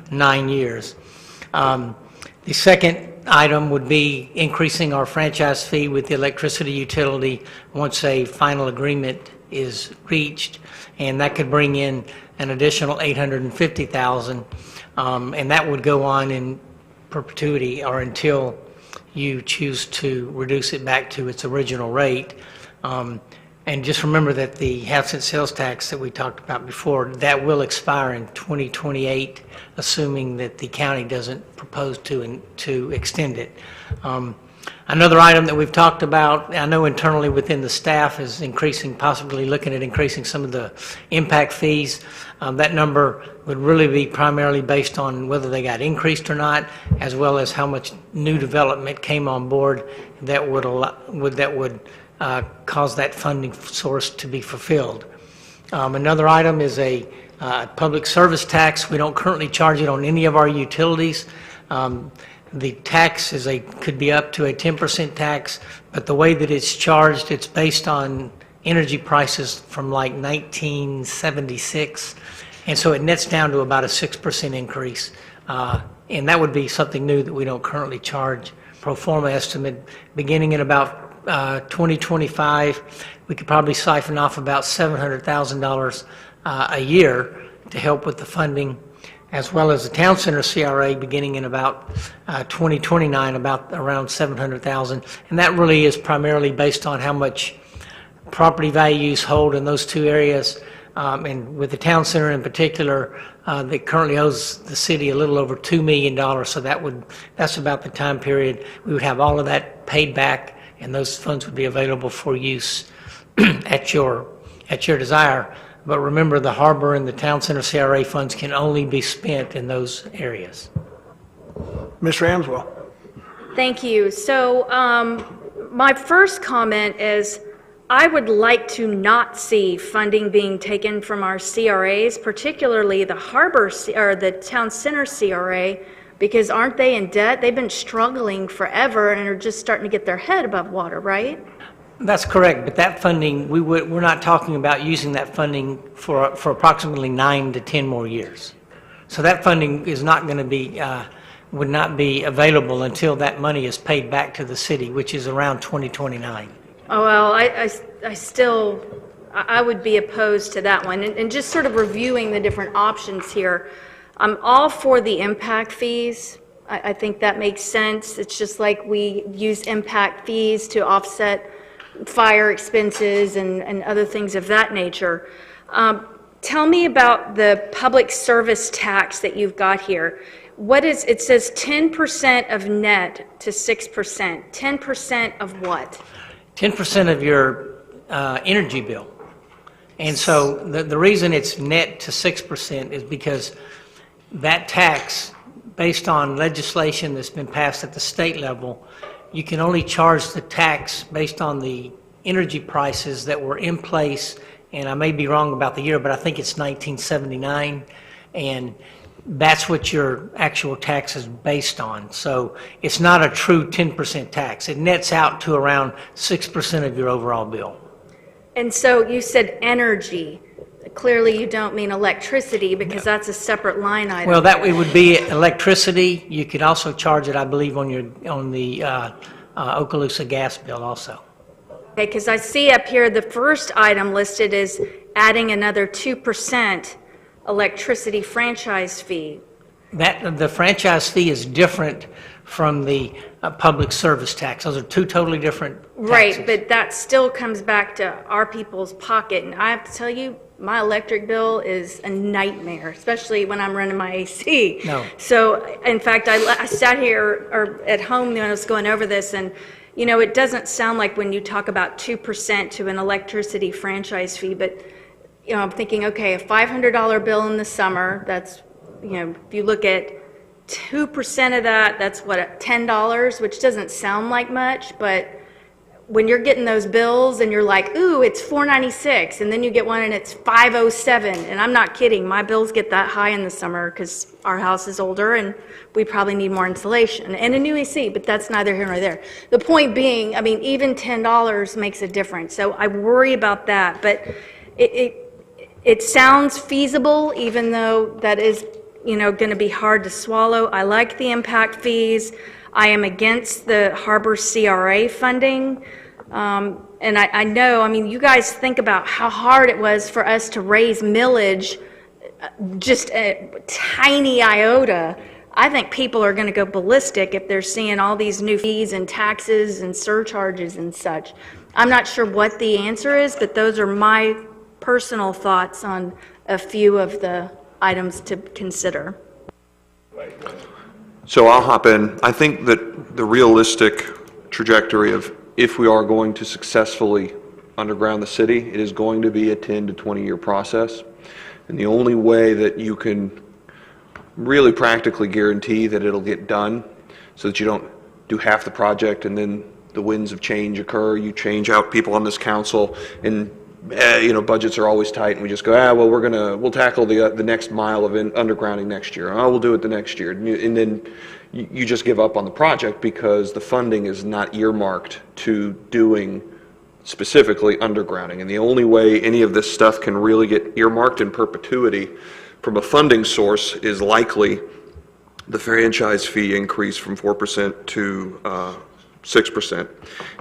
9 years. The second item would be increasing our franchise fee with the electricity utility once a final agreement is reached, and that could bring in an additional $850,000, and that would go on in perpetuity or until you choose to reduce it back to its original rate. And just remember that the half-cent sales tax that we talked about before, that will expire in 2028, assuming that the county doesn't propose to extend it. Another item that we've talked about, I know internally within the staff, is possibly looking at increasing some of the impact fees. That number would really be primarily based on whether they got increased or not, as well as how much new development came on board that would cause that funding source to be fulfilled. Another item is a public service tax. We don't currently charge it on any of our utilities. The tax could be up to a 10% tax, but the way that it's charged, it's based on energy prices from like 1976, and so it nets down to about a 6% increase. And that would be something new that we don't currently charge. Pro forma estimate, beginning in about 2025, we could probably siphon off about $700,000 a year to help with the funding, as well as the town center CRA beginning in about 2029, around $700,000, and that really is primarily based on how much property values hold in those two areas, and with the town center in particular, that currently owes the city a little over $2 million. So that's about the time period we would have all of that paid back, and those funds would be available for use at your desire. But remember, the harbor and the town center CRA funds can only be spent in those areas. Ms. Ramswell. Thank you. So my first comment is I would like to not see funding being taken from our CRAs, particularly the harbor or the town center CRA, because aren't they in debt? They've been struggling forever and are just starting to get their head above water, right? That's correct, but that funding, we're not talking about using that funding for approximately 9 to 10 more years. So that funding is not going to be, would not be available until that money is paid back to the city, which is around 2029. Oh, well, I would be opposed to that one. And just sort of reviewing the different options here, I'm all for the impact fees. I think that makes sense. It's just like we use impact fees to offset fire expenses and other things of that nature. Tell me about the public service tax that you've got here. It says 10% of net to 6%. 10% of what? 10% of your energy bill. And so the reason it's net to 6% is because that tax, based on legislation that's been passed at the state level, you can only charge the tax based on the energy prices that were in place, and I may be wrong about the year, but I think it's 1979, and that's what your actual tax is based on. So it's not a true 10% tax. It nets out to around 6% of your overall bill. And so you said energy. Clearly you don't mean electricity, because that's a separate line item. Well, it would be electricity. You could also charge it, I believe, on the Okaloosa gas bill also. Okay, because I see up here the first item listed is adding another 2% electricity franchise fee. The franchise fee is different from the public service tax. Those are two totally different taxes. Right, but that still comes back to our people's pocket, and I have to tell you, my electric bill is a nightmare, especially when I'm running my AC. No. So, in fact, I sat here or at home when I was going over this, and you know, it doesn't sound like when you talk about 2% to an electricity franchise fee, but you know, I'm thinking, okay, a $500 bill in the summer, that's, you know, if you look at 2% of that, that's what, $10, which doesn't sound like much, but when you're getting those bills and you're like, ooh, it's $4.96, and then you get one and it's $5.07, and I'm not kidding, my bills get that high in the summer because our house is older and we probably need more insulation and a new AC, but that's neither here nor there. The point being, I mean, even $10 makes a difference, so I worry about that, but it sounds feasible, even though that is going to be hard to swallow. I like the impact fees. I am against the harbor CRA funding. And I know, I mean, you guys think about how hard it was for us to raise millage, just a tiny iota. I think people are going to go ballistic if they're seeing all these new fees and taxes and surcharges and such. I'm not sure what the answer is, but those are my personal thoughts on a few of the items to consider. So I'll hop in. I think that the realistic trajectory of if we are going to successfully underground the city, it is going to be a 10 to 20-year process. And the only way that you can really practically guarantee that it'll get done so that you don't do half the project and then the winds of change occur, you change out people on this council, and budgets are always tight, and we just go, well, we'll tackle the next mile of undergrounding next year. Oh, we'll do it the next year, and then you just give up on the project because the funding is not earmarked to doing specifically undergrounding. And the only way any of this stuff can really get earmarked in perpetuity from a funding source is likely the franchise fee increase from 4% to 6%.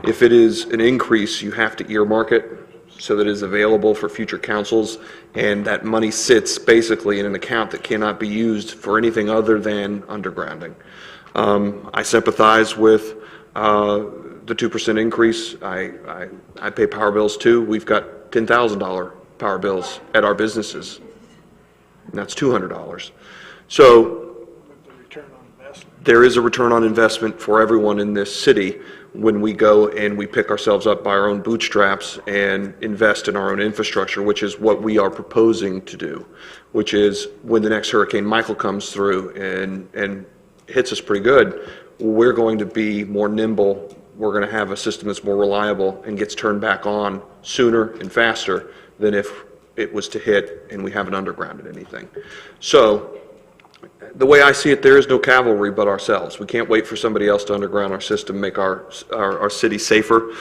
If it is an increase, you have to earmark it so that it is available for future councils, and that money sits basically in an account that cannot be used for anything other than undergrounding. I sympathize with the 2% increase. I pay power bills too. We've got $10,000 power bills at our businesses, and that's $200. So there is a return on investment for everyone in this city when we go and we pick ourselves up by our own bootstraps and invest in our own infrastructure, which is what we are proposing to do, which is when the next Hurricane Michael comes through and hits us pretty good, we're going to be more nimble. We're going to have a system that's more reliable and gets turned back on sooner and faster than if it was to hit and we haven't undergrounded anything. So the way I see it, there is no cavalry but ourselves. We can't wait for somebody else to underground our system, make our city safer.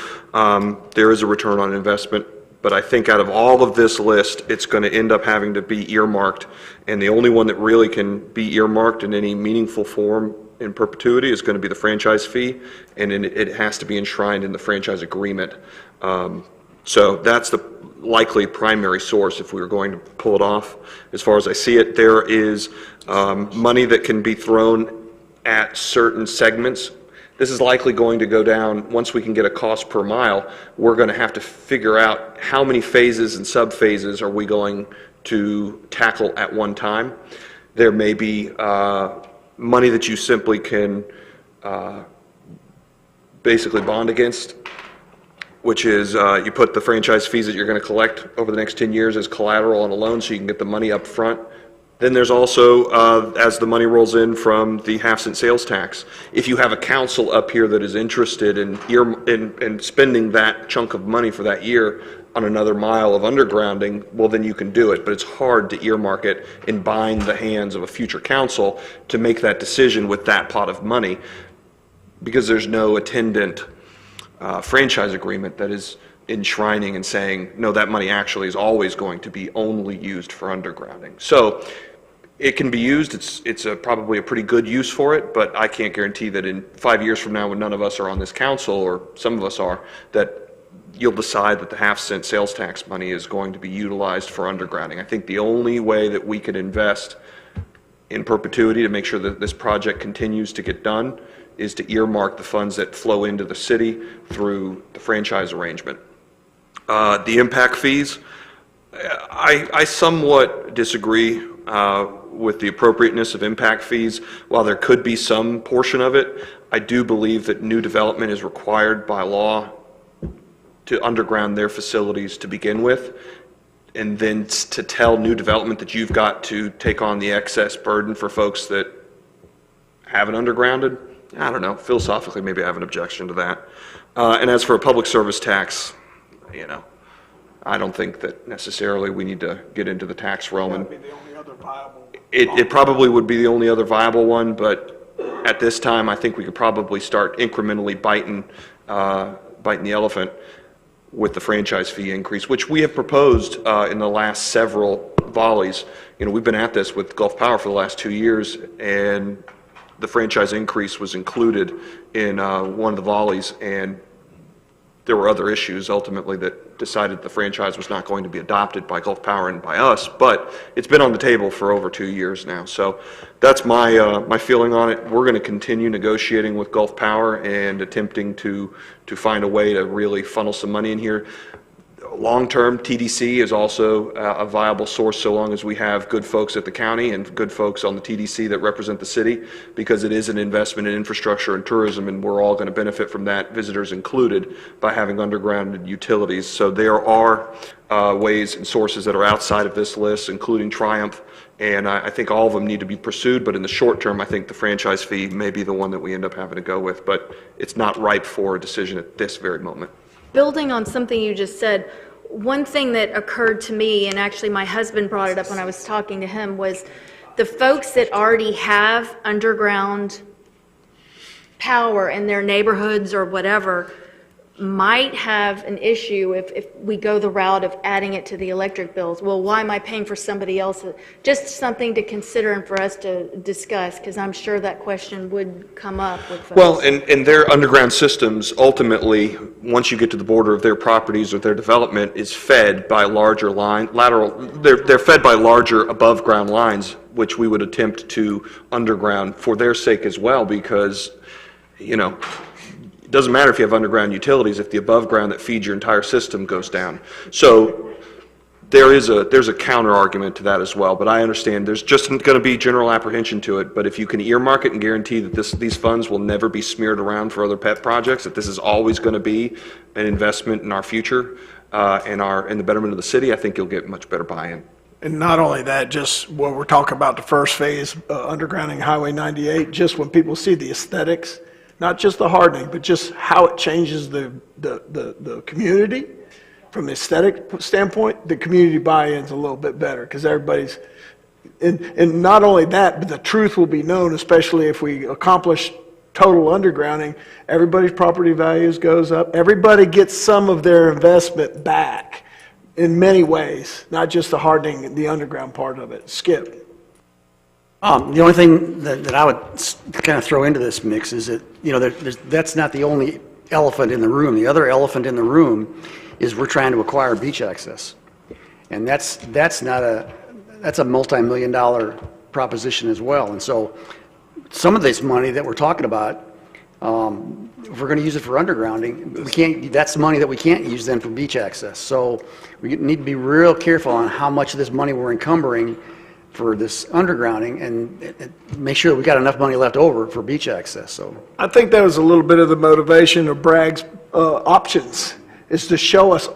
There is a return on investment, but I think out of all of this list, it's going to end up having to be earmarked, and the only one that really can be earmarked in any meaningful form in perpetuity is going to be the franchise fee, and it has to be enshrined in the franchise agreement. So that's the likely primary source if we were going to pull it off. As far as I see it, there is money that can be thrown at certain segments. This is likely going to go down once we can get a cost per mile. We're going to have to figure out how many phases and sub-phases are we going to tackle at one time. There may be money that you simply can basically bond against, which is you put the franchise fees that you're going to collect over the next 10 years as collateral on a loan so you can get the money up front. Then there's also, as the money rolls in from the half-cent sales tax, if you have a council up here that is interested in spending that chunk of money for that year on another mile of undergrounding, well, then you can do it. But it's hard to earmark it and bind the hands of a future council to make that decision with that pot of money because there's no attendant franchise agreement that is enshrining and saying, no, that money actually is always going to be only used for undergrounding. So it can be used. It's probably a pretty good use for it, but I can't guarantee that in 5 years from now when none of us are on this council, or some of us are, that you'll decide that the half-cent sales tax money is going to be utilized for undergrounding. I think the only way that we could invest in perpetuity to make sure that this project continues to get done is to earmark the funds that flow into the city through the franchise arrangement. The impact fees, I somewhat disagree with the appropriateness of impact fees. While there could be some portion of it, I do believe that new development is required by law to underground their facilities to begin with, and then to tell new development that you've got to take on the excess burden for folks that haven't undergrounded. I don't know, philosophically maybe I have an objection to that. And as for a public service tax, I don't think that necessarily we need to get into the tax realm. And it probably would be the only other viable one, but at this time I think we could probably start incrementally biting the elephant with the franchise fee increase, which we have proposed in the last several volleys, we've been at this with Gulf Power for the last 2 years, and the franchise increase was included in one of the volleys, and there were other issues ultimately that decided the franchise was not going to be adopted by Gulf Power and by us, but it's been on the table for over 2 years now. So that's my feeling on it. We're going to continue negotiating with Gulf Power and attempting to find a way to really funnel some money in here. Long-term, TDC is also a viable source so long as we have good folks at the county and good folks on the TDC that represent the city, because it is an investment in infrastructure and tourism, and we're all going to benefit from that, visitors included, by having underground utilities. So there are ways and sources that are outside of this list, including Triumph, and I think all of them need to be pursued, but in the short term, I think the franchise fee may be the one that we end up having to go with, but it's not ripe for a decision at this very moment. Building on something you just said, one thing that occurred to me, and actually my husband brought it up when I was talking to him, was the folks that already have underground power in their neighborhoods or whatever might have an issue if we go the route of adding it to the electric bills. Well, why am I paying for somebody else? Just something to consider and for us to discuss, because I'm sure that question would come up with folks. Well, and their underground systems, ultimately, once you get to the border of their properties or their development, is fed by larger they're fed by larger above ground lines, which we would attempt to underground for their sake as well, because, it doesn't matter if you have underground utilities if the above ground that feeds your entire system goes down. So there's a counter argument to that as well, but I understand there's just going to be general apprehension to it. But if you can earmark it and guarantee that these funds will never be smeared around for other pet projects, that this is always going to be an investment in our future in the betterment of the city, I think you'll get much better buy-in. And not only that, just when we're talking about the first phase, undergrounding Highway 98, just when people see the aesthetics, not just the hardening, but just how it changes the community from the aesthetic standpoint, the community buy-in's a little bit better, because everybody's, and not only that, but the truth will be known, especially if we accomplish total undergrounding, everybody's property values goes up, everybody gets some of their investment back in many ways, not just the hardening, the underground part of it. Skip. The only thing that I would kind of throw into this mix is that, that's not the only elephant in the room. The other elephant in the room is we're trying to acquire beach access. And that's a multi-million-dollar proposition as well. And so some of this money that we're talking about, if we're going to use it for undergrounding, that's money that we can't use then for beach access. So we need to be real careful on how much of this money we're encumbering for this undergrounding, and make sure that we got enough money left over for beach access. So I think that was a little bit of the motivation of Bragg's options, is to show us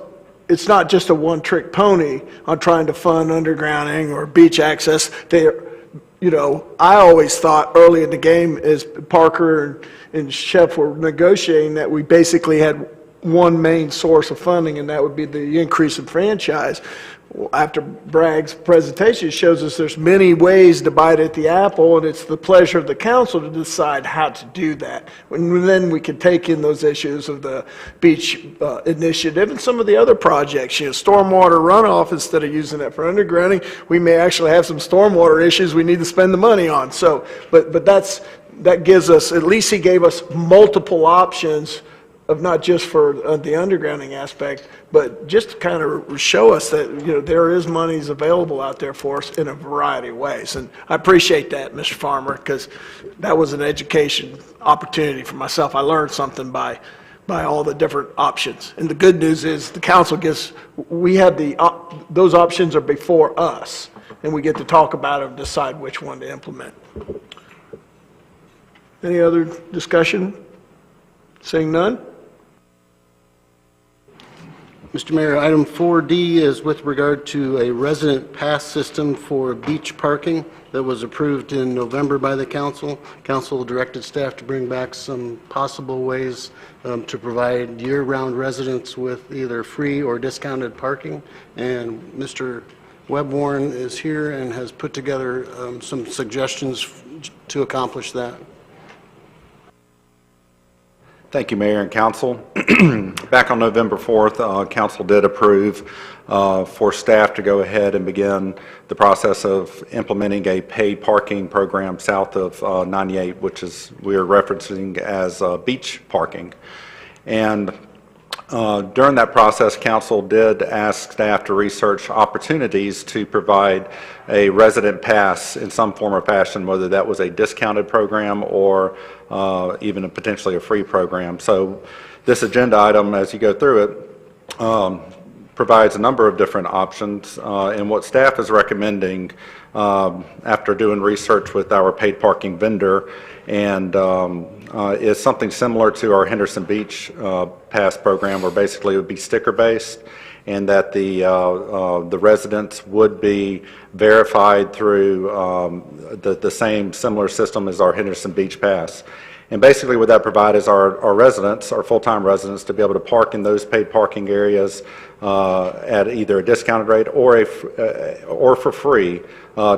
it's not just a one-trick pony on trying to fund undergrounding or beach access. I always thought early in the game, as Parker and Shep were negotiating, that we basically had one main source of funding, and that would be the increase in franchise. After Bragg's presentation, it shows us there's many ways to bite at the apple, and it's the pleasure of the council to decide how to do that. And then we can take in those issues of the beach initiative and some of the other projects. Stormwater runoff, instead of using that for undergrounding, we may actually have some stormwater issues we need to spend the money on. So, but that gives us, at least he gave us multiple options of not just for the undergrounding aspect, but just to kind of show us that there is monies available out there for us in a variety of ways. And I appreciate that, Mr. Farmer, because that was an education opportunity for myself. I learned something by all the different options. And the good news is the council we have those options are before us, and we get to talk about it and decide which one to implement. Any other discussion? Seeing none? Mr. Mayor, item 4D is with regard to a resident pass system for beach parking that was approved in November by the council. Council directed staff to bring back some possible ways to provide year-round residents with either free or discounted parking. And Mr. Webwarn is here and has put together some suggestions to accomplish that. Thank you, Mayor and Council. Back on November 4th, Council did approve for staff to go ahead and begin the process of implementing a paid parking program south of 98, which is we are referencing as beach parking. And during that process, Council did ask staff to research opportunities to provide a resident pass in some form or fashion, whether that was a discounted program or even potentially a free program. So this agenda item, as you go through it, provides a number of different options. And what staff is recommending after doing research with our paid parking vendor and is something similar to our Henderson Beach Pass program, where basically it would be sticker-based, and that the residents would be verified through the same similar system as our Henderson Beach Pass. And basically what that provides is our residents, our full-time residents, to be able to park in those paid parking areas at either a discounted rate or for free,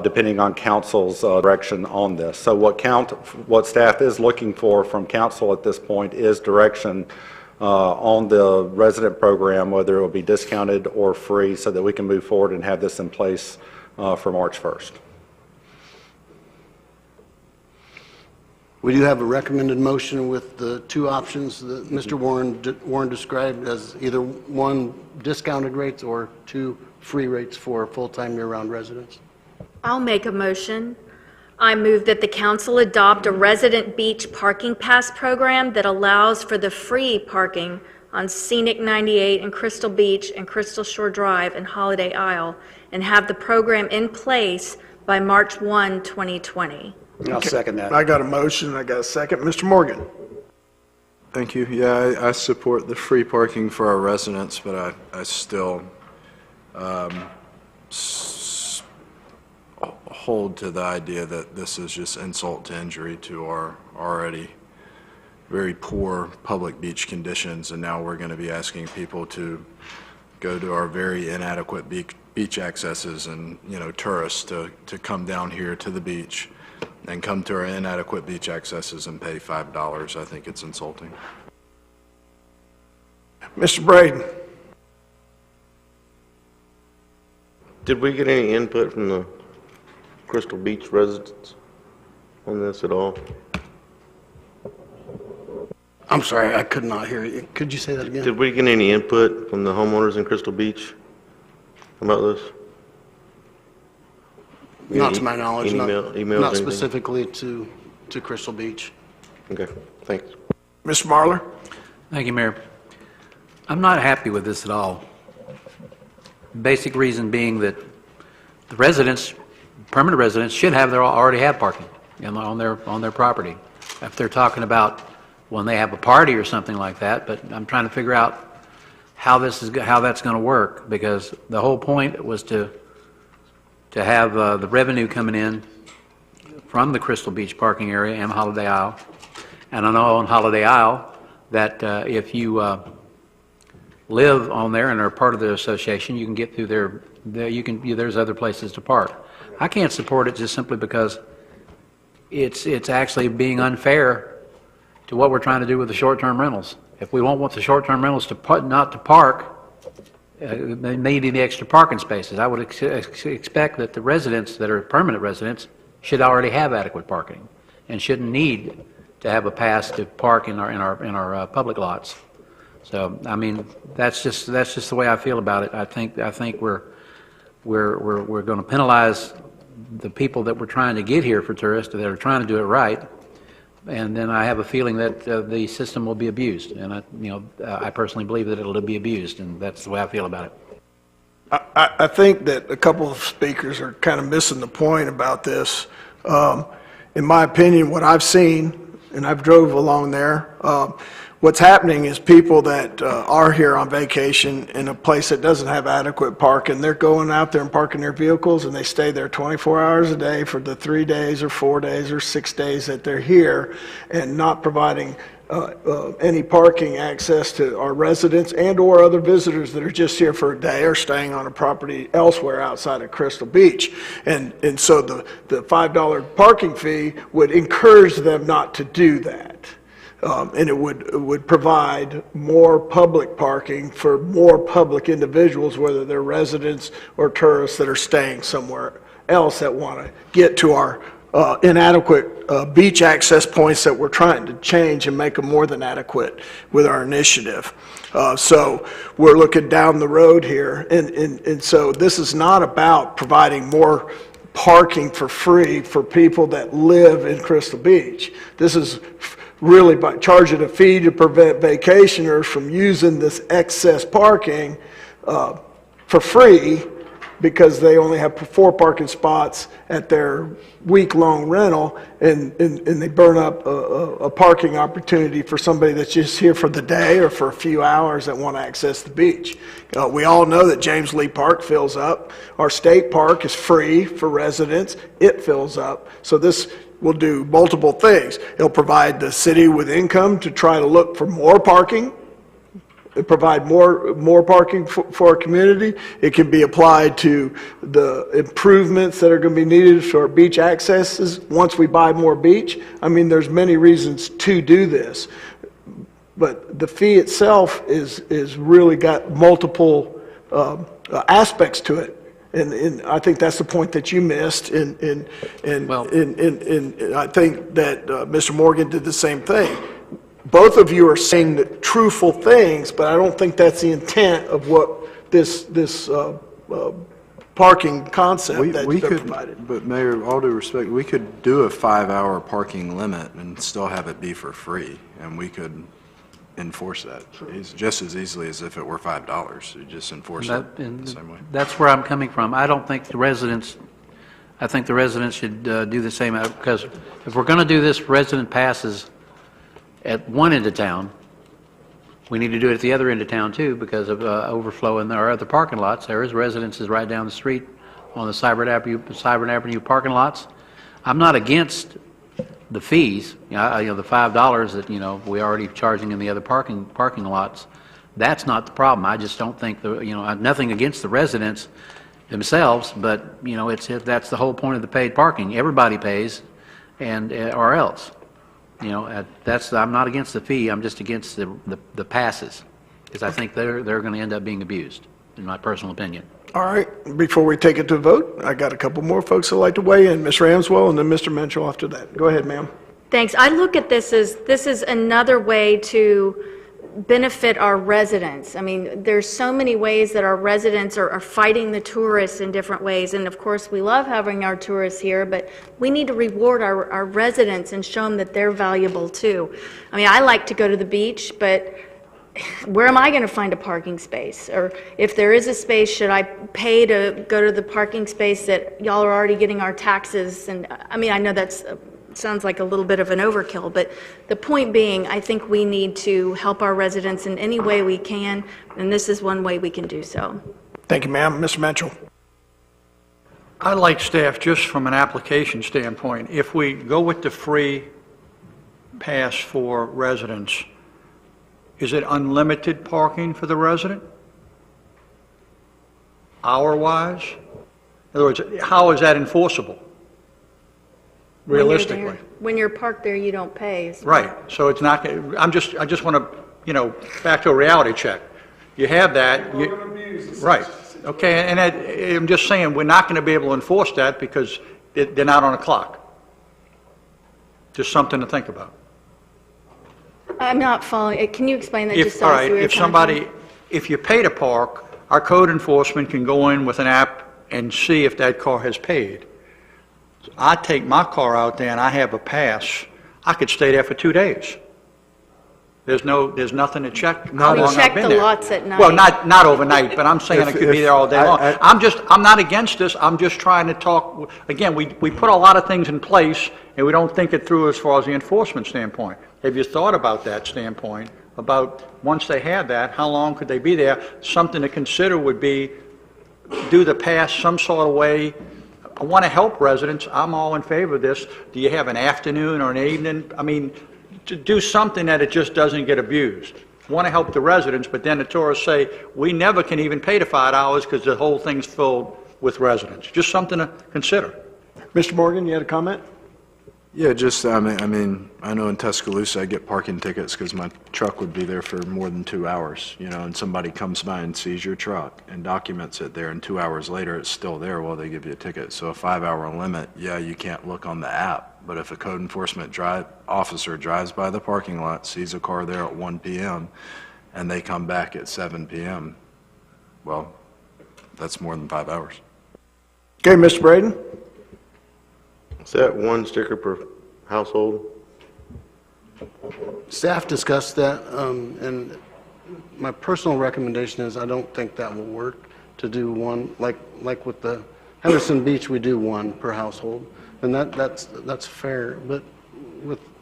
depending on council's direction on this. So what staff is looking for from council at this point is direction on the resident program, whether it will be discounted or free, so that we can move forward and have this in place for March 1st. We do have a recommended motion with the two options that Mr. Warren described as either one, discounted rates, or two, free rates for full-time year-round residents. I'll make a motion. I move that the council adopt a resident beach parking pass program that allows for the free parking on Scenic 98 and Crystal Beach and Crystal Shore Drive and Holiday Isle, and have the program in place by March 1, 2020. I'll second that. I got a motion, I got a second. Mr. Morgan? Thank you. Yeah, I support the free parking for our residents, but I still hold to the idea that this is just insult to injury to our already very poor public beach conditions, and now we're going to be asking people to go to our very inadequate beach accesses and, you know, tourists to come down here to the beach and come to our inadequate beach accesses and pay $5. I think it's insulting. Mr. Braden? Did we get any input from the Crystal Beach residents on this at all? I'm sorry, I could not hear you. Could you say that again? Did we get any input from the homeowners in Crystal Beach about this? Not to my knowledge, emails, not specifically to Crystal Beach. Okay, thanks. Mr. Marler? Thank you, Mayor. I'm not happy with this at all. Basic reason being that the residents, permanent residents, should already have parking on their property. If they're talking about when they have a party or something like that, but I'm trying to figure out how that's going to work, because the whole point was to have the revenue coming in from the Crystal Beach parking area and Holiday Isle. And I know on Holiday Isle that if you live on there and are part of the association, you can get through there. There's other places to park. I can't support it just simply because it's actually being unfair to what we're trying to do with the short-term rentals. If we want the short-term rentals not to park, they need the extra parking spaces. I would expect that the residents that are permanent residents should already have adequate parking and shouldn't need to have a pass to park in our public lots. So I mean, that's just the way I feel about it. I think we're going to penalize the people that we're trying to get here for tourists, that are trying to do it right. And then I have a feeling that the system will be abused, and I personally believe that it'll be abused, and that's the way I feel about it. I think that a couple of speakers are kind of missing the point about this. In my opinion, what I've seen, and I've drove along there, what's happening is people that are here on vacation in a place that doesn't have adequate parking, they're going out there and parking their vehicles, and they stay there 24 hours a day for the 3 days or 4 days or 6 days that they're here, and not providing any parking access to our residents and or other visitors that are just here for a day or staying on a property elsewhere outside of Crystal Beach. And so the $5 parking fee would encourage them not to do that. And it would provide more public parking for more public individuals, whether they're residents or tourists that are staying somewhere else that want to get to our inadequate beach access points that we're trying to change and make them more than adequate with our initiative. So we're looking down the road here, and so this is not about providing more parking for free for people that live in Crystal Beach. This is really by charging a fee to prevent vacationers from using this excess parking for free, because they only have 4 parking spots at their week-long rental, and they burn up a parking opportunity for somebody that's just here for the day or for a few hours that want to access the beach. We all know that James Lee Park fills up. Our state park is free for residents. It fills up. So this will do multiple things. It'll provide the city with income to try to look for more parking, provide more parking for our community. It can be applied to the improvements that are going to be needed for our beach accesses once we buy more beach. I mean, there's many reasons to do this, but the fee itself is really got multiple aspects to it. And I think that's the point that you missed, and I think that Mr. Morgan did the same thing. Both of you are saying the truthful things, but I don't think that's the intent of what this parking concept that's been provided. But Mayor, all due respect, we could do a 5-hour parking limit and still have it be for free, and we could enforce that just as easily as if it were $5. You just enforce it the same way. That's where I'm coming from. I don't think the residents, I think the residents should do the same, because if we're going to do this resident passes at one end of town, we need to do it at the other end of town too, because of overflow in our other parking lots. There is residences right down the street on the Cyber Avenue parking lots. I'm not against the fees, the $5 that, we already charging in the other parking lots. That's not the problem. I just don't think nothing against the residents themselves, but, that's the whole point of the paid parking. Everybody pays, and or else. I'm not against the fee. I'm just against the passes, because I think they're going to end up being abused, in my personal opinion. All right, before we take it to a vote, I got a couple more folks that'd like to weigh in. Ms. Ramswell and then Mr. Menschel after that. Go ahead, ma'am. Thanks. I look at this is another way to benefit our residents. I mean, there's so many ways that our residents are fighting the tourists in different ways. And of course, we love having our tourists here, but we need to reward our residents and show them that they're valuable too. I mean, I like to go to the beach, but where am I going to find a parking space? Or if there is a space, should I pay to go to the parking space that y'all are already getting our taxes? And I mean, I know that's sounds like a little bit of an overkill, but the point being, I think we need to help our residents in any way we can, and this is one way we can do so. Thank you, ma'am. Mr. Mitchell. I like staff just from an application standpoint. If we go with the free pass for residents, is it unlimited parking for the resident? Hour-wise? In other words, how is that enforceable? Realistically. When you're parked there, you don't pay. Right. So it's not, I just want to, back to a reality check. You have that. Right. Okay, and I'm just saying, we're not going to be able to enforce that because they're not on a clock. Just something to think about. I'm not following. Can you explain that just so All I see right, where you're if you pay to park, our code enforcement can go in with an app and see if that car has paid. So I take my car out there and I have a pass. I could stay there for 2 days. There's nothing to check. We check the lots at night. Well, not overnight, but I'm saying I could be there all day long. I'm not against this. I'm just trying to talk. Again, we put a lot of things in place and we don't think it through as far as the enforcement standpoint. Have you thought about that standpoint? About once they have that, how long could they be there? Something to consider would be do the pass some sort of way. I want to help residents. I'm all in favor of this. Do you have an afternoon or an evening? I mean, to do something that it just doesn't get abused. Want to help the residents, but then the tourists say, we never can even pay the $5 because the whole thing's filled with residents. Just something to consider. Mr. Morgan, you had a comment? Yeah, just, I know in Tuscaloosa, I get parking tickets because my truck would be there for more than 2 hours, and somebody comes by and sees your truck and documents it there, and 2 hours later, it's still there, well, they give you a ticket. So a 5-hour limit, yeah, you can't look on the app, but if a code enforcement officer drives by the parking lot, sees a car there at 1 PM, and they come back at 7 PM, well, that's more than 5 hours. Okay, Mr. Braden? Is that one sticker per household? Staff discussed that, and my personal recommendation is I don't think that will work to do one, like with the Henderson Beach, we do one per household, and that's fair, but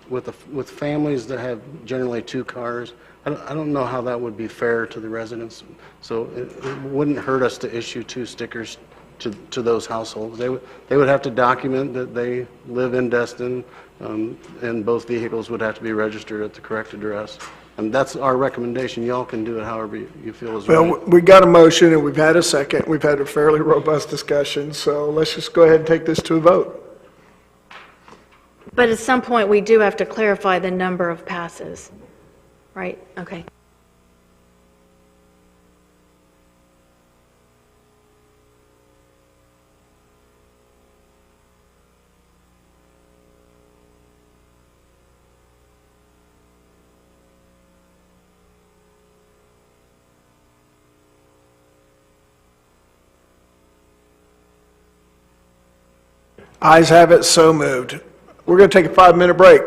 with families that have generally 2 cars, I don't know how that would be fair to the residents, so it wouldn't hurt us to issue 2 stickers to those households. They would have to document that they live in Destin, and both vehicles would have to be registered at the correct address. And that's our recommendation. Y'all can do it however you feel is right. Well, we got a motion and we've had a second. We've had a fairly robust discussion, so let's just go ahead and take this to a vote. But at some point, we do have to clarify the number of passes, right? Okay. Ayes have it, so moved. We're going to take a 5-minute break.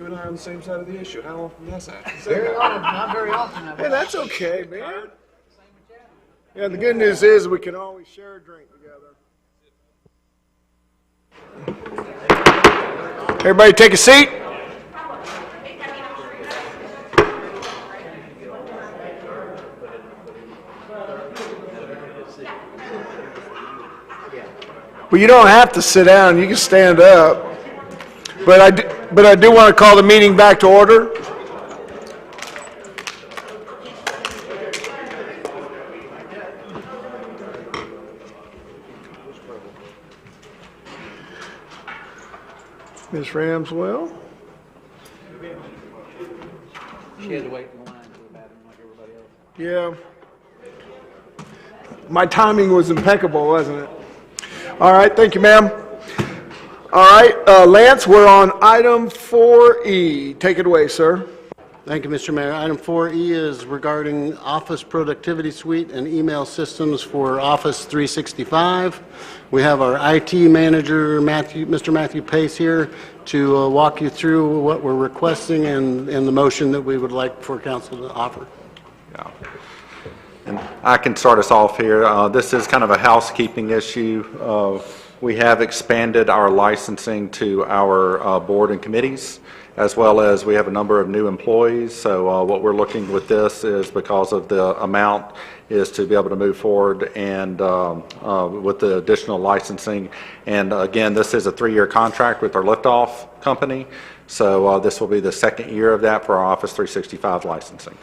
You and I are on the same side of the issue. How often does that happen? Very often, not very often. Hey, that's okay, man. Yeah, the good news is we can always share a drink together. Everybody take a seat. Well, you don't have to sit down. You can stand up. But I do want to call the meeting back to order. Ms. Ramswell? She had to wait in line for the bathroom like everybody else. Yeah. My timing was impeccable, wasn't it? All right, thank you, ma'am. All right, Lance, we're on item 4E. Take it away, sir. Thank you, Mr. Mayor. Item 4E is regarding Office Productivity Suite and email systems for Office 365. We have our IT manager, Mr. Matthew Pace, here to walk you through what we're requesting and the motion that we would like for council to offer. Yeah. And I can start us off here. This is kind of a housekeeping issue. We have expanded our licensing to our board and committees, as well as we have a number of new employees. So what we're looking with this is, because of the amount, is to be able to move forward and with the additional licensing. And again, this is a 3-year contract with our Liftoff company. So this will be the 2nd year of that for our Office 365 licensing.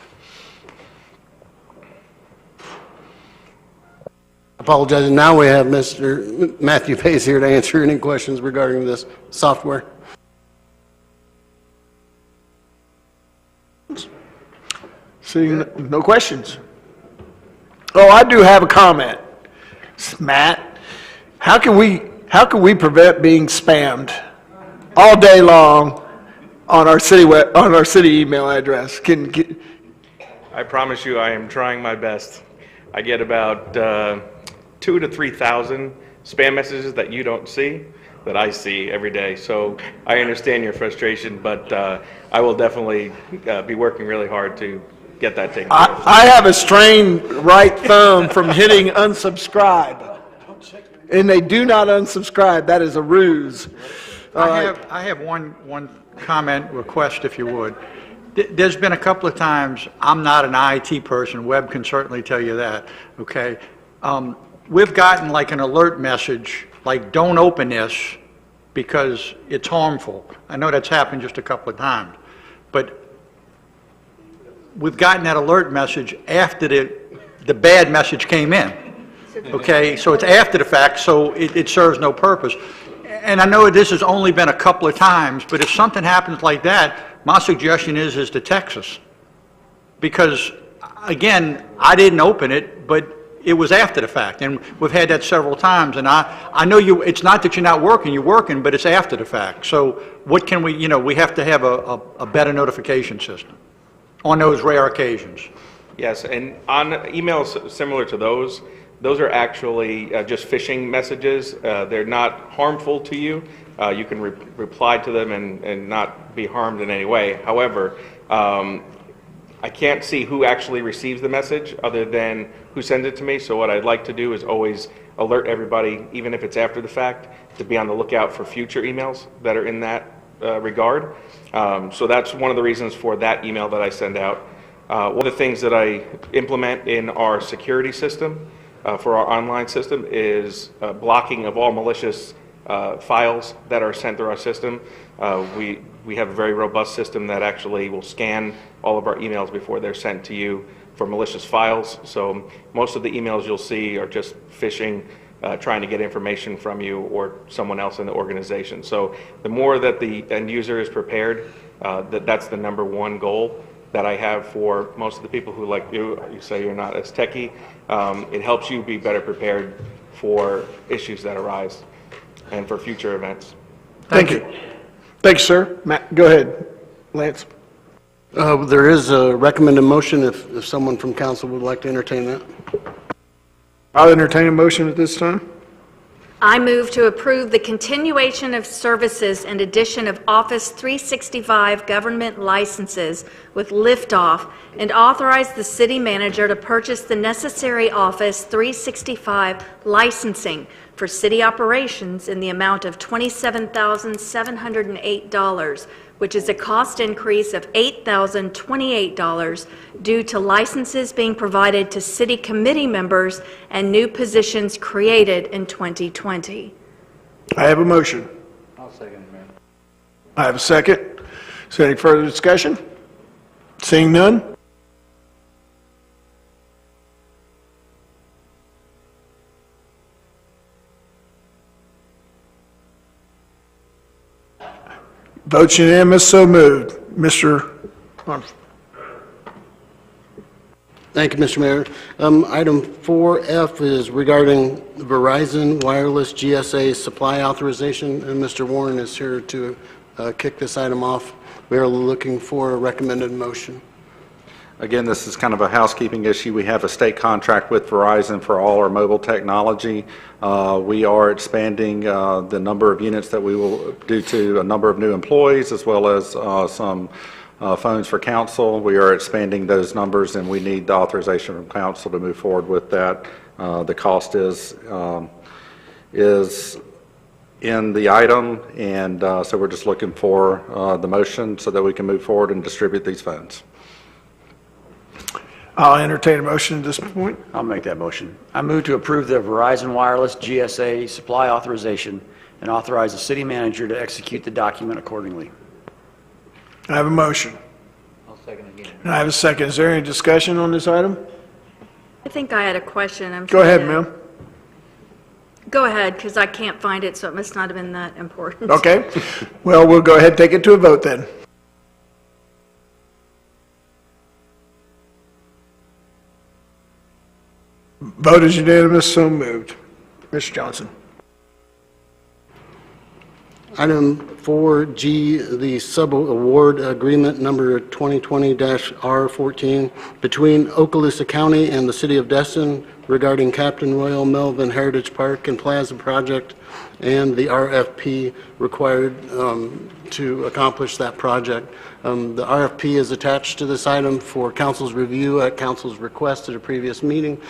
Apologize. Now we have Mr. Matthew Pace here to answer any questions regarding this software. Seeing no questions. Oh, I do have a comment. Matt, how can we prevent being spammed all day long on our city email address? I promise you, I am trying my best. I get about 2,000 to 3,000 spam messages that you don't see, that I see every day. So I understand your frustration, but I will definitely be working really hard to get that taken care of. I have a strained right thumb from hitting unsubscribe, and they do not unsubscribe. That is a ruse. I have one comment request, if you would. There's been a couple of times, I'm not an IT person, Webb can certainly tell you that, okay? We've gotten like an alert message, like don't open this because it's harmful. I know that's happened just a couple of times, but we've gotten that alert message after the bad message came in, okay? So it's after the fact, so it serves no purpose. And I know this has only been a couple of times, but if something happens like that, my suggestion is to text us. Because, again, I didn't open it, but it was after the fact. And we've had that several times. And I know it's not that you're not working, you're working, but it's after the fact. So what can we, we have to have a better notification system on those rare occasions. Yes, and on emails similar to those are actually just phishing messages. They're not harmful to you. You can reply to them and not be harmed in any way. However, I can't see who actually receives the message other than who sends it to me. So what I'd like to do is always alert everybody, even if it's after the fact, to be on the lookout for future emails that are in that regard. So that's one of the reasons for that email that I send out. One of the things that I implement in our security system for our online system is blocking of all malicious files that are sent through our system. We have a very robust system that actually will scan all of our emails before they're sent to you for malicious files. So most of the emails you'll see are just phishing, trying to get information from you or someone else in the organization. So the more that the end user is prepared, that's the #1 goal that I have for most of the people who, like you say you're not as techie. It helps you be better prepared for issues that arise and for future events. Thank you. Thank you, sir. Matt, go ahead. Lance. There is a recommended motion if someone from council would like to entertain that. I'll entertain a motion at this time. I move to approve the continuation of services and addition of Office 365 government licenses with liftoff and authorize the city manager to purchase the necessary Office 365 licensing for city operations in the amount of $27,708, which is a cost increase of $8,028 due to licenses being provided to city committee members and new positions created in 2020. I have a motion. I'll second it, Mayor. I have a second. Is there any further discussion? Seeing none? Votes unanimous, so moved. Mr. Armstrong. Thank you, Mr. Mayor. Item 4F is regarding Verizon Wireless GSA supply authorization, and Mr. Warren is here to kick this item off. We are looking for a recommended motion. Again, this is kind of a housekeeping issue. We have a state contract with Verizon for all our mobile technology. We are expanding the number of units that we will, due to a number of new employees as well as some phones for council. We are expanding those numbers, and we need the authorization from council to move forward with that. The cost is in the item, and so we're just looking for the motion so that we can move forward and distribute these phones. I'll entertain a motion at this point. I'll make that motion. I move to approve the Verizon Wireless GSA supply authorization and authorize the city manager to execute the document accordingly. I have a motion. I'll second again. And I have a second. Is there any discussion on this item? I think I had a question. Go ahead, ma'am. Go ahead, because I can't find it, so it must not have been that important. Okay. Well, we'll go ahead and take it to a vote then. Vote is unanimous, so moved. Mr. Johnson. Item 4G, the sub-award agreement number 2020-R14 between Okaloosa County and the City of Destin regarding Captain Royal Melvin Heritage Park and Plaza project and the RFP required to accomplish that project. The RFP is attached to this item for council's review at council's request at a previous meeting.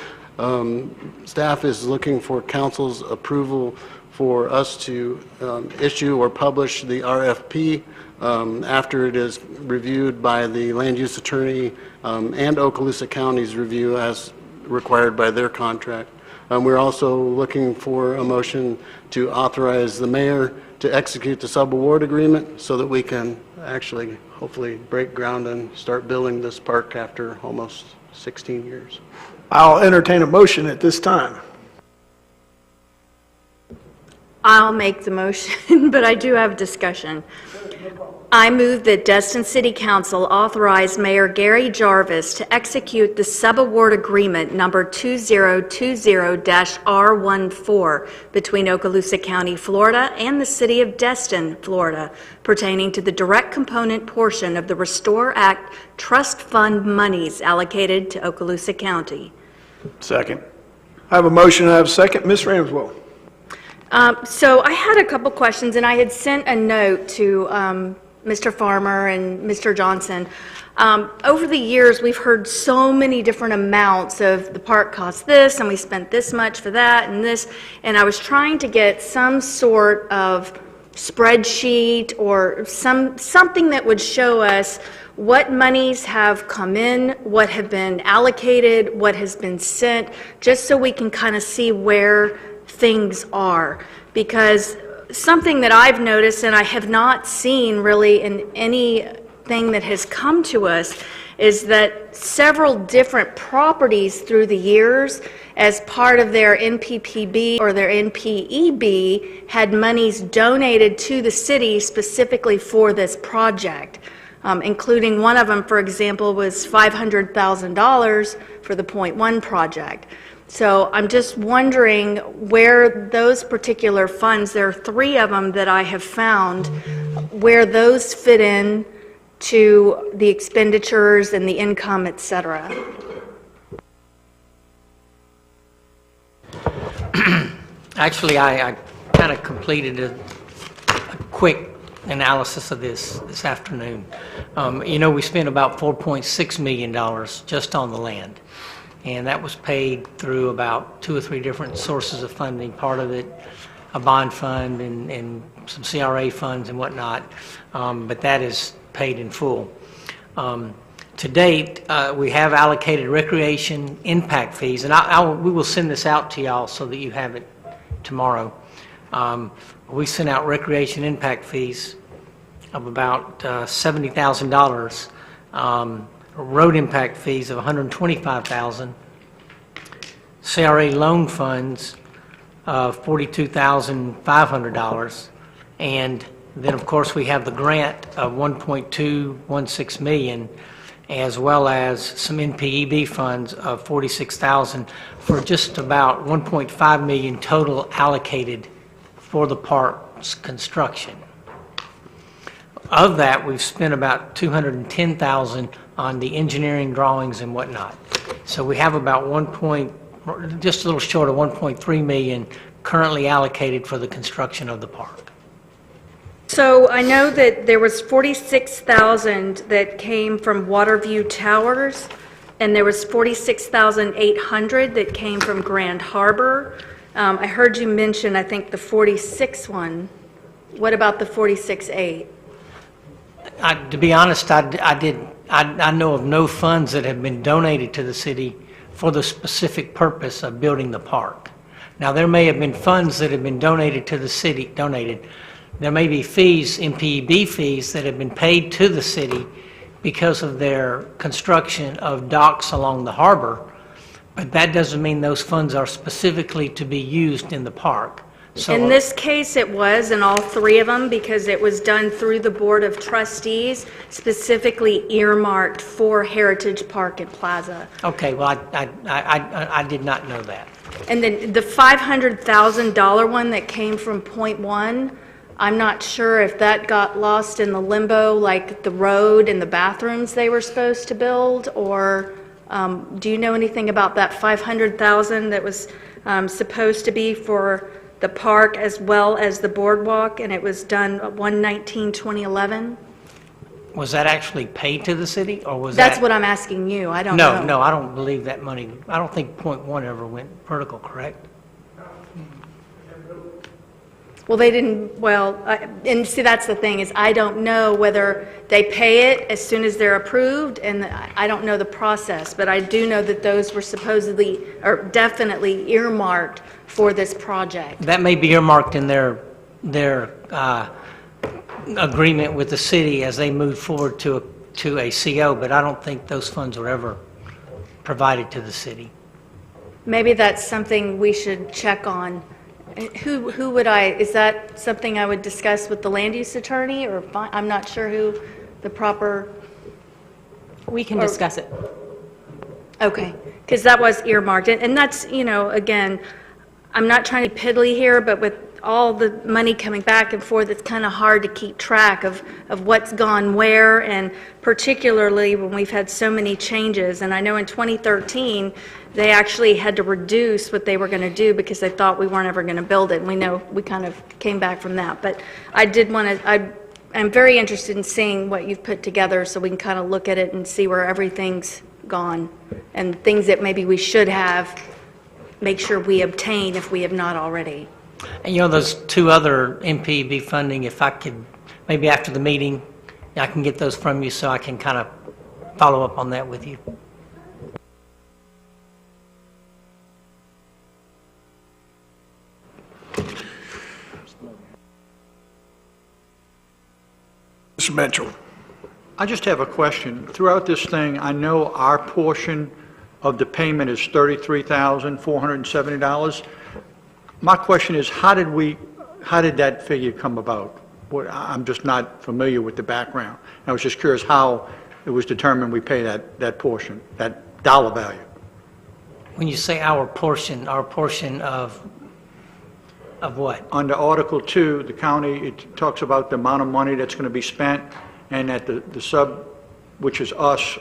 Staff is looking for council's approval for us to issue or publish the RFP after it is reviewed by the land use attorney and Okaloosa County's review as required by their contract. We're also looking for a motion to authorize the mayor to execute the sub-award agreement so that we can actually hopefully break ground and start building this park after almost 16 years. I'll entertain a motion at this time. I'll make the motion, but I do have discussion. I move that Destin City Council authorize Mayor Gary Jarvis to execute the sub-award agreement number 2020-R14 between Okaloosa County, Florida and the City of Destin, Florida, pertaining to the direct component portion of the Restore Act Trust Fund monies allocated to Okaloosa County. Second. I have a motion, I have a second. Ms. Ramswell. So I had a couple questions, and I had sent a note to Mr. Farmer and Mr. Johnson. Over the years, we've heard so many different amounts of the park cost this, and we spent this much for that and this, and I was trying to get some sort of spreadsheet or something that would show us what monies have come in, what have been allocated, what has been sent, just so we can kind of see where things are. Because something that I've noticed, and I have not seen really in anything that has come to us, is that several different properties through the years, as part of their NPPB or their NPEB, had monies donated to the city specifically for this project. Including one of them, for example, was $500,000 for the Point One project. So I'm just wondering where those particular funds, there are 3 of them that I have found, where those fit in to the expenditures and the income, et cetera. Actually, I kind of completed a quick analysis of this afternoon. We spent about $4.6 million just on the land, and that was paid through about 2 or 3 different sources of funding. Part of it, a bond fund and some CRA funds and whatnot, but that is paid in full. To date, we have allocated recreation impact fees, and we will send this out to y'all so that you have it tomorrow. We sent out recreation impact fees of about $70,000, road impact fees of $125,000, CRA loan funds of $42,500, and then of course we have the grant of $1.216 million, as well as some NPEB funds of $46,000, for just about $1.5 million total allocated for the park's construction. Of that, we've spent about $210,000 on the engineering drawings and whatnot. So we have about just a little short of $1.3 million currently allocated for the construction of the park. So I know that there was 46,000 that came from Waterview Towers, and there was 46,800 that came from Grand Harbor. I heard you mention, I think, the 46 one. What about the 46.8? To be honest, I know of no funds that have been donated to the city for the specific purpose of building the park. Now, there may have been funds that have been donated to the city, There may be fees, NPEB fees, that have been paid to the city because of their construction of docks along the harbor, but that doesn't mean those funds are specifically to be used in the park. So, in this case, it was in all 3 of them, because it was done through the Board of Trustees, specifically earmarked for Heritage Park and Plaza. okay, well, I did not know that. And then the $500,000 one that came from Point One, I'm not sure if that got lost in the limbo, like the road and the bathrooms they were supposed to build, or do you know anything about that $500,000 that was supposed to be for the park as well as the boardwalk, and it was done 1/19/2011? Was that actually paid to the city, or was That's that? what I'm asking you. I don't know. No, I don't believe that money, I don't think Point One ever went vertical, correct? Well, they didn't, and see, that's the thing, is I don't know whether they pay it as soon as they're approved, and I don't know the process, but I do know that those were supposedly, or definitely earmarked for this project. That may be earmarked in their agreement with the city as they move forward to a CO, but I don't think those funds were ever provided to the city. Maybe that's something we should check on. Who would is that something I would discuss with the land use attorney, or I'm not sure who the proper... We can discuss it. Okay, because that was earmarked, and that's, again, I'm not trying to be piddly here, but with all the money coming back and forth, it's kind of hard to keep track of what's gone where, and particularly when we've had so many changes. And I know in 2013, they actually had to reduce what they were going to do because they thought we weren't ever going to build it. And we know we kind of came back from that. But I did want to, I'm very interested in seeing what you've put together so we can kind of look at it and see where everything's gone and things that maybe we should have, make sure we obtain if we have not already. And those 2 other NPEB funding, if I could, maybe after the meeting, I can get those from you so I can kind of follow up on that with you. Mr. Mitchell. I just have a question. Throughout this thing, I know our portion of the payment is $33,470. My question is, how did that figure come about? I'm just not familiar with the background. I was just curious how it was determined we pay that portion, that dollar value. When you say our portion of what? Under Article 2, the county, it talks about the amount of money that's going to be spent, and that the sub, which is us,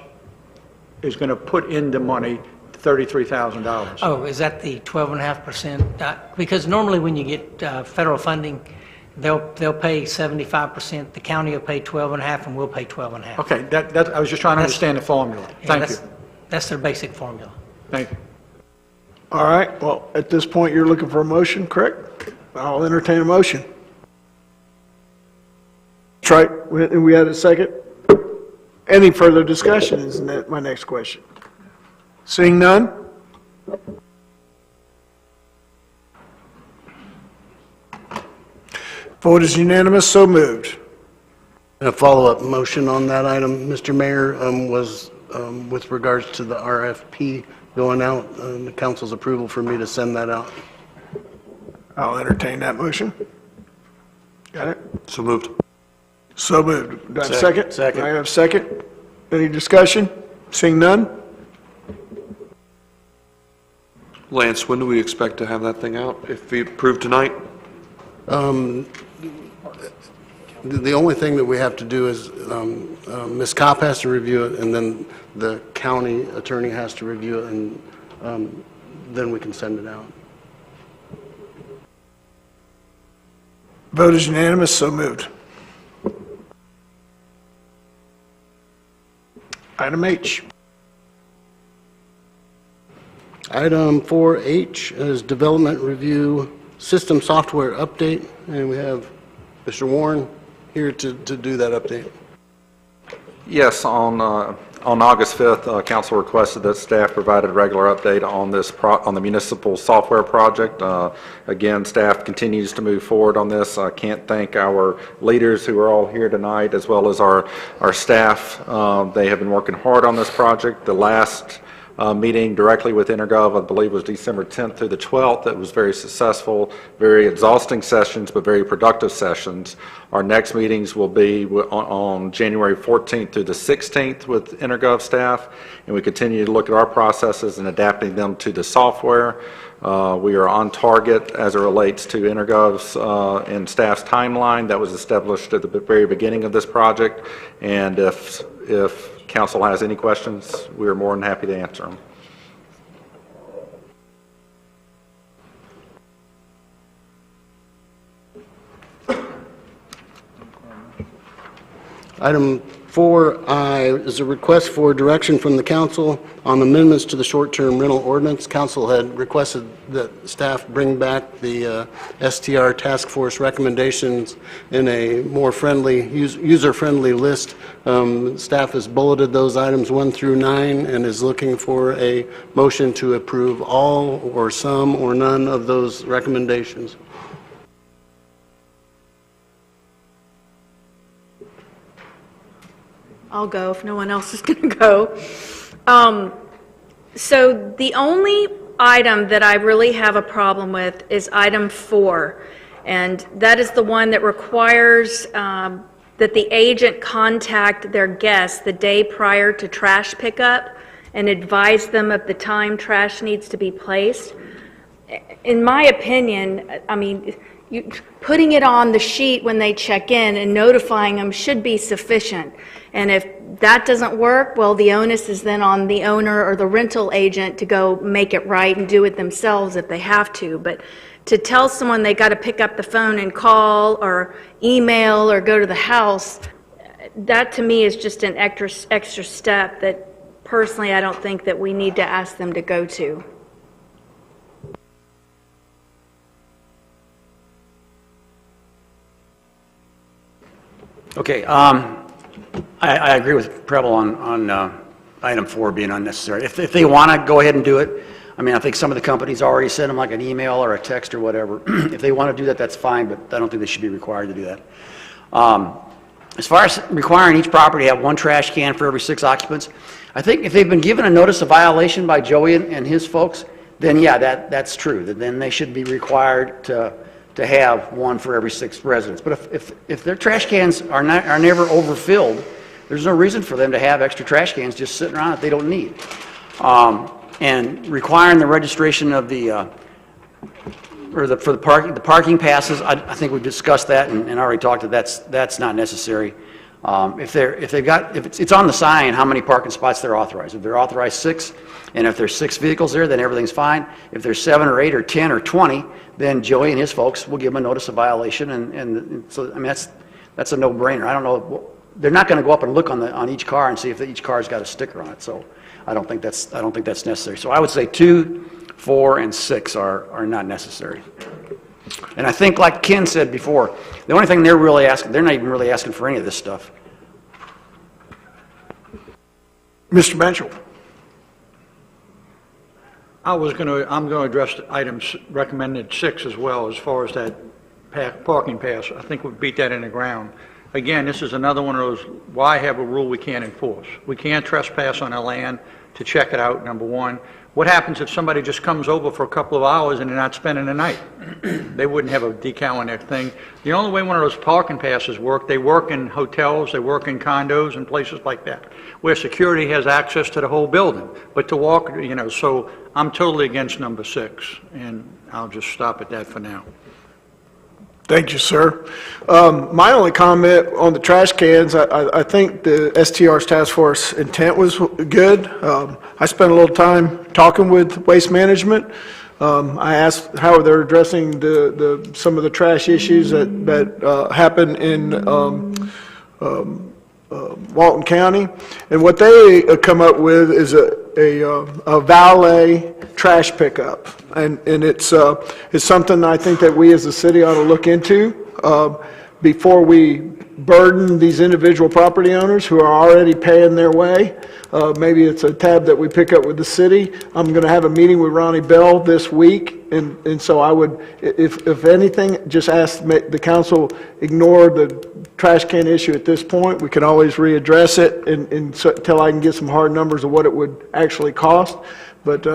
is going to put in the money $33,000. Oh, is that the 12.5%? Because normally when you get federal funding, they'll pay 75%, the county will pay 12.5%, and we'll pay 12.5%. Okay, that, I was just trying to understand the formula. Yeah, Thank you. That's their basic formula. Thank you. All right, well, at this point, you're looking for a motion, correct? I'll entertain a motion. Try, we had a second? Any further discussion is my next question. Seeing none? Vote is unanimous, so moved. A follow-up motion on that item, Mr. Mayor, was with regards to the RFP going out, the council's approval for me to send that out. I'll entertain that motion. Got it? So moved. So moved. Do I have a second? Second. I have a second. Any discussion? Seeing none? Lance, when do we expect to have that thing out, if we approve tonight? The only thing that we have to do is Ms. Kopp has to review it, and then the county attorney has to review it, and then we can send it out. Vote is unanimous, so moved. Item H. Item 4H is Development Review System Software Update, and we have Mr. Warren here to do that update. Yes, on August 5th, council requested that staff provided a regular update on this on the municipal software project. Again, staff continues to move forward on this. I can't thank our leaders who are all here tonight, as well as our staff. They have been working hard on this project. The last meeting directly with Intergov, I believe, was December 10th through the 12th. It was very successful, very exhausting sessions, but very productive sessions. Our next meetings will be on January 14th through the 16th with Intergov staff, and we continue to look at our processes and adapting them to the software. We are on target as it relates to Intergov's and staff's timeline that was established at the very beginning of this project, and if council has any questions, we are more than happy to answer them. Item 4I is a request for direction from the council on amendments to the short-term rental ordinance. Council had requested that staff bring back the STR task force recommendations in a more friendly, user-friendly list. Staff has bulleted those items 1 through 9 and is looking for a motion to approve all or some or none of those recommendations. I'll go if no one else is going to go. So the only item that I really have a problem with is item 4, and that is the one that requires that the agent contact their guests the day prior to trash pickup and advise them of the time trash needs to be placed. In my opinion, I mean, putting it on the sheet when they check in and notifying them should be sufficient. And if that doesn't work, well, the onus is then on the owner or the rental agent to go make it right and do it themselves if they have to. But to tell someone they got to pick up the phone and call or email or go to the house, that to me is just an extra step that personally I don't think that we need to ask them to go to. Okay, I agree with Preble on item 4 being unnecessary. If they want to go ahead and do it, I mean, I think some of the companies already send them like an email or a text or whatever. If they want to do that, that's fine, but I don't think they should be required to do that. As far as requiring each property to have 1 trash can for every 6 occupants, I think if they've been given a notice of violation by Joey and his folks, then yeah, that's true. Then they should be required to have 1 for every 6 residents. But if their trash cans are never overfilled, there's no reason for them to have extra trash cans just sitting around that they don't need. And requiring the registration of the for the parking passes, I think we've discussed that and already talked that that's not necessary. If it's on the sign how many parking spots they're authorized. If they're authorized 6, and if there's 6 vehicles there, then everything's fine. If there's 7 or 8 or 10 or 20, then Joey and his folks will give them a notice of violation, and so, I mean, that's a no-brainer. I don't know, they're not going to go up and look on each car and see if each car's got a sticker on it, so I don't think that's necessary. So I would say 2, 4, and 6 are not necessary. And I think, like Ken said before, the only thing they're not even really asking for any of this stuff. Mr. Mitchell. I'm going to address items recommended 6 as well, as far as that parking pass. I think we've beat that in the ground. Again, this is another one of those, why have a rule we can't enforce? We can't trespass on our land to check it out, number one. What happens if somebody just comes over for a couple of hours and they're not spending the night? They wouldn't have a decal on their thing. The only way one of those parking passes work, they work in hotels, they work in condos and places like that, where security has access to the whole building. But to walk, so I'm totally against number 6, and I'll just stop at that for now. Thank you, sir. My only comment on the trash cans, I think the STR's task force intent was good. I spent a little time talking with Waste Management. I asked how they're addressing some of the trash issues that happen in Walton County, and what they come up with is a valet trash pickup, and it's something I think that we as a city ought to look into before we burden these individual property owners who are already paying their way. Maybe it's a tab that we pick up with the city. I'm going to have a meeting with Ronnie Bell this week, and so I would, if anything, just ask the council ignore the trash can issue at this point. We can always readdress it until I can get some hard numbers of what it would actually cost. But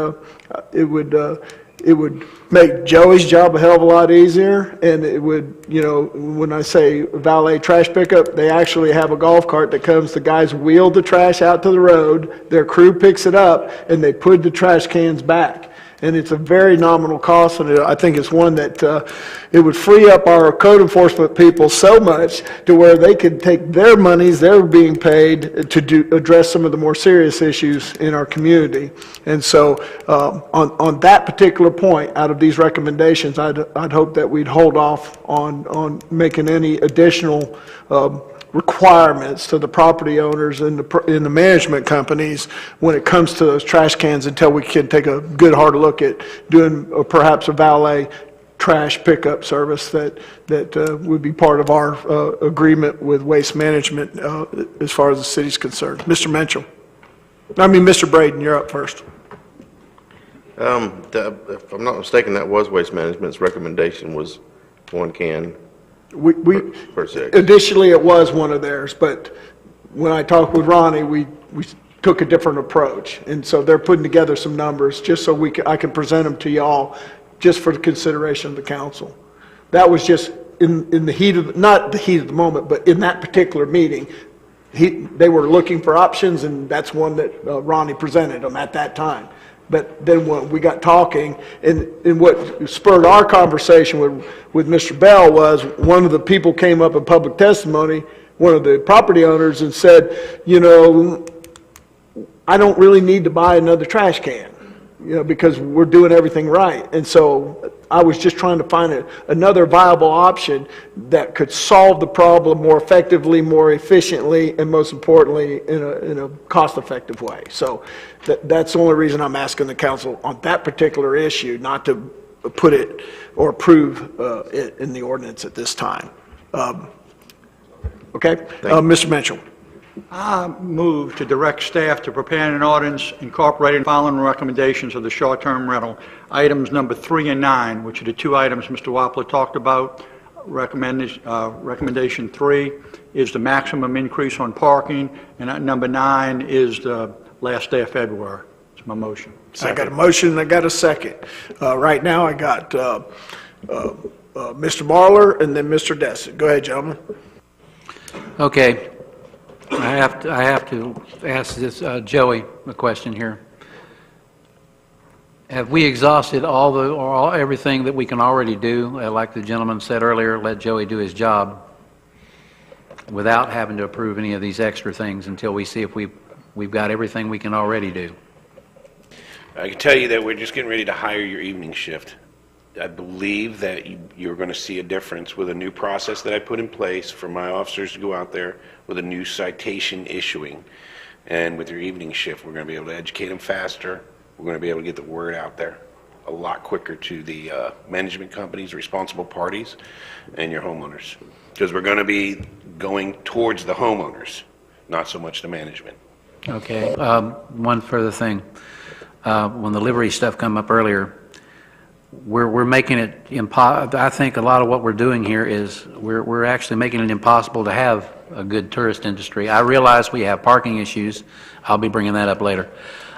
it would make Joey's job a hell of a lot easier, and it would, when I say valet trash pickup, they actually have a golf cart that comes, the guys wheel the trash out to the road, their crew picks it up, and they put the trash cans back. And it's a very nominal cost, and I think it's one that it would free up our code enforcement people so much to where they could take their monies they're being paid to address some of the more serious issues in our community. And so on that particular point, out of these recommendations, I'd hope that we'd hold off on making any additional requirements to the property owners and the management companies when it comes to those trash cans until we can take a good hard look at doing perhaps a valet trash pickup service that would be part of our agreement with Waste Management as far as the city's concerned. Mr. Braden, you're up first. If I'm not mistaken, that was Waste Management's recommendation, was 1 can. Initially, it was one of theirs, but when I talked with Ronnie, we took a different approach, and so they're putting together some numbers just so I can present them to y'all, just for the consideration of the council. That was just in the heat of, not the heat of the moment, but in that particular meeting, they were looking for options, and that's one that Ronnie presented them at that time. But then when we got talking, and what spurred our conversation with Mr. Bell was one of the people came up in public testimony, one of the property owners, and said, I don't really need to buy another trash can, because we're doing everything right. And so I was just trying to find another viable option that could solve the problem more effectively, more efficiently, and most importantly, in a cost-effective way. So that's the only reason I'm asking the council on that particular issue, not to put it or approve it in the ordinance at this time. Okay, Mr. Mitchell. I move to direct staff to prepare an ordinance incorporating the following recommendations of the short-term rental. Items number 3 and 9, which are the 2 items Mr. Wappler talked about. Recommendation 3 is the maximum increase on parking, and number 9 is the last day of February. It's my motion. I got a motion and I got a second. Right now I got Mr. Marler and then Mr. Destin. Go ahead, gentlemen. Okay. I have to ask this Joey a question here. Have we exhausted everything that we can already do? Like the gentleman said earlier, let Joey do his job. without having to approve any of these extra things until we see if we've got everything we can already do. I can tell you that we're just getting ready to hire your evening shift. I believe that you're going to see a difference with a new process that I put in place for my officers to go out there with a new citation issuing. And with your evening shift, we're going to be able to educate them faster. We're going to be able to get the word out there a lot quicker to the management companies, responsible parties, and your homeowners. Because we're going to be going towards the homeowners, not so much the management. Okay, one further thing. When the livery stuff come up earlier, we're making it I think a lot of what we're doing here is we're actually making it impossible to have a good tourist industry. I realize we have parking issues. I'll be bringing that up later.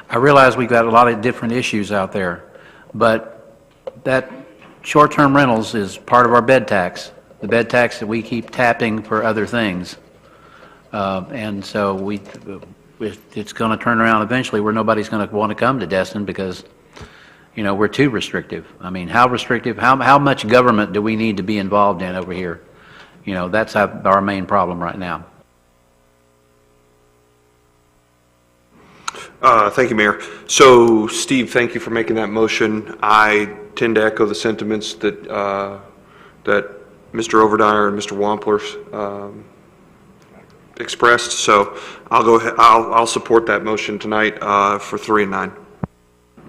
I realize we've got a lot of different issues out there, but that short-term rentals is part of our bed tax, the bed tax that we keep tapping for other things. And so it's going to turn around eventually where nobody's going to want to come to Destin because, you know, we're too restrictive. I mean, how restrictive, how much government do we need to be involved in over here? You know, that's our main problem right now. Thank you, Mayor. So, Steve, thank you for making that motion. I tend to echo the sentiments that that Mr. Overdyer and Mr. Wampler expressed. So, I'll go ahead. I'll support that motion tonight for 3 and 9.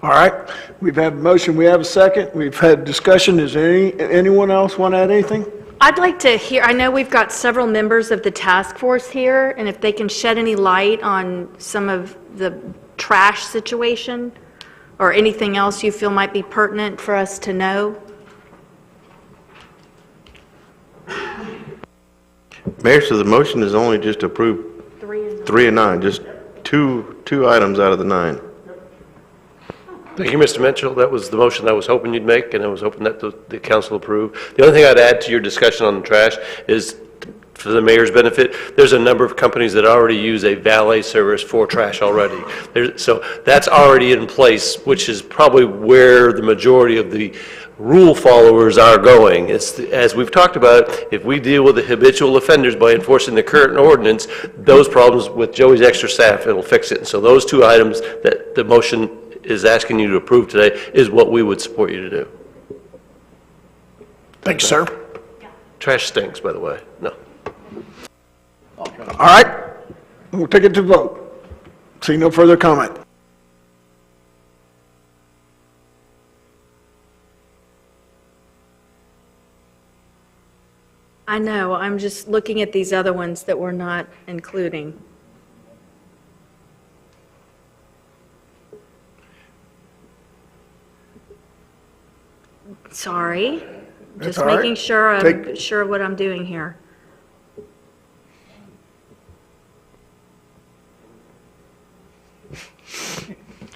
All right, we've had a motion, we have a second, we've had discussion. Is there anyone else want to add anything? I'd like to hear, I know we've got several members of the task force here, and if they can shed any light on some of the trash situation or anything else you feel might be pertinent for us to know. Mayor, so the motion is only just to approve 3 and 9, just two items out of the 9. Thank you, Mr. Mitchell. That was the motion I was hoping you'd make, and I was hoping that the council approved. The only thing I'd add to your discussion on the trash is, for the mayor's benefit, there's a number of companies that already use a valet service for trash already. So that's already in place, which is probably where the majority of the rule followers are going. It's, as we've talked about, if we deal with the habitual offenders by enforcing the current ordinance, those problems with Joey's extra staff, it'll fix it. And so those 2 items that the motion is asking you to approve today is what we would support you to do. Thank you, sir. Trash stinks, by the way. No. All right, we'll take it to vote. See no further comment. I know, I'm just looking at these other ones that we're not including. Sorry, just making sure I'm sure of what I'm doing here.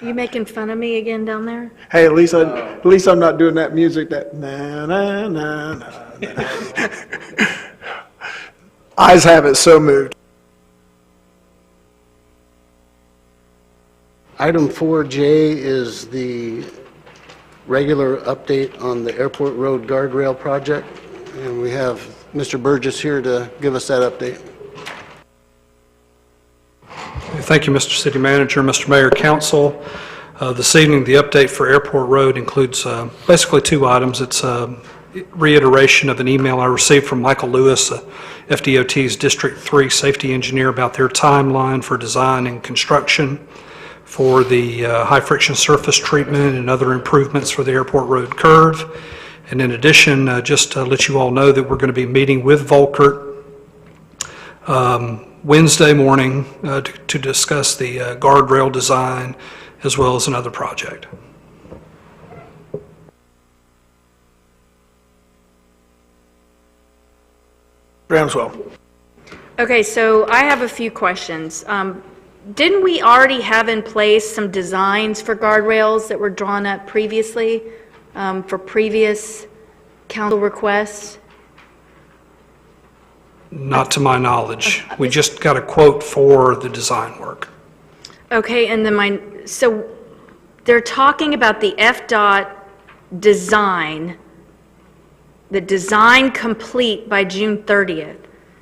You making fun of me again down there? Hey, at least I'm not doing that music that na na na na. Eyes have it, so moved. Item 4J is the regular update on the Airport Road Guardrail project, and we have Mr. Burgess here to give us that update. Thank you, Mr. City Manager, Mr. Mayor, Council. This evening, the update for Airport Road includes basically 2 items. It's a reiteration of an email I received from Michael Lewis, FDOT's District 3 safety engineer, about their timeline for design and construction for the high-friction surface treatment and other improvements for the Airport Road curve. And in addition, just to let you all know that we're going to be meeting with Volkert Wednesday morning to discuss the guardrail design as well as another project. Ramswell. Okay, so I have a few questions. Didn't we already have in place some designs for guardrails that were drawn up previously for previous council requests? Not to my knowledge. We just got a quote for the design work. Okay, and then so they're talking about the FDOT design, the design complete by June 30th.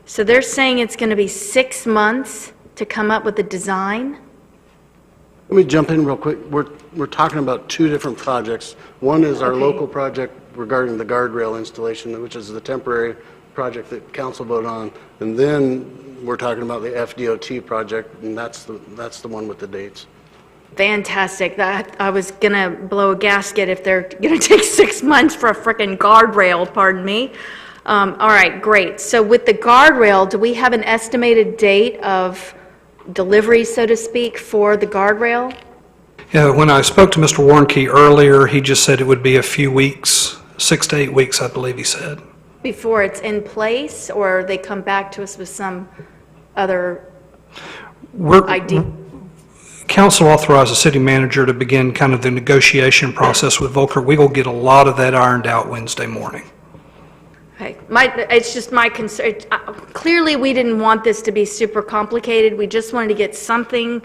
So they're saying it's going to be 6 months to come up with a design? Let me jump in real quick. We're talking about two different projects. One is our Okay. local project regarding the guardrail installation, which is the temporary project that council voted on. And then we're talking about the FDOT project, and that's the one with the dates. Fantastic. That, I was going to blow a gasket if they're going to take 6 months for a frickin' guardrail, pardon me. All right, great. So with the guardrail, do we have an estimated date of delivery, so to speak, for the guardrail? Yeah, when I spoke to Mr. Warnke earlier, he just said it would be a few weeks, 6 to 8 weeks, I believe he said. Before it's in place, or they come back to us with some other idea? Council authorized the city manager to begin kind of the negotiation process with Volker. We will get a lot of that ironed out Wednesday morning. Okay, it's just my concern. Clearly, we didn't want this to be super complicated. We just wanted to get something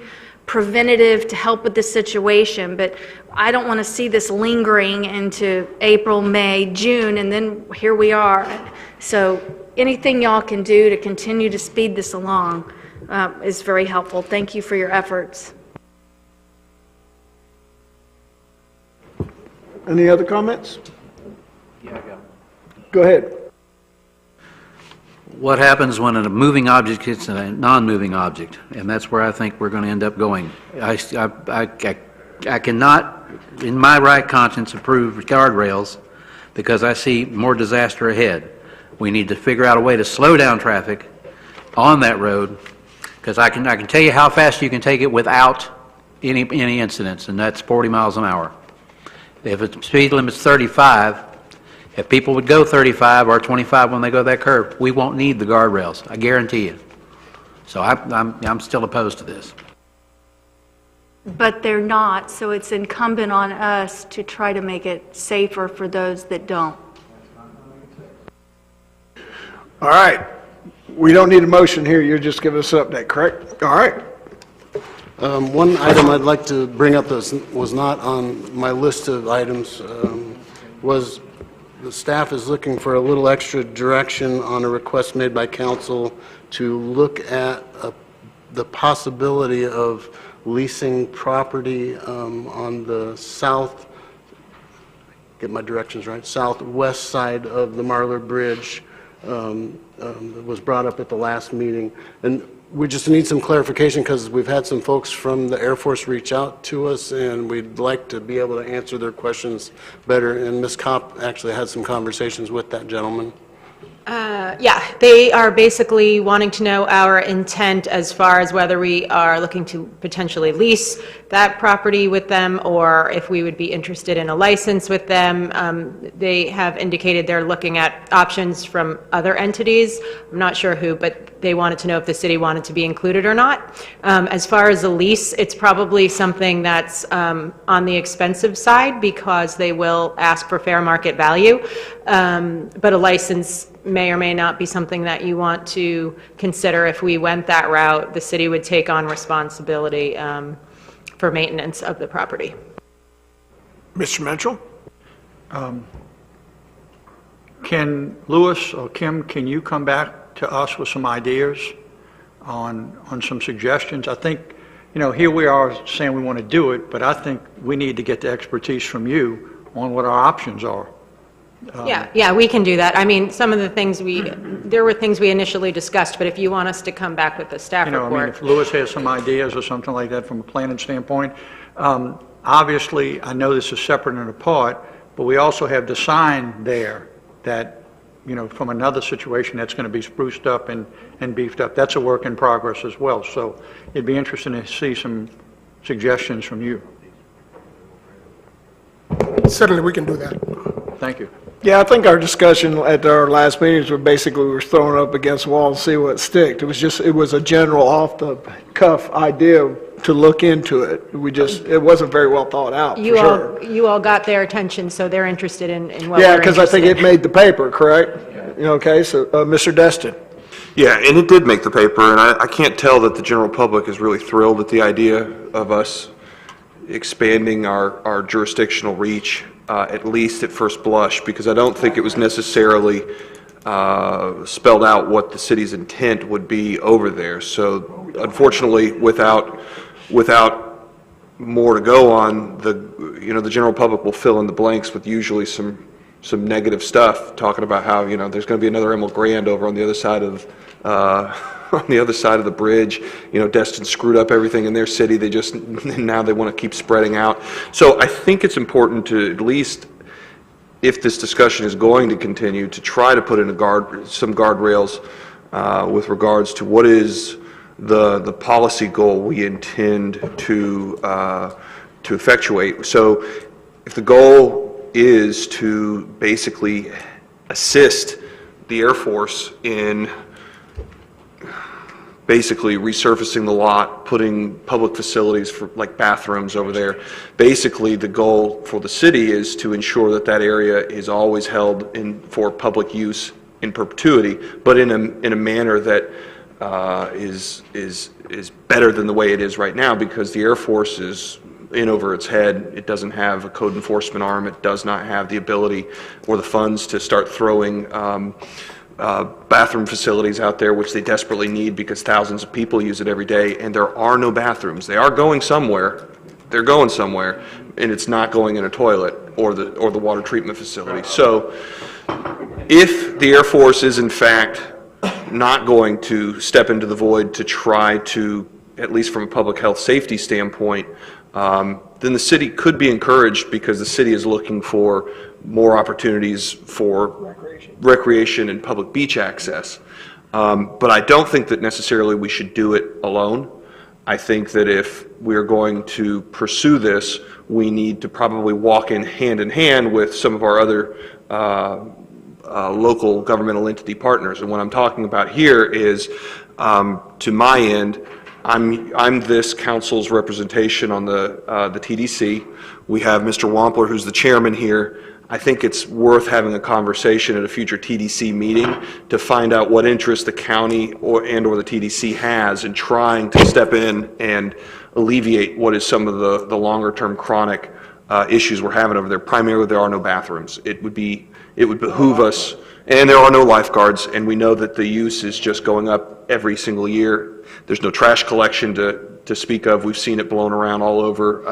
preventative to help with the situation, but I don't want to see this lingering into April, May, June, and then here we are. So anything y'all can do to continue to speed this along is very helpful. Thank you for your efforts. Any other comments? Go ahead. What happens when a moving object hits a non-moving object? And that's where I think we're going to end up going. I cannot, in my right conscience, approve guardrails because I see more disaster ahead. We need to figure out a way to slow down traffic on that road, because I can tell you how fast you can take it without any incidents, and that's 40 miles an hour. If the speed limit's 35, if people would go 35 or 25 when they go that curve, we won't need the guardrails, I guarantee you. So I'm still opposed to this. But they're not, so it's incumbent on us to try to make it safer for those that don't. All right. We don't need a motion here. You're just giving us an update, correct? All right. One item I'd like to bring up that was not on my list of items was the staff is looking for a little extra direction on a request made by council to look at the possibility of leasing property on the south, get my directions right, southwest side of the Marlar Bridge. That was brought up at the last meeting. And we just need some clarification because we've had some folks from the Air Force reach out to us, and we'd like to be able to answer their questions better. And Ms. Kopp actually had some conversations with that gentleman. Yeah, they are basically wanting to know our intent as far as whether we are looking to potentially lease that property with them or if we would be interested in a license with them. They have indicated they're looking at options from other entities. I'm not sure who, but they wanted to know if the city wanted to be included or not. As far as a lease, it's probably something that's on the expensive side because they will ask for fair market value, but a license may or may not be something that you want to consider. If we went that route, the city would take on responsibility for maintenance of the property. Mr. Mitchell? Can Louis or Kim, can you come back to us with some ideas on some suggestions? I think, you know, here we are saying we want to do it, but I think we need to get the expertise from you on what our options are. Yeah, we can do that. I mean, some of the things there were things we initially discussed, but if you want us to come back with the staff You know, I mean, report. if Louis has some ideas or something like that from a planning standpoint, obviously, I know this is separate and apart, but we also have the sign there that, you know, from another situation that's going to be spruced up and beefed up. That's a work in progress as well. So it'd be interesting to see some suggestions from you. Certainly, we can do that. Thank you. Yeah, I think our discussion at our last meetings were basically we were throwing up against the wall and see what sticked. It was a general off-the-cuff idea to look into it. It wasn't very well thought out, for sure. You all got their attention, so they're interested in what Yeah, we're because I think interested it made the paper, correct? Yeah. Okay, so Mr. Destin. Yeah, and it did make the paper, and I can't tell that the general public is really thrilled at the idea of us expanding our jurisdictional reach, at least at first blush, because I don't think it was necessarily spelled out what the city's intent would be over there. So unfortunately, without more to go on, the general public will fill in the blanks with usually some negative stuff, talking about how, there's going to be another Emerald Grand over on the other side of on the other side of the bridge. Destin screwed up everything in their city. Now they want to keep spreading out. So I think it's important to, at least if this discussion is going to continue, to try to put in some guardrails with regards to what is the policy goal we intend to effectuate. So if the goal is to basically assist the Air Force in basically resurfacing the lot, putting public facilities for like bathrooms over there. Basically, the goal for the city is to ensure that that area is always held for public use in perpetuity, but in a manner that is better than the way it is right now, because the Air Force is in over its head. It doesn't have a code enforcement arm. It does not have the ability or the funds to start throwing bathroom facilities out there, which they desperately need because thousands of people use it every day, and there are no bathrooms. They are going somewhere. They're going somewhere, and it's not going in a toilet or the water treatment facility. So if the Air Force is in fact not going to step into the void to try to, at least from a public health safety standpoint, then the city could be encouraged, because the city is looking for more opportunities for recreation and public beach access. But I don't think that necessarily we should do it alone. I think that if we're going to pursue this, we need to probably walk in hand with some of our other local governmental entity partners. And what I'm talking about here is, to my end, I'm this council's representation on the TDC. We have Mr. Wampler, who's the chairman here. I think it's worth having a conversation at a future TDC meeting to find out what interest the county or the TDC has in trying to step in and alleviate what is some of the longer-term chronic issues we're having over there. Primarily, there are no bathrooms. It would behoove us, and there are no lifeguards, and we know that the use is just going up every single year. There's no trash collection to speak of. We've seen it blown around all over,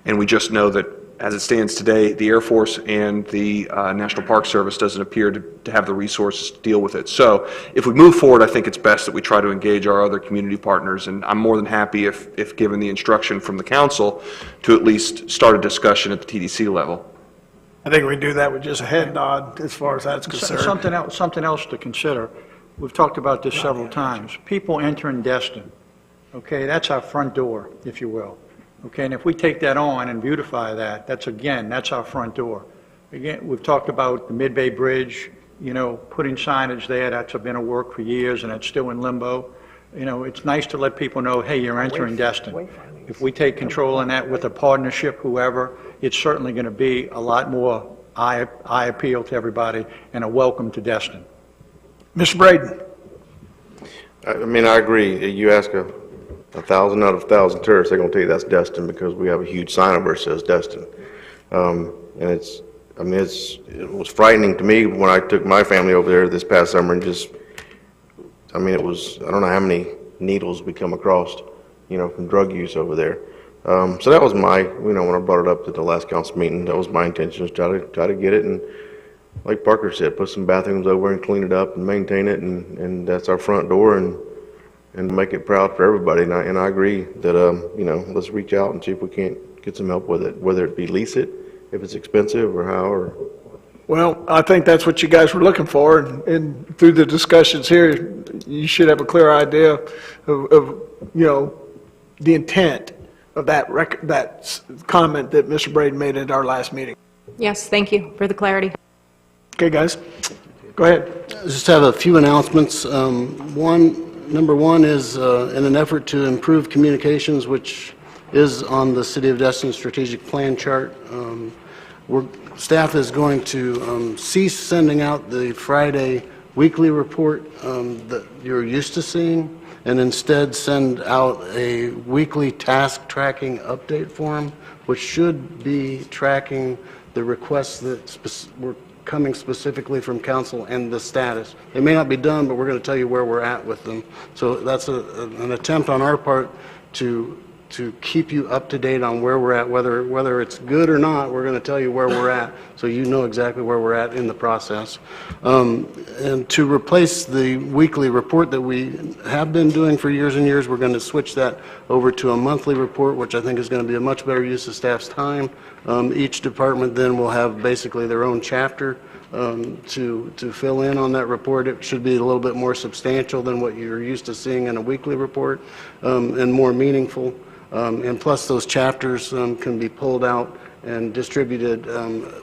and we just know that as it stands today, the Air Force and the National Park Service doesn't appear to have the resources to deal with it. So if we move forward, I think it's best that we try to engage our other community partners, and I'm more than happy if given the instruction from the council to at least start a discussion at the TDC level. I think we do that with just a head nod as far as that's concerned. Something else to consider. We've talked about this several times. People entering Destin, okay, that's our front door, if you will. Okay, and if we take that on and beautify that, that's our front door. Again, we've talked about the Mid-Bay Bridge, putting signage there. That's been a work for years, and it's still in limbo. It's nice to let people know, hey, you're entering Destin. If we take control in that with a partnership, whoever, it's certainly going to be a lot more eye appeal to everybody and a welcome to Destin. Mr. Braden. I agree. You ask 1,000 out of 1,000 tourists, they're going to tell you that's Destin, because we have a huge sign over that says Destin. And it was frightening to me when I took my family over there this past summer, and I don't know how many needles we come across, from drug use over there. So that was when I brought it up at the last council meeting, that was my intention, was try to get it, and like Parker said, put some bathrooms over and clean it up and maintain it, and that's our front door, and make it proud for everybody. And I agree that, let's reach out and see if we can't get some help with it, whether it be lease it, if it's expensive, or how, Well, I think that's what you guys were looking for, and through the discussions here, you should have a clear idea of the intent of that comment that Mr. Braden made at our last meeting. Yes, thank you for the clarity. Okay, guys, go ahead. I just have a few announcements. Number one is in an effort to improve communications, which is on the City of Destin strategic plan chart. Staff is going to cease sending out the Friday weekly report that you're used to seeing, and instead send out a weekly task tracking update form, which should be tracking the requests that were coming specifically from council and the status. They may not be done, but we're going to tell you where we're at with them. So that's an attempt on our part to keep you up to date on where we're at, whether it's good or not. We're going to tell you where we're at, so you know exactly where we're at in the process. And to replace the weekly report that we have been doing for years and years, we're going to switch that over to a monthly report, which I think is going to be a much better use of staff's time. Each department then will have basically their own chapter to fill in on that report. It should be a little bit more substantial than what you're used to seeing in a weekly report, and more meaningful. And plus, those chapters can be pulled out and distributed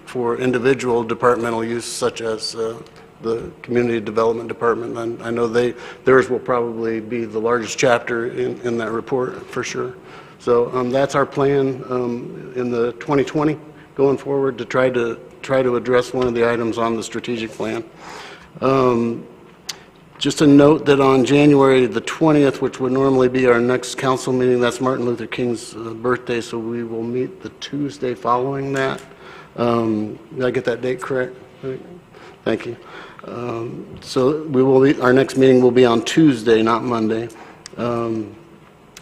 for individual departmental use, such as the Community Development Department. And I know theirs will probably be the largest chapter in that report, for sure. So that's our plan in the 2020 going forward, to try to address one of the items on the strategic plan. Just a note that on January the 20th, which would normally be our next council meeting, that's Martin Luther King's birthday, so we will meet the Tuesday following that. Did I get that date correct? Thank you. So our next meeting will be on Tuesday, not Monday. And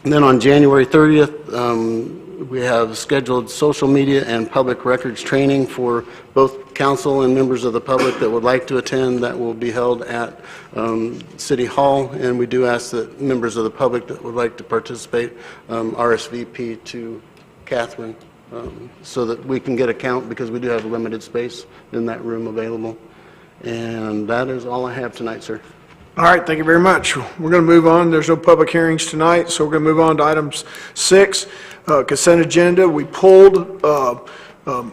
then on January 30th, we have scheduled social media and public records training for both council and members of the public that would like to attend. That will be held at City Hall, and we do ask that members of the public that would like to participate RSVP to Catherine so that we can get a count, because we do have limited space in that room available. And that is all I have tonight, sir. All right, thank you very much. We're going to move on. There's no public hearings tonight, so we're going to move on to item 6, consent agenda. We pulled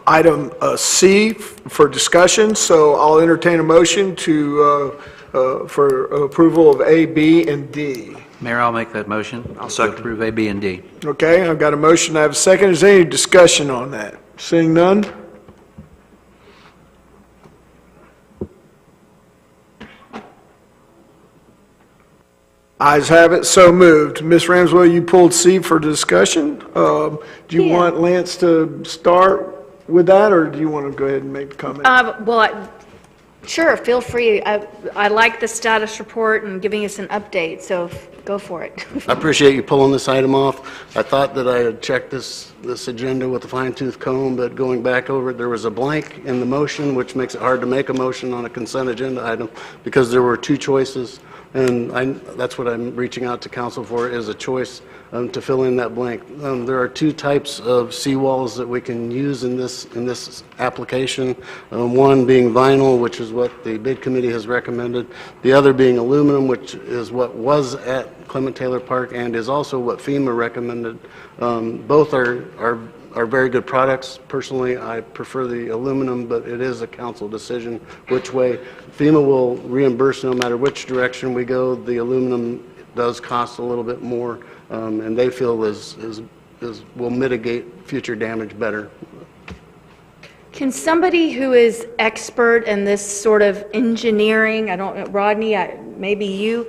item C for discussion, so I'll entertain a motion for approval of A, B, and D. Mayor, I'll make that motion. I'll second. To approve A, B, and D. Okay, I've got a motion. I have a second. Is there any discussion on that? Seeing none? Ayes have it, so moved. Ms. Ramswell, you pulled C for discussion. Do you want Lance to start with that, or do you want to go ahead and make the comment? Sure, feel free. I like the status report and giving us an update, so go for it. I appreciate you pulling this item off. I thought that I had checked this agenda with a fine-tooth comb, but going back over it, there was a blank in the motion, which makes it hard to make a motion on a consent agenda item, because there were two choices. And that's what I'm reaching out to council for, is a choice to fill in that blank. There are two types of seawalls that we can use in this application. One being vinyl, which is what the bid committee has recommended. The other being aluminum, which is what was at Clement Taylor Park and is also what FEMA recommended. Both are very good products. Personally, I prefer the aluminum, but it is a council decision which way. FEMA will reimburse no matter which direction we go. The aluminum does cost a little bit more, and they feel will mitigate future damage better. Can somebody who is expert in this sort of engineering, I don't know, Rodney, maybe you,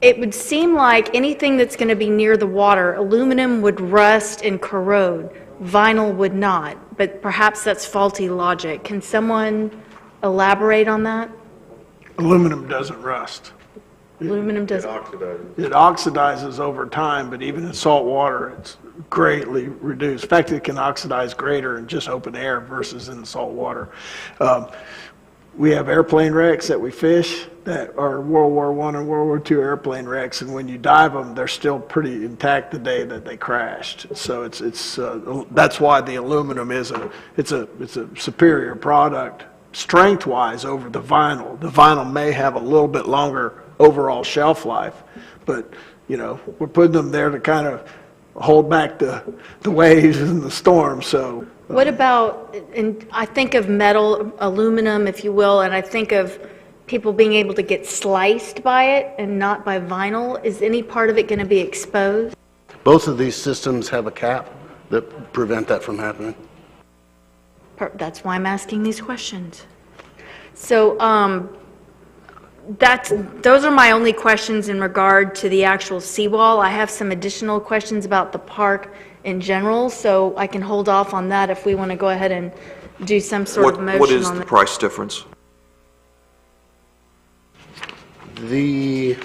it would seem like anything that's going to be near the water, aluminum would rust and corrode. Vinyl would not, but perhaps that's faulty logic. Can someone elaborate on that? Aluminum doesn't rust. Aluminum doesn't. It oxidizes over time, but even in salt water, it's greatly reduced. In fact, it can oxidize greater in just open air versus in salt water. We have airplane wrecks that we fish that are World War I and World War II airplane wrecks, and when you dive them, they're still pretty intact the day that they crashed. So that's why the aluminum is a superior product strength-wise over the vinyl. The vinyl may have a little bit longer overall shelf life, but we're putting them there to kind of hold back the waves and the storm. So. What about, and I think of metal, aluminum, if you will, and I think of people being able to get sliced by it and not by vinyl. Is any part of it going to be exposed? Both of these systems have a cap that prevent that from happening. That's why I'm asking these questions. So those are my only questions in regard to the actual seawall. I have some additional questions about the park in general, so I can hold off on that if we want to go ahead and do some sort of motion on that. What is the price difference? Give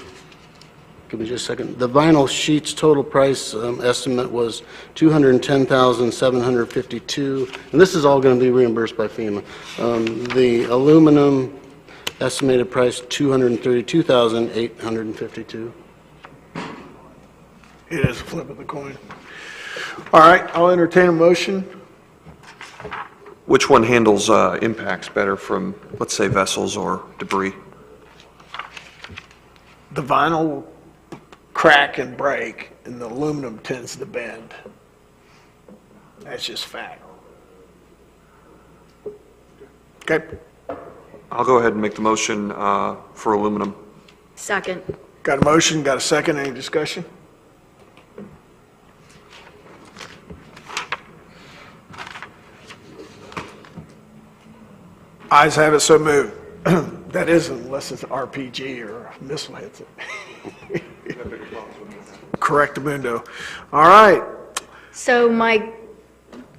me just a second. The vinyl sheets total price estimate was $210,752, and this is all going to be reimbursed by FEMA. The aluminum estimated price $232,852. It is a flip of the coin. All right, I'll entertain a motion. Which one handles impacts better from, let's say, vessels or debris? The vinyl crack and break, and the aluminum tends to bend. That's just fact. Okay. I'll go ahead and make the motion for aluminum. Second. Got a motion, got a second, any discussion? Ayes have it, so moved. That is unless it's an RPG or a missile hits it. Correctamundo. All right. So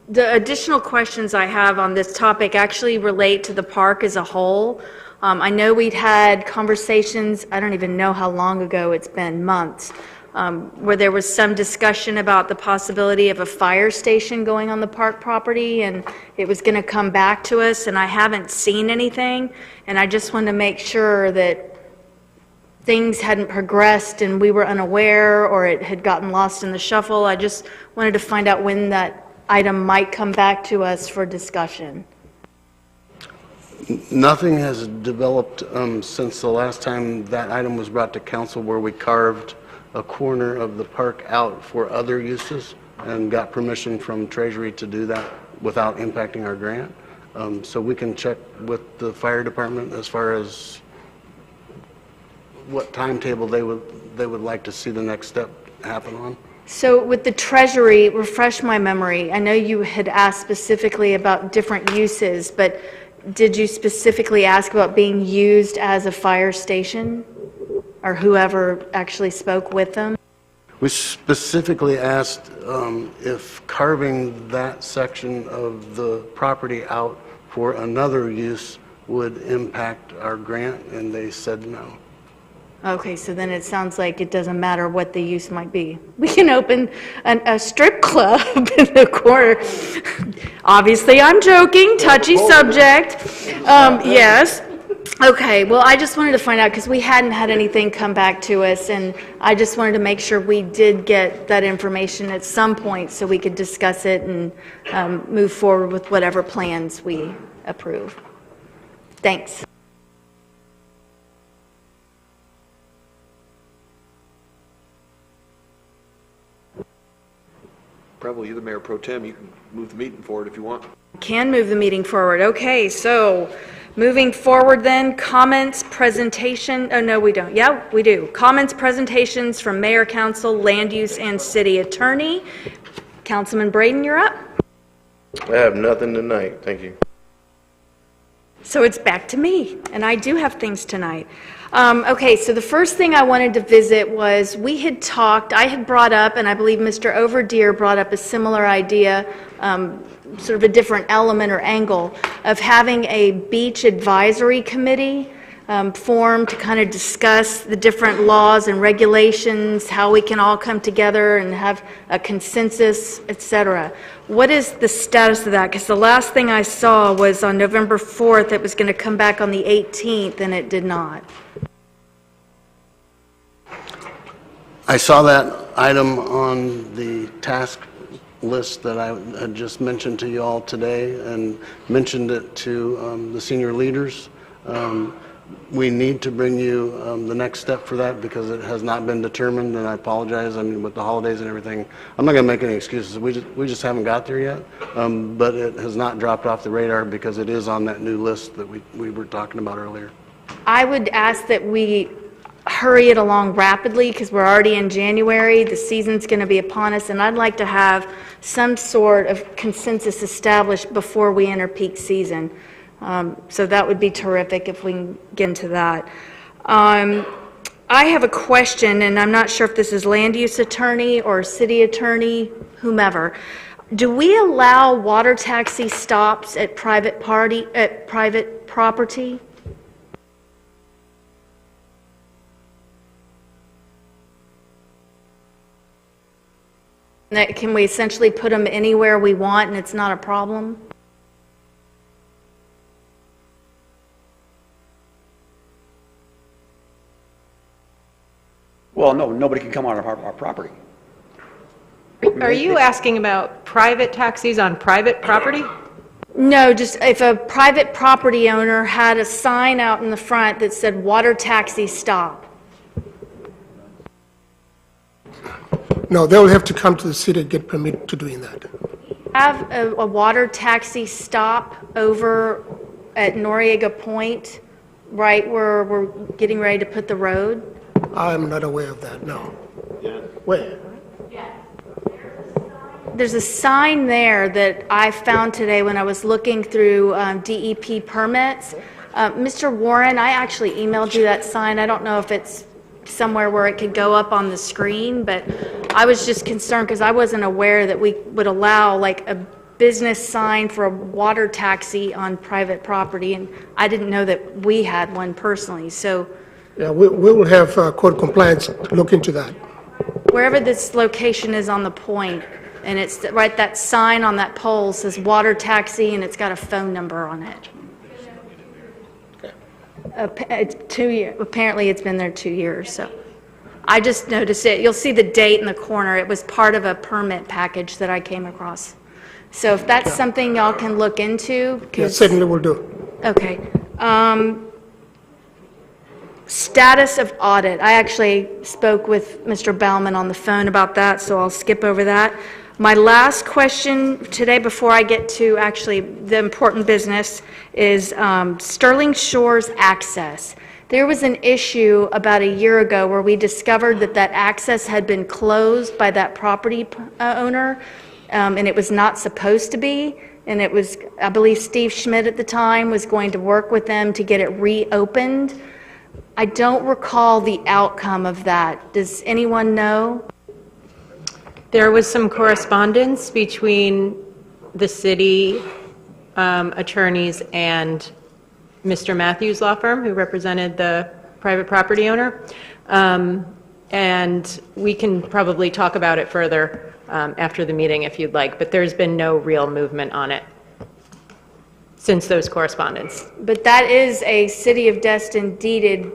the additional questions I have on this topic actually relate to the park as a whole. I know we'd had conversations, I don't even know how long ago, it's been months, where there was some discussion about the possibility of a fire station going on the park property, and it was going to come back to us, and I haven't seen anything, and I just wanted to make sure that things hadn't progressed and we were unaware or it had gotten lost in the shuffle. I just wanted to find out when that item might come back to us for discussion. Nothing has developed since the last time that item was brought to council, where we carved a corner of the park out for other uses and got permission from Treasury to do that without impacting our grant. So we can check with the fire department as far as what timetable they would like to see the next step happen on. So with the Treasury, refresh my memory. I know you had asked specifically about different uses, but did you specifically ask about being used as a fire station? Or whoever actually spoke with them? We specifically asked if carving that section of the property out for another use would impact our grant, and they said no. Okay, so then it sounds like it doesn't matter what the use might be. We can open a strip club in the corner. Obviously, I'm joking, touchy subject. Yes. Okay, well, I just wanted to find out, because we hadn't had anything come back to us, and I just wanted to make sure we did get that information at some point so we could discuss it and move forward with whatever plans we approve. Thanks. Probably you, the Mayor Pro Tem, you can move the meeting forward if you want. Can move the meeting forward. Okay, so moving forward then, comments, presentation, oh no, we don't. Yeah, we do. Comments, presentations from Mayor, Council, Land Use, and City Attorney. Councilman Braden, you're up. I have nothing tonight, thank you. So it's back to me, and I do have things tonight. Okay, so the first thing I wanted to visit was we had talked, I had brought up, and I believe Mr. Overdeer brought up a similar idea, sort of a different element or angle, of having a beach advisory committee formed to kind of discuss the different laws and regulations, how we can all come together and have a consensus, etc. What is the status of that? Because the last thing I saw was on November 4th, it was going to come back on the 18th, and it did not. I saw that item on the task list that I had just mentioned to you all today, and mentioned it to the senior leaders. We need to bring you the next step for that, because it has not been determined, and I apologize. I mean, with the holidays and everything, I'm not going to make any excuses. We just haven't got there yet, but it has not dropped off the radar, because it is on that new list that we were talking about earlier. I would ask that we hurry it along rapidly, because we're already in January. The season's going to be upon us, and I'd like to have some sort of consensus established before we enter peak season. So that would be terrific if we can get into that. I have a question, and I'm not sure if this is land use attorney or city attorney, whomever. Do we allow water taxi stops at private property? Can we essentially put them anywhere we want and it's not a problem? Well, no, nobody can come on our property. Are you asking about private taxis on private property? No, just if a private property owner had a sign out in the front that said water taxi stop. No, they'll have to come to the city to get permit to doing that. Have a water taxi stop over at Noriega Point, right where we're getting ready to put the road? I'm not aware of that, no. Where? There's a sign there that I found today when I was looking through DEP permits. Mr. Warren, I actually emailed you that sign. I don't know if it's somewhere where it could go up on the screen, but I was just concerned because I wasn't aware that we would allow like a business sign for a water taxi on private property, and I didn't know that we had one personally. So Yeah, we will have code compliance look into that. wherever this location is on the point, and it's right, that sign on that pole says water taxi, and it's got a phone number on it. It's 2 years. Apparently, it's been there 2 years. So, I just noticed it. You'll see the date in the corner. It was part of a permit package that I came across. So, if that's something y'all can look into, Yeah, certainly will do. okay. Status of audit. I actually spoke with Mr. Bauman on the phone about that, so I'll skip over that. My last question today, before I get to actually the important business, is Sterling Shores access. There was an issue about a year ago where we discovered that that access had been closed by that property owner, and it was not supposed to be. And it was, I believe Steve Schmidt at the time was going to work with them to get it reopened. I don't recall the outcome of that. Does anyone know? There was some correspondence between the city attorneys and Mr. Matthews' law firm, who represented the private property owner. And we can probably talk about it further after the meeting if you'd like, but there's been no real movement on it since those correspondence. But that is a CityofDestin deeded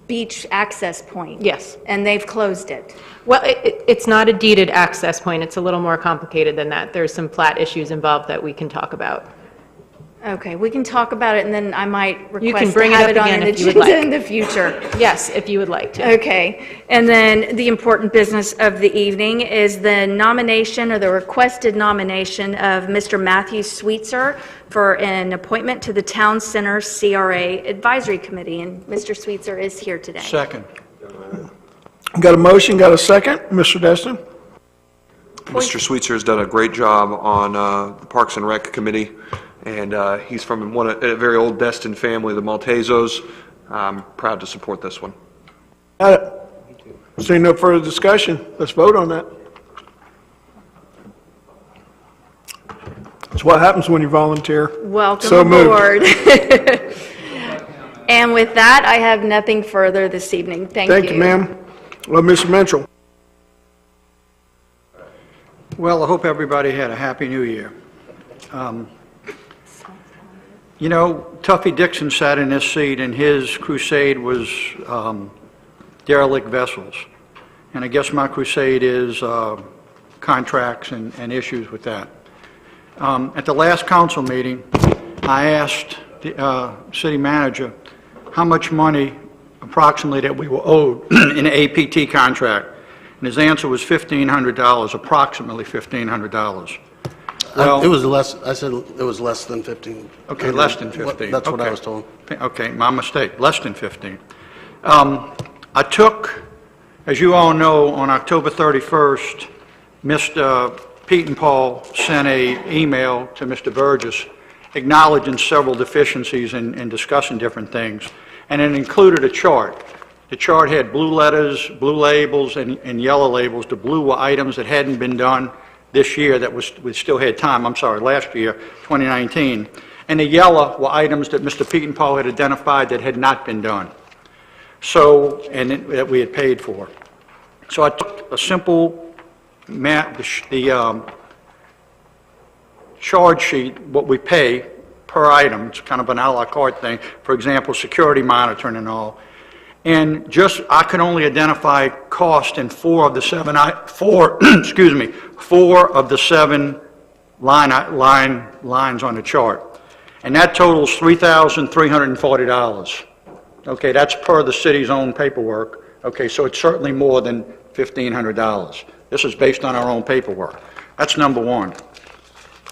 beach access point. Yes. And they've closed it. Well, it's not a deeded access point. It's a little more complicated than that. There's some plat issues involved that we can talk about. Okay, we can talk about it, and then I might You request can bring to it have up it on again an if you would agenda like. in the future. Yes, if you would like to. Okay, and then the important business of the evening is the nomination or the requested nomination of Mr. Matthew Sweetser for an appointment to the Town Center CRA Advisory Committee, and Mr. Sweetser is here today. Second. Got a motion, got a second? Mr. Destin? Mr. Sweetser has done a great job on the Parks and Rec Committee, and he's from a very old Destin family, the Maltesos. I'm proud to support this one. Got it. Seeing no further discussion, let's vote on that. That's what happens when you volunteer. Welcome So moved. aboard. And with that, I have nothing further this evening. Thank you. Thank you, ma'am. Well, Mr. Mitchell. Well, I hope everybody had a happy new year. You know, Tuffy Dixon sat in this seat, and his crusade was derelict vessels. And I guess my crusade is contracts and issues with that. At the last council meeting, I asked the city manager how much money approximately that we were owed in an APT contract. And his answer was $1,500, approximately $1,500. Well, It was less, I said it was less than 15. okay, less than 15. That's what I Okay. was told. Okay, my mistake, less than 15. I took, as you all know, on October 31st, Mr. Pete and Paul sent an email to Mr. Burgess acknowledging several deficiencies and discussing different things, and it included a chart. The chart had blue letters, blue labels, and yellow labels. The blue were items that hadn't been done this year that we still had time, last year, 2019. And the yellow were items that Mr. Pete and Paul had identified that had not been done. So, and that we had paid for. So I took a simple charge sheet, what we pay per item. It's kind of an à la carte thing. For example, security monitoring and all. And just, I could only identify cost in four of the seven lines on the chart. And that totals $3,340. Okay, that's per the city's own paperwork. Okay, so it's certainly more than $1,500. This is based on our own paperwork. That's number one.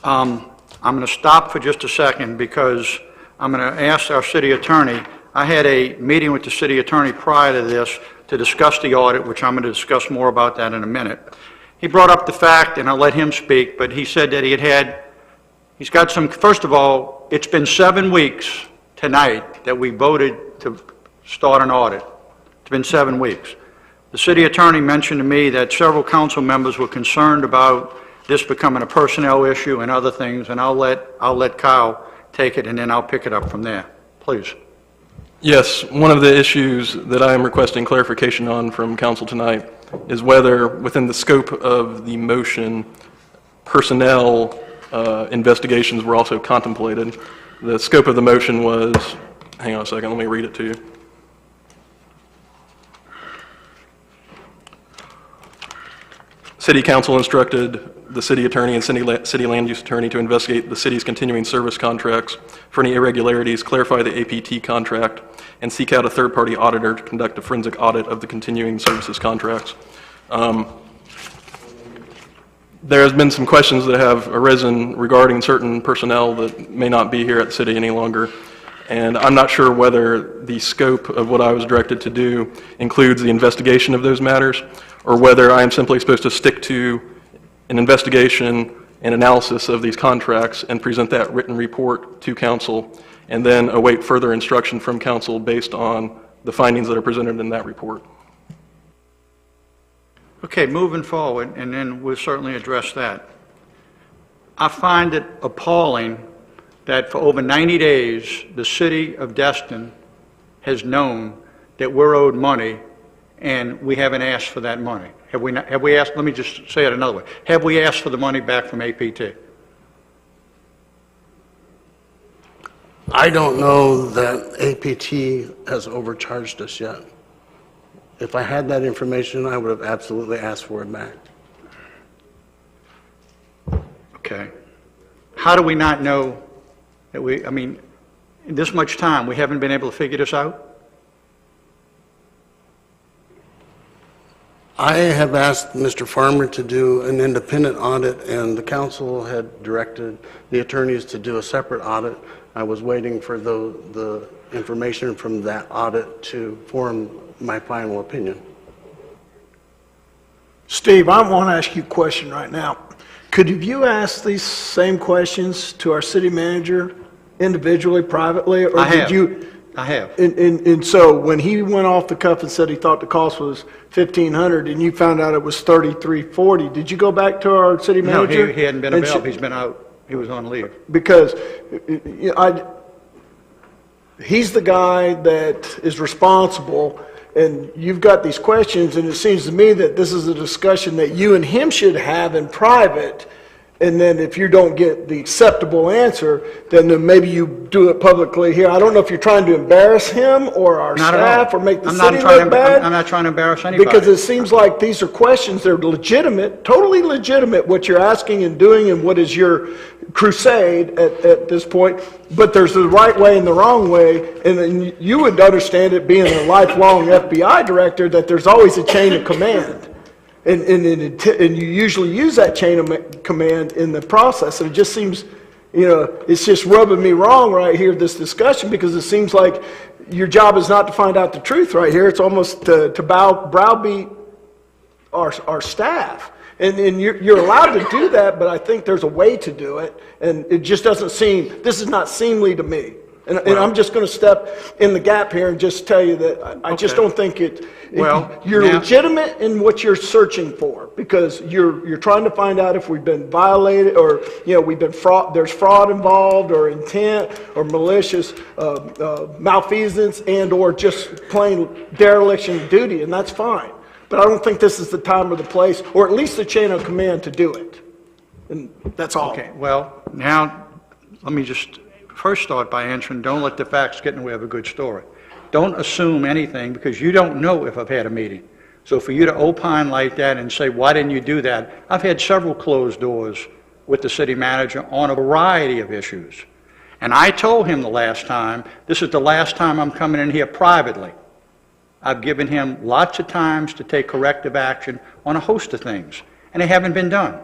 I'm going to stop for just a second because I'm going to ask our city attorney. I had a meeting with the city attorney prior to this to discuss the audit, which I'm going to discuss more about that in a minute. He brought up the fact, and I'll let him speak, but he said that he's got some, first of all, it's been 7 weeks tonight that we voted to start an audit. It's been 7 weeks. The city attorney mentioned to me that several council members were concerned about this becoming a personnel issue and other things, and I'll let Kyle take it, and then I'll pick it up from there. Please. Yes, one of the issues that I am requesting clarification on from council tonight is whether, within the scope of the motion, personnel investigations were also contemplated. The scope of the motion was, hang on a second, let me read it to you. City Council instructed the city attorney and city land use attorney to investigate the city's continuing service contracts for any irregularities, clarify the APT contract, and seek out a third-party auditor to conduct a forensic audit of the continuing services contracts. There has been some questions that have arisen regarding certain personnel that may not be here at the city any longer, and I'm not sure whether the scope of what I was directed to do includes the investigation of those matters, or whether I am simply supposed to stick to an investigation and analysis of these contracts and present that written report to council, and then await further instruction from council based on the findings that are presented in that report. Okay, moving forward, and then we'll certainly address that. I find it appalling that for over 90 days, the city of Destin has known that we're owed money and we haven't asked for that money. Have we not, have we asked, let me just say it another way. Have we asked for the money back from APT? I don't know that APT has overcharged us yet. If I had that information, I would have absolutely asked for it back. Okay. How do we not know that I mean, in this much time, we haven't been able to figure this out? I have asked Mr. Farmer to do an independent audit, and the council had directed the attorneys to do a separate audit. I was waiting for the information from that audit to form my final opinion. Steve, I want to ask you a question right now. Could you ask these same questions to our city manager individually, privately? Or I have. Did you? I have. And so when he went off the cuff and said he thought the cost was $1,500 and you found out it was $3,340, did you go back to our city manager? No, he hadn't been available. He's been out. He was on leave. Because he's the guy that is responsible, and you've got these questions, and it seems to me that this is a discussion that you and him should have in private. And then if you don't get the acceptable answer, then maybe you do it publicly here. I don't know if you're trying to embarrass him or our staff or make the city look bad. I'm not trying to embarrass anybody. Because it seems like these are questions that are legitimate, totally legitimate, what you're asking and doing and what is your crusade at this point. But there's the right way and the wrong way. And you would understand it, being a lifelong FBI director, that there's always a chain of command. And you usually use that chain of command in the process. And it just seems, it's just rubbing me wrong right here, this discussion, because it seems like your job is not to find out the truth right here. It's almost to browbeat our staff. And you're allowed to do that, but I think there's a way to do it. And it just doesn't seem, this is not seemly to me. And I'm just going to step in the gap here and just tell you that I just don't think you're legitimate in what you're searching for, because you're trying to find out if we've been violated or we've been there's fraud involved or intent or malicious malfeasance and or just plain dereliction of duty, and that's fine. but I don't think this is the time or the place, or at least the chain of command to do it. And that's all. Okay, well, now, let me just first start by answering, don't let the facts get in the way of a good story. Don't assume anything, because you don't know if I've had a meeting. So for you to opine like that and say, why didn't you do that? I've had several closed doors with the city manager on a variety of issues. And I told him the last time, this is the last time I'm coming in here privately. I've given him lots of times to take corrective action on a host of things, and they haven't been done.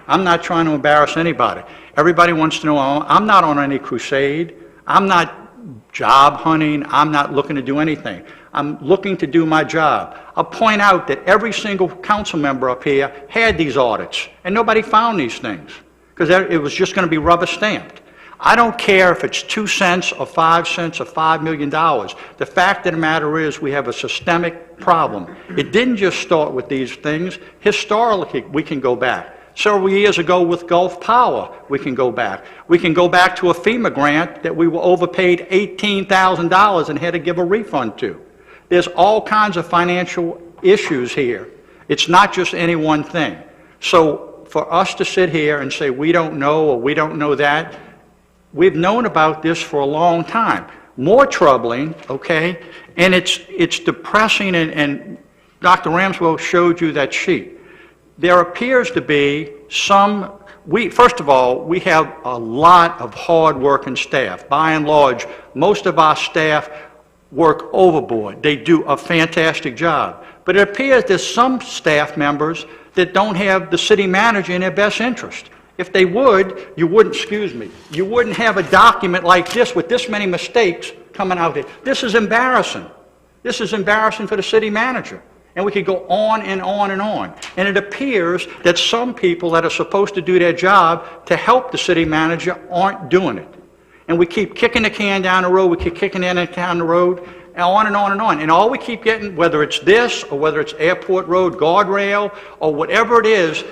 I'm not trying to embarrass anybody. Everybody wants to know I'm not on any crusade. I'm not job hunting. I'm not looking to do anything. I'm looking to do my job. I'll point out that every single council member up here had these audits, and nobody found these things, because it was just going to be rubber stamped. I don't care if it's 2 cents or 5 cents or $5 million. The fact of the matter is we have a systemic problem. It didn't just start with these things. Historically, we can go back. Several years ago with Gulf Power, we can go back. We can go back to a FEMA grant that we were overpaid $18,000 and had to give a refund to. There's all kinds of financial issues here. It's not just any one thing. So for us to sit here and say we don't know or we don't know that, we've known about this for a long time. More troubling, okay, and it's depressing, and Dr. Ramswell showed you that sheet. There appears to be first of all, we have a lot of hard-working staff. By and large, most of our staff work overboard. They do a fantastic job. But it appears there's some staff members that don't have the city manager in their best interest. If they would, you wouldn't have a document like this with this many mistakes coming out here. This is embarrassing. This is embarrassing for the city manager. And we could go on and on and on. And it appears that some people that are supposed to do their job to help the city manager aren't doing it. And we keep kicking the can down the road, we keep kicking it down the road, and on and on and on. And all we keep getting, whether it's this, or whether it's Airport Road guardrail, or whatever it is,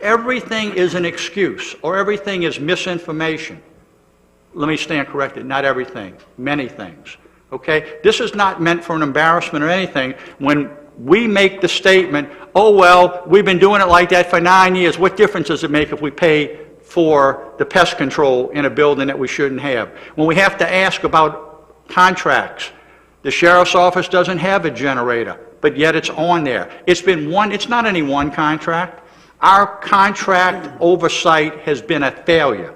everything is an excuse, or everything is misinformation. Let me stand corrected, not everything, many things. Okay? This is not meant for an embarrassment or anything. When we make the statement, oh, well, we've been doing it like that for 9 years. What difference does it make if we pay for the pest control in a building that we shouldn't have? When we have to ask about contracts, the sheriff's office doesn't have a generator, but yet it's on there. It's not any one contract. Our contract oversight has been a failure.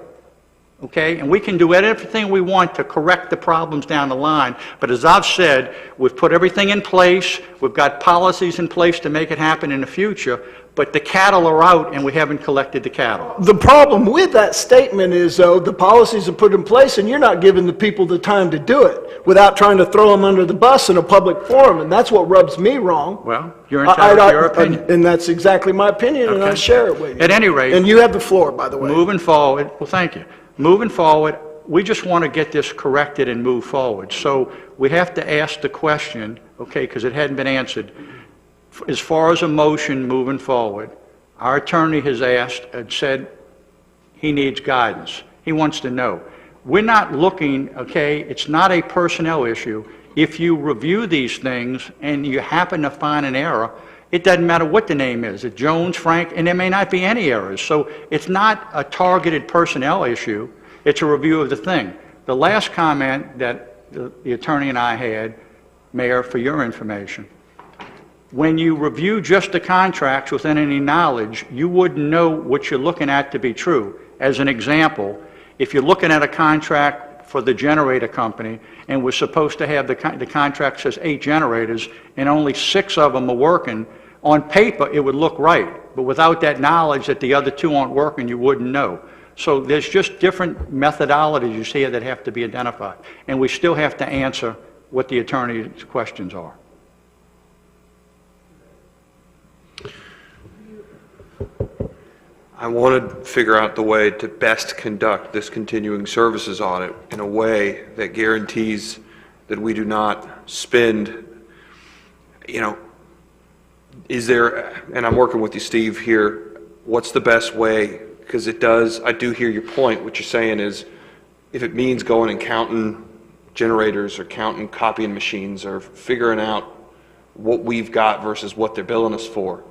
Okay? And we can do everything we want to correct the problems down the line, but as I've said, we've put everything in place, we've got policies in place to make it happen in the future, but the cattle are out and we haven't collected the cattle. The problem with that statement is, though, the policies are put in place and you're not giving the people the time to do it without trying to throw them under the bus in a public forum, and that's what rubs me wrong. Well, you're entitled to your opinion. And that's exactly my opinion, and I share it with you. At any rate. And you have the floor, by the way. Moving forward, well, thank you. Moving forward, we just want to get this corrected and move forward. So we have to ask the question, okay, because it hadn't been answered. As far as a motion moving forward, our attorney has said he needs guidance. He wants to know. We're not looking, okay, it's not a personnel issue. If you review these things and you happen to find an error, it doesn't matter what the name is, it's Jones, Frank, and there may not be any errors. So it's not a targeted personnel issue, it's a review of the thing. The last comment that the attorney and I had, Mayor, for your information, when you review just the contracts without any knowledge, you wouldn't know what you're looking at to be true. As an example, if you're looking at a contract for the generator company and we're supposed to have the contract says 8 generators and only 6 of them are working, on paper it would look right, but without that knowledge that the other 2 aren't working, you wouldn't know. So there's just different methodologies here that have to be identified, and we still have to answer what the attorney's questions are. I want to figure out the way to best conduct this continuing services audit in a way that guarantees that we do not spend, is there, and I'm working with you, Steve, here, what's the best way? Because I do hear your point. What you're saying is, if it means going and counting generators or counting copying machines or figuring out what we've got versus what they're billing us for.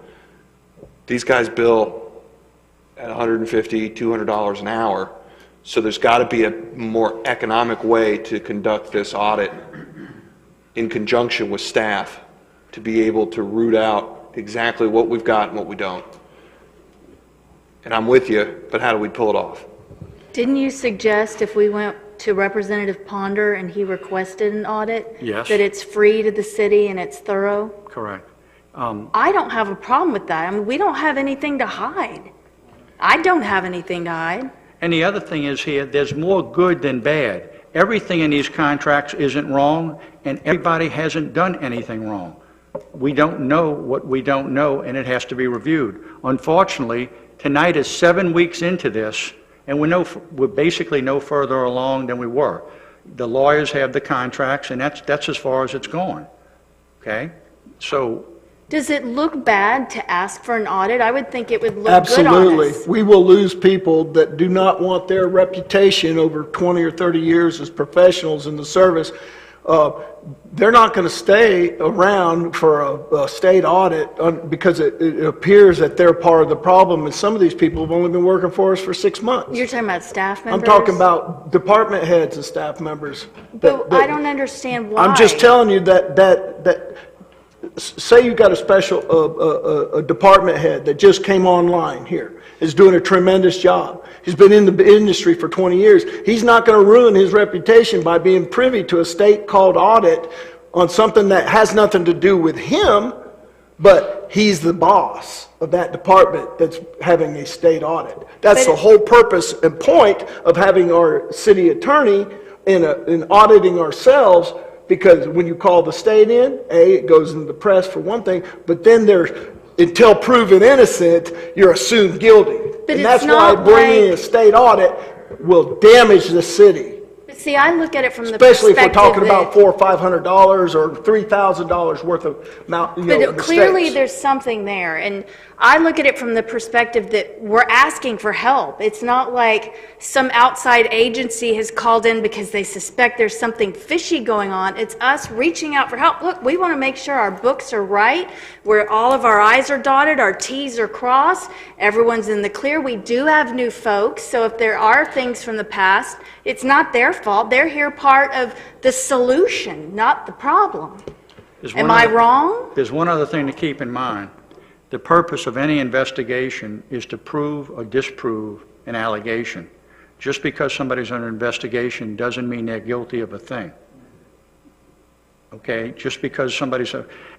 These guys bill at $150, $200 an hour, so there's got to be a more economic way to conduct this audit in conjunction with staff to be able to root out exactly what we've got and what we don't. And I'm with you, but how do we pull it off? Didn't you suggest if we went to Representative Ponder and he requested an audit? Yes. That it's free to the city and it's thorough? Correct. I don't have a problem with that. I mean, we don't have anything to hide. I don't have anything to hide. And the other thing is here, there's more good than bad. Everything in these contracts isn't wrong, and everybody hasn't done anything wrong. We don't know what we don't know, and it has to be reviewed. Unfortunately, tonight is 7 weeks into this, and we're basically no further along than we were. The lawyers have the contracts, and that's as far as it's going. Okay? So, Does it look bad to ask for an audit? I would think it would look Absolutely. good on us. We will lose people that do not want their reputation over 20 or 30 years as professionals in the service. They're not going to stay around for a state audit because it appears that they're part of the problem, and some of these people have only been working for us for 6 months. You're talking about staff members? I'm talking about department heads and staff members. But I don't understand why. I'm just telling you that say you got a special a department head that just came online here, is doing a tremendous job. He's been in the industry for 20 years. He's not going to ruin his reputation by being privy to a state-called audit on something that has nothing to do with him, but he's the boss of that department that's having a state audit. That's the whole purpose and point of having our city attorney in auditing ourselves. Because when you call the state in, it goes into the press for one thing, but then until proven innocent, you're assumed guilty. But and that's why bringing a state audit will damage the city. But see, I look at it from the Especially if we're perspective talking about $400 or $500 or $3,000 worth of But clearly mistakes. there's something there, and I look at it from the perspective that we're asking for help. It's not like some outside agency has called in because they suspect there's something fishy going on. It's us reaching out for help. Look, we want to make sure our books are right, where all of our I's are dotted, our T's are crossed, everyone's in the clear. We do have new folks, so if there are things from the past, it's not their fault. They're here part of the solution, not the problem. Am I wrong? There's one other thing to keep in mind. The purpose of any investigation is to prove or disprove an allegation. Just because somebody's under investigation doesn't mean they're guilty of a thing. Okay? Just because somebody's...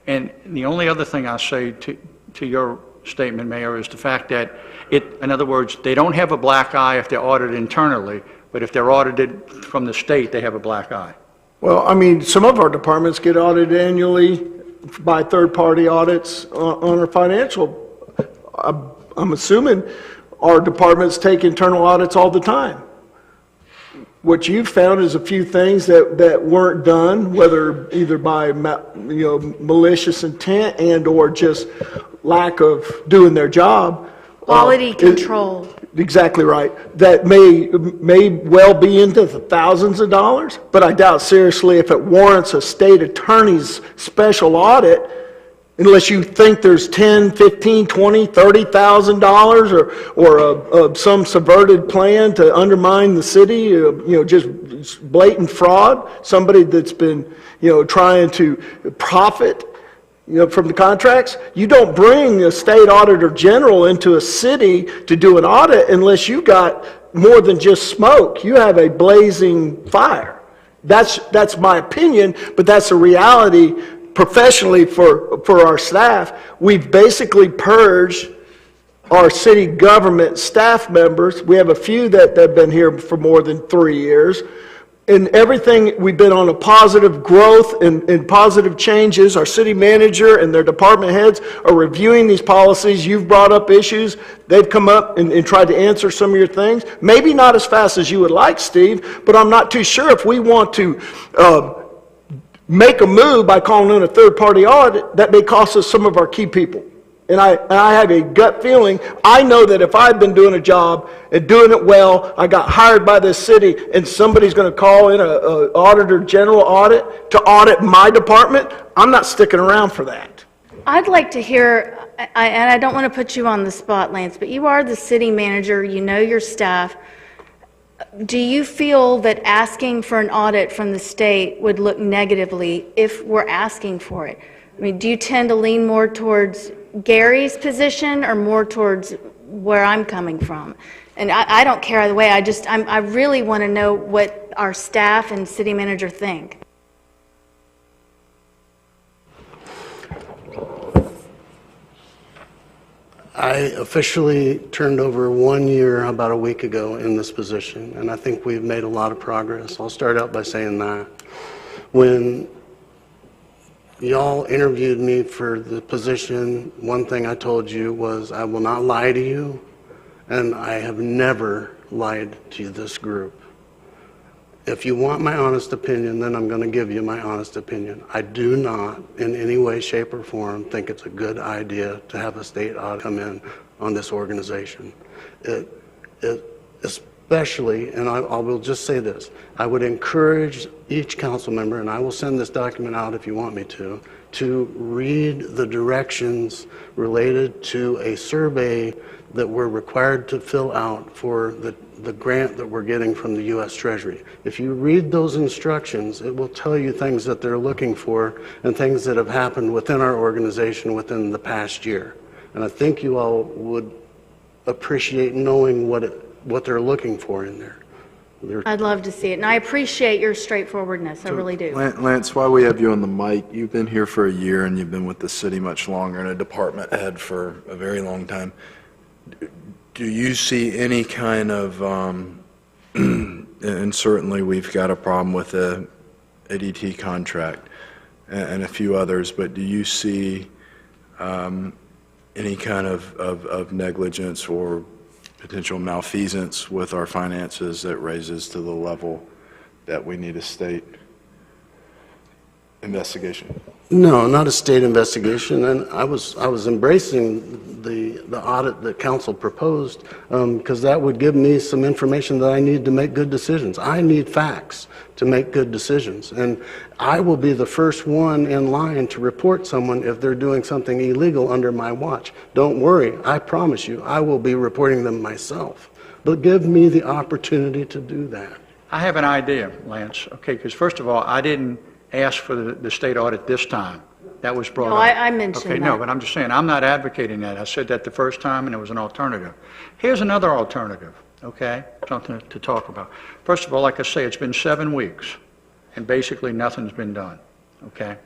And the only other thing I'll say to your statement, Mayor, is the fact that in other words, they don't have a black eye if they're audited internally, but if they're audited from the state, they have a black eye. Well, I mean, some of our departments get audited annually by third-party audits on our financial. I'm assuming our departments take internal audits all the time. What you've found is a few things that weren't done, whether either by malicious intent and or just lack of doing their job. Quality control. Exactly right. That may well be into the thousands of dollars, but I doubt seriously if it warrants a state attorney's special audit, unless you think there's $10, $15, $20, $30,000 or some subverted plan to undermine the city, just blatant fraud, somebody that's been, trying to profit from the contracts. You don't bring a state auditor general into a city to do an audit unless you got more than just smoke. You have a blazing fire. That's my opinion, but that's a reality professionally for our staff. We've basically purged our city government staff members. We have a few that have been here for more than 3 years. And everything, we've been on a positive growth and positive changes. Our city manager and their department heads are reviewing these policies. You've brought up issues. They've come up and tried to answer some of your things. Maybe not as fast as you would like, Steve, but I'm not too sure if we want to make a move by calling in a third-party audit that may cost us some of our key people. And I have a gut feeling, I know that if I've been doing a job and doing it well, I got hired by this city, and somebody's going to call in a auditor general audit to audit my department, I'm not sticking around for that. I'd like to hear, and I don't want to put you on the spot, Lance, but you are the city manager, you know your staff. Do you feel that asking for an audit from the state would look negatively if we're asking for it? I mean, do you tend to lean more towards Gary's position or more towards where I'm coming from? And I don't care either way. I really want to know what our staff and city manager think. I officially turned over 1 year about a week ago in this position, and I think we've made a lot of progress. I'll start out by saying that. When y'all interviewed me for the position, one thing I told you was I will not lie to you, and I have never lied to this group. If you want my honest opinion, then I'm going to give you my honest opinion. I do not, in any way, shape, or form, think it's a good idea to have a state audit come in on this organization. Especially, and I will just say this, I would encourage each council member, and I will send this document out if you want me to read the directions related to a survey that we're required to fill out for the grant that we're getting from the U.S. Treasury. If you read those instructions, it will tell you things that they're looking for and things that have happened within our organization within the past year. And I think you all would appreciate knowing what they're looking for in there. I'd love to see it, and I appreciate your straightforwardness, I really do. Lance, while we have you on the mic, you've been here for a year and you've been with the city much longer and a department head for a very long time. Do you see any kind of, and certainly we've got a problem with the ADT contract and a few others, but do you see any kind of negligence or potential malfeasance with our finances that raises to the level that we need a state investigation? No, not a state investigation, and I was embracing the audit that council proposed because that would give me some information that I need to make good decisions. I need facts to make good decisions, and I will be the first one in line to report someone if they're doing something illegal under my watch. Don't worry, I promise you, I will be reporting them myself, but give me the opportunity to do that. I have an idea, Lance, okay, because first of all, I didn't ask for the state audit this time. That was brought up. I mentioned that. Okay, no, but I'm just saying, I'm not advocating that. I said that the first time, and it was an alternative. Here's another alternative, okay, something to talk about. First of all, like I say, it's been 7 weeks, and basically nothing's been done, okay?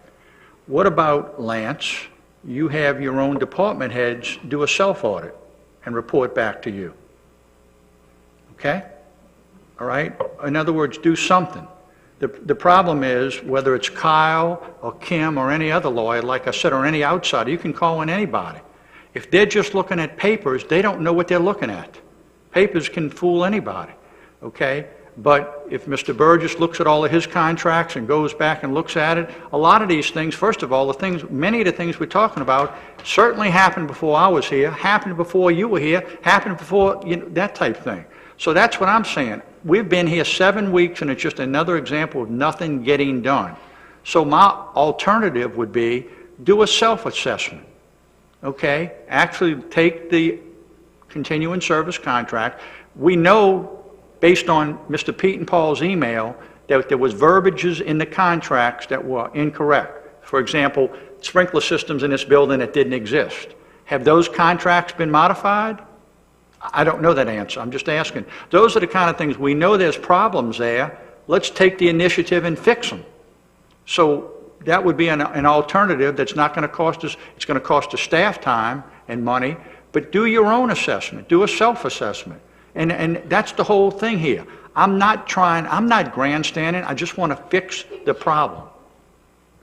What about, Lance, you have your own department heads do a self-audit and report back to you, okay? All right? In other words, do something. The problem is, whether it's Kyle or Kim or any other lawyer, like I said, or any outsider, you can call in anybody. If they're just looking at papers, they don't know what they're looking at. Papers can fool anybody, okay? But if Mr. Burgess looks at all of his contracts and goes back and looks at it, a lot of these things, first of all, many of the things we're talking about certainly happened before I was here, happened before you were here, happened before, that type of thing. So that's what I'm saying. We've been here 7 weeks, and it's just another example of nothing getting done. So my alternative would be do a self-assessment, okay? Actually take the continuing service contract. We know, based on Mr. Pete and Paul's email, that there was verbiages in the contracts that were incorrect. For example, sprinkler systems in this building that didn't exist. Have those contracts been modified? I don't know that answer. I'm just asking. Those are the kind of things, we know there's problems there. Let's take the initiative and fix them. So that would be an alternative that's not going to cost us, it's going to cost us staff time and money, but do your own assessment. Do a self-assessment. And that's the whole thing here. I'm not grandstanding. I just want to fix the problem.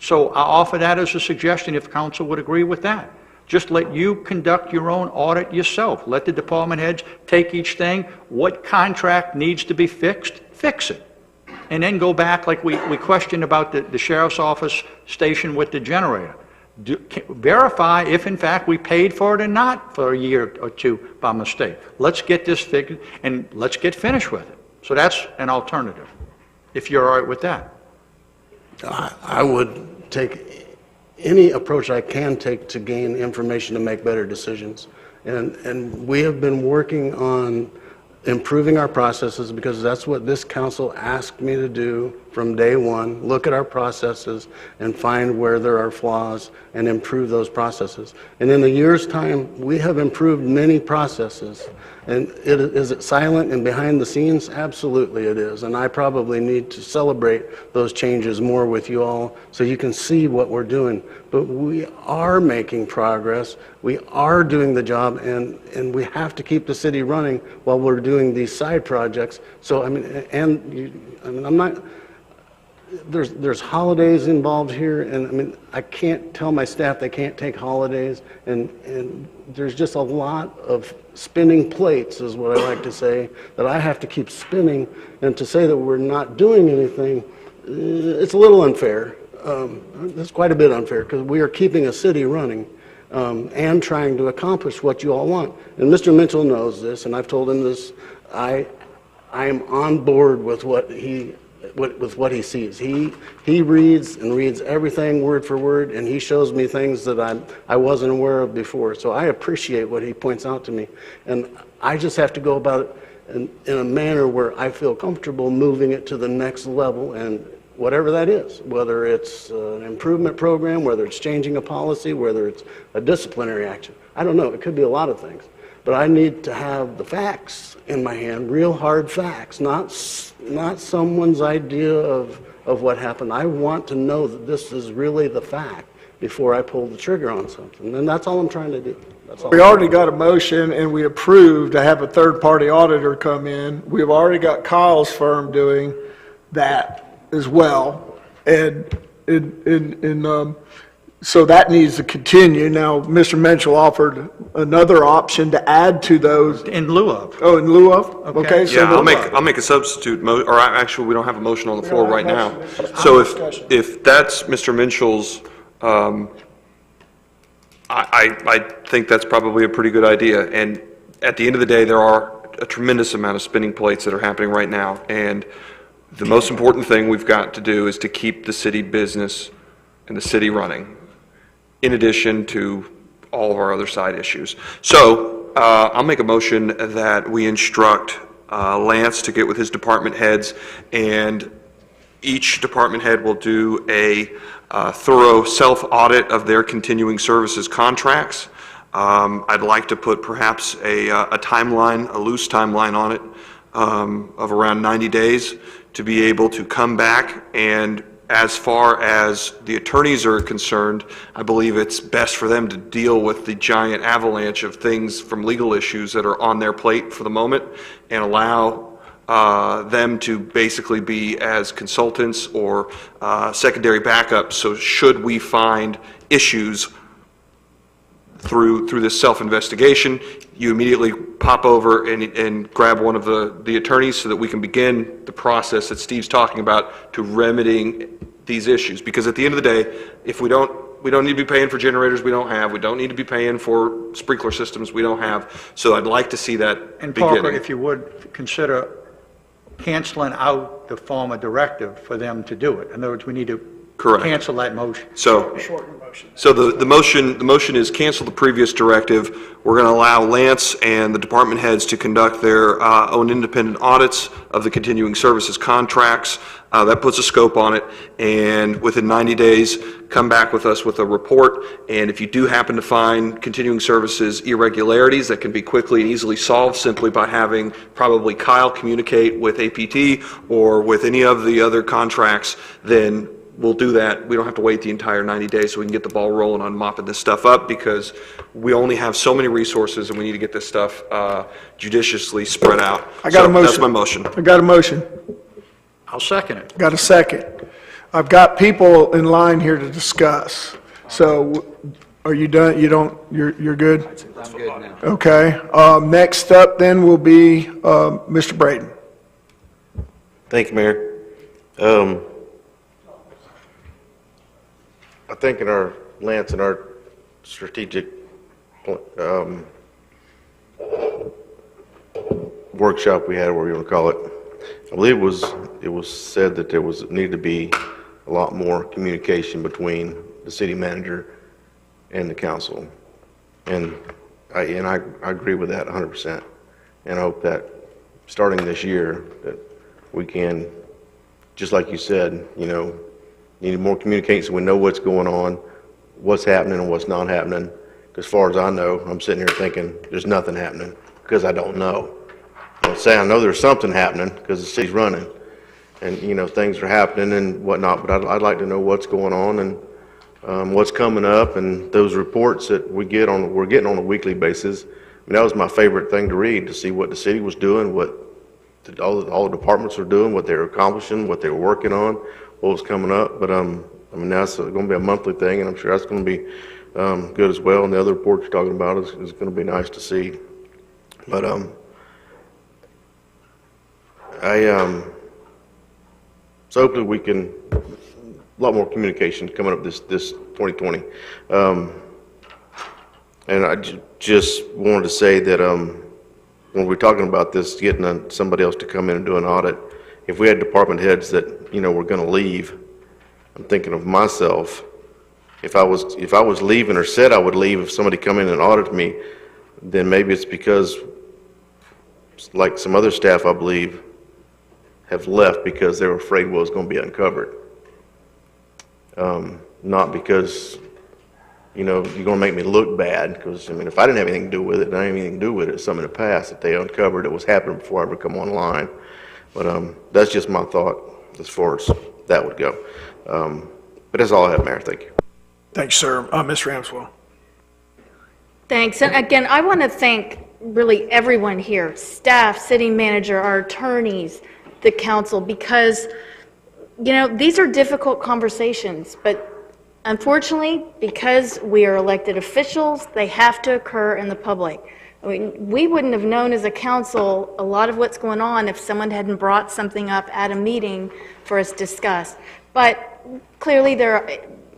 So I offer that as a suggestion if council would agree with that. Just let you conduct your own audit yourself. Let the department heads take each thing. What contract needs to be fixed, fix it. And then go back, like we questioned about the sheriff's office station with the generator. verify if in fact we paid for it or not for a year or two by mistake. Let's get this figured and let's get finished with it. So that's an alternative, if you're all right with that. I would take any approach I can take to gain information to make better decisions. And we have been working on improving our processes because that's what this council asked me to do from day one, look at our processes and find where there are flaws and improve those processes. And in a year's time, we have improved many processes. And is it silent and behind the scenes? Absolutely it is. And I probably need to celebrate those changes more with you all so you can see what we're doing. But we are making progress. We are doing the job, and we have to keep the city running while we're doing these side projects. So, I mean, I'm not, there's holidays involved here, and I mean, I can't tell my staff they can't take holidays, and there's just a lot of spinning plates, is what I like to say, that I have to keep spinning, and to say that we're not doing anything, it's a little unfair. It's quite a bit unfair, because we are keeping a city running and trying to accomplish what you all want. And Mr. Mitchell knows this, and I've told him this. I am on board with what he sees. He reads and reads everything word for word, and he shows me things that I wasn't aware of before. So I appreciate what he points out to me, and I just have to go about it in a manner where I feel comfortable moving it to the next level, and whatever that is, whether it's an improvement program, whether it's changing a policy, whether it's a disciplinary action. I don't know. It could be a lot of things. But I need to have the facts in my hand, real hard facts, not someone's idea of what happened. I want to know that this is really the fact before I pull the trigger on something. And that's all I'm trying to do. That's all. We already got a motion and we approved to have a third-party auditor come in. We've already got Kyle's firm doing that as well. So that needs to continue. Now, Mr. Mitchell offered another option to add to those. In lieu of. Oh, in lieu of? Okay. So Yeah, I'll make a substitute, or actually, we don't have a motion on the floor right now. So if that's Mr. Mitchell's, I think that's probably a pretty good idea. And at the end of the day, there are a tremendous amount of spinning plates that are happening right now. And the most important thing we've got to do is to keep the city business and the city running, in addition to all of our other side issues. So I'll make a motion that we instruct Lance to get with his department heads, and each department head will do a thorough self-audit of their continuing services contracts. I'd like to put perhaps a timeline, a loose timeline on it of around 90 days to be able to come back, and as far as the attorneys are concerned, I believe it's best for them to deal with the giant avalanche of things from legal issues that are on their plate for the moment, and allow them to basically be as consultants or secondary backups. So should we find issues through this self-investigation, you immediately pop over and grab one of the attorneys so that we can begin the process that Steve's talking about to remedying these issues. Because at the end of the day, if we don't need to be paying for generators we don't have, we don't need to be paying for sprinkler systems we don't have. So I'd like to see that And beginning. Parker, if you would consider canceling out the former directive for them to do it. In other words, we need to cancel that motion. So the motion is cancel the previous directive. We're going to allow Lance and the department heads to conduct their own independent audits of the continuing services contracts. That puts a scope on it, and within 90 days, come back with us with a report. And if you do happen to find continuing services irregularities that can be quickly and easily solved simply by having probably Kyle communicate with APT or with any of the other contracts, then we'll do that. We don't have to wait the entire 90 days, so we can get the ball rolling on mopping this stuff up, because we only have so many resources and we need to get this stuff judiciously spread out. I got a motion. That's my motion. I got a motion. I'll second it. Got a second. I've got people in line here to discuss. So are you done? You're good? I'm good now. Okay. Next up then will be Mr. Braden. Thank you, Mayor. I think in our Lance, in our strategic workshop we had, whatever you want to call it, I believe it was said that there needed to be a lot more communication between the city manager and the council. And I agree with that 100%. And I hope that starting this year that we can, just like you said, you know, need more communication so we know what's going on, what's happening and what's not happening. Because as far as I know, I'm sitting here thinking there's nothing happening because I don't know. I'll say I know there's something happening because the city's running and, you know, things are happening and whatnot, but I'd like to know what's going on and what's coming up, and those reports that we're getting on a weekly basis. I mean, that was my favorite thing to read, to see what the city was doing, what all the departments were doing, what they were accomplishing, what they were working on, what was coming up. But I mean, that's going to be a monthly thing, and I'm sure that's going to be good as well. And the other report you're talking about is going to be nice to see. But so hopefully we can, a lot more communication coming up this 2020. And I just wanted to say that when we're talking about this, getting somebody else to come in and do an audit, if we had department heads that, you know, were going to leave, I'm thinking of myself. If I was leaving or said I would leave, if somebody come in and audited me, then maybe it's because, like some other staff, I believe, have left because they were afraid what was going to be uncovered. Not because, you know, you're going to make me look bad, because, I mean, if I didn't have anything to do with it, I didn't have anything to do with it. It's something in the past that they uncovered that was happening before I ever come online. But that's just my thought as far as that would go. But that's all I have, Mayor. Thank you. Thanks, sir. Ms. Ramswell. Thanks. And again, I want to thank really everyone here, staff, city manager, our attorneys, the council, because, you know, these are difficult conversations, but unfortunately, because we are elected officials, they have to occur in the public. I mean, we wouldn't have known as a council a lot of what's going on if someone hadn't brought something up at a meeting for us to discuss. But clearly there are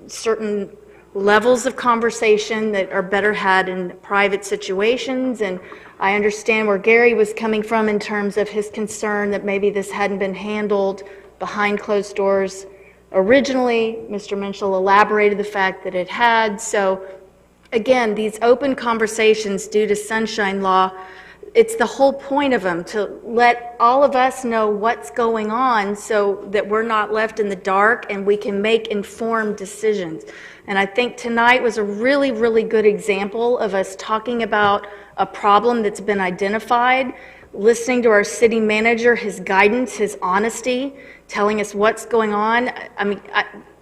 certain levels of conversation that are better had in private situations, and I understand where Gary was coming from in terms of his concern that maybe this hadn't been handled behind closed doors originally. Mr. Minchell elaborated the fact that it had. So again, these open conversations due to Sunshine Law, it's the whole point of them, to let all of us know what's going on so that we're not left in the dark and we can make informed decisions. And I think tonight was a really, really good example of us talking about a problem that's been identified, listening to our city manager, his guidance, his honesty, telling us what's going on. I mean,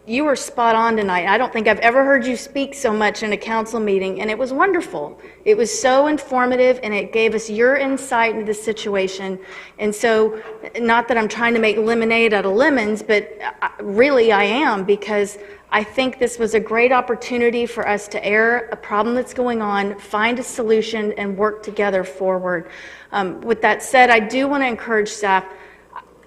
you were spot on tonight. I don't think I've ever heard you speak so much in a council meeting, and it was wonderful. It was so informative, and it gave us your insight into the situation. And so, not that I'm trying to make lemonade out of lemons, but really I am, because I think this was a great opportunity for us to air a problem that's going on, find a solution, and work together forward. With that said, I do want to encourage staff.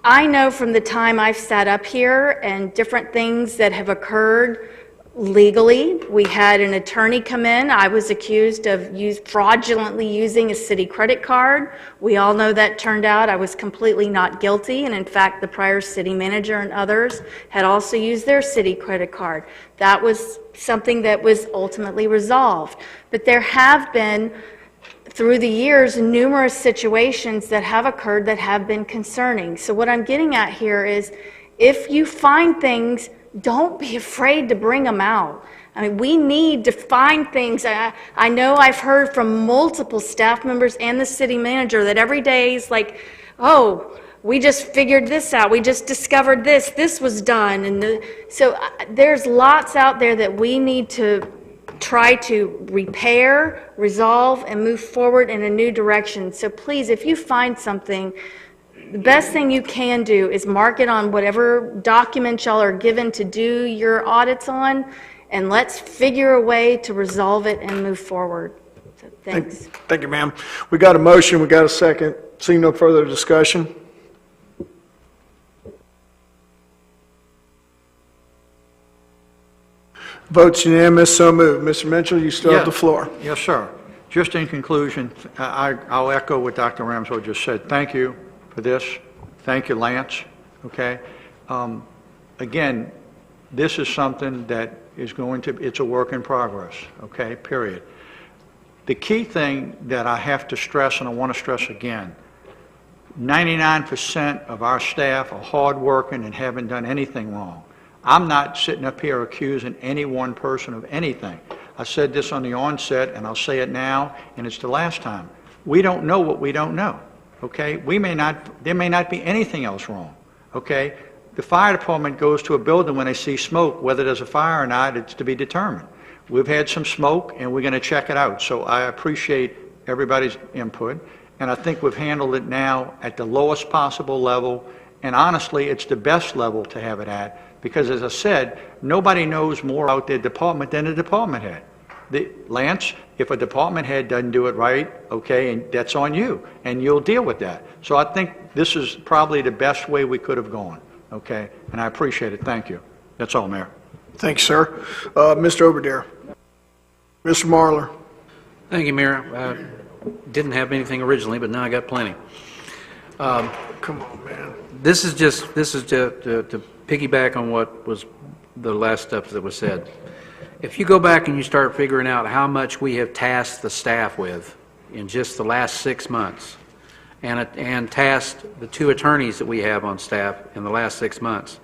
I know from the time I've sat up here and different things that have occurred legally. We had an attorney come in. I was accused of fraudulently using a city credit card. We all know that turned out I was completely not guilty, and in fact the prior city manager and others had also used their city credit card. That was something that was ultimately resolved. But there have been, through the years, numerous situations that have occurred that have been concerning. So what I'm getting at here is, if you find things, don't be afraid to bring them out. I mean, we need to find things. I know I've heard from multiple staff members and the city manager that every day is like, oh, we just figured this out. We just discovered this. This was done. And so there's lots out there that we need to try to repair, resolve, and move forward in a new direction. So please, if you find something, the best thing you can do is mark it on whatever document y'all are given to do your audits on, and let's figure a way to resolve it and move forward. So thanks. Thank you, ma'am. We got a motion, we got a second. Seeing no further discussion. Votes unanimous, so moved. Mr. Mitchell, you still have the floor. Yes, sir. Just in conclusion, I'll echo what Dr. Ramsey just said. Thank you for this. Thank you, Lance. Okay? Again, this is something that is it's a work in progress, okay, period. The key thing that I have to stress, and I want to stress again, 99% of our staff are hardworking and haven't done anything wrong. I'm not sitting up here accusing any one person of anything. I said this on the onset, and I'll say it now, and it's the last time. We don't know what we don't know, okay? There may not be anything else wrong, okay? The fire department goes to a building when they see smoke. Whether there's a fire or not, it's to be determined. We've had some smoke, and we're going to check it out. So I appreciate everybody's input, and I think we've handled it now at the lowest possible level, and honestly, it's the best level to have it at, because as I said, nobody knows more about their department than the department head. Lance, if a department head doesn't do it right, okay, and that's on you, and you'll deal with that. So I think this is probably the best way we could have gone, okay? And I appreciate it. Thank you. That's all, Mayor. Thanks, sir. Mr. Oberdere. Mr. Marler. Thank you, Mayor. Didn't have anything originally, but now I got plenty. Come on, man. This is to piggyback on what was the last stuff that was said. If you go back and you start figuring out how much we have tasked the staff with in just the last 6 months, and tasked the 2 attorneys that we have on staff in the last 6 months,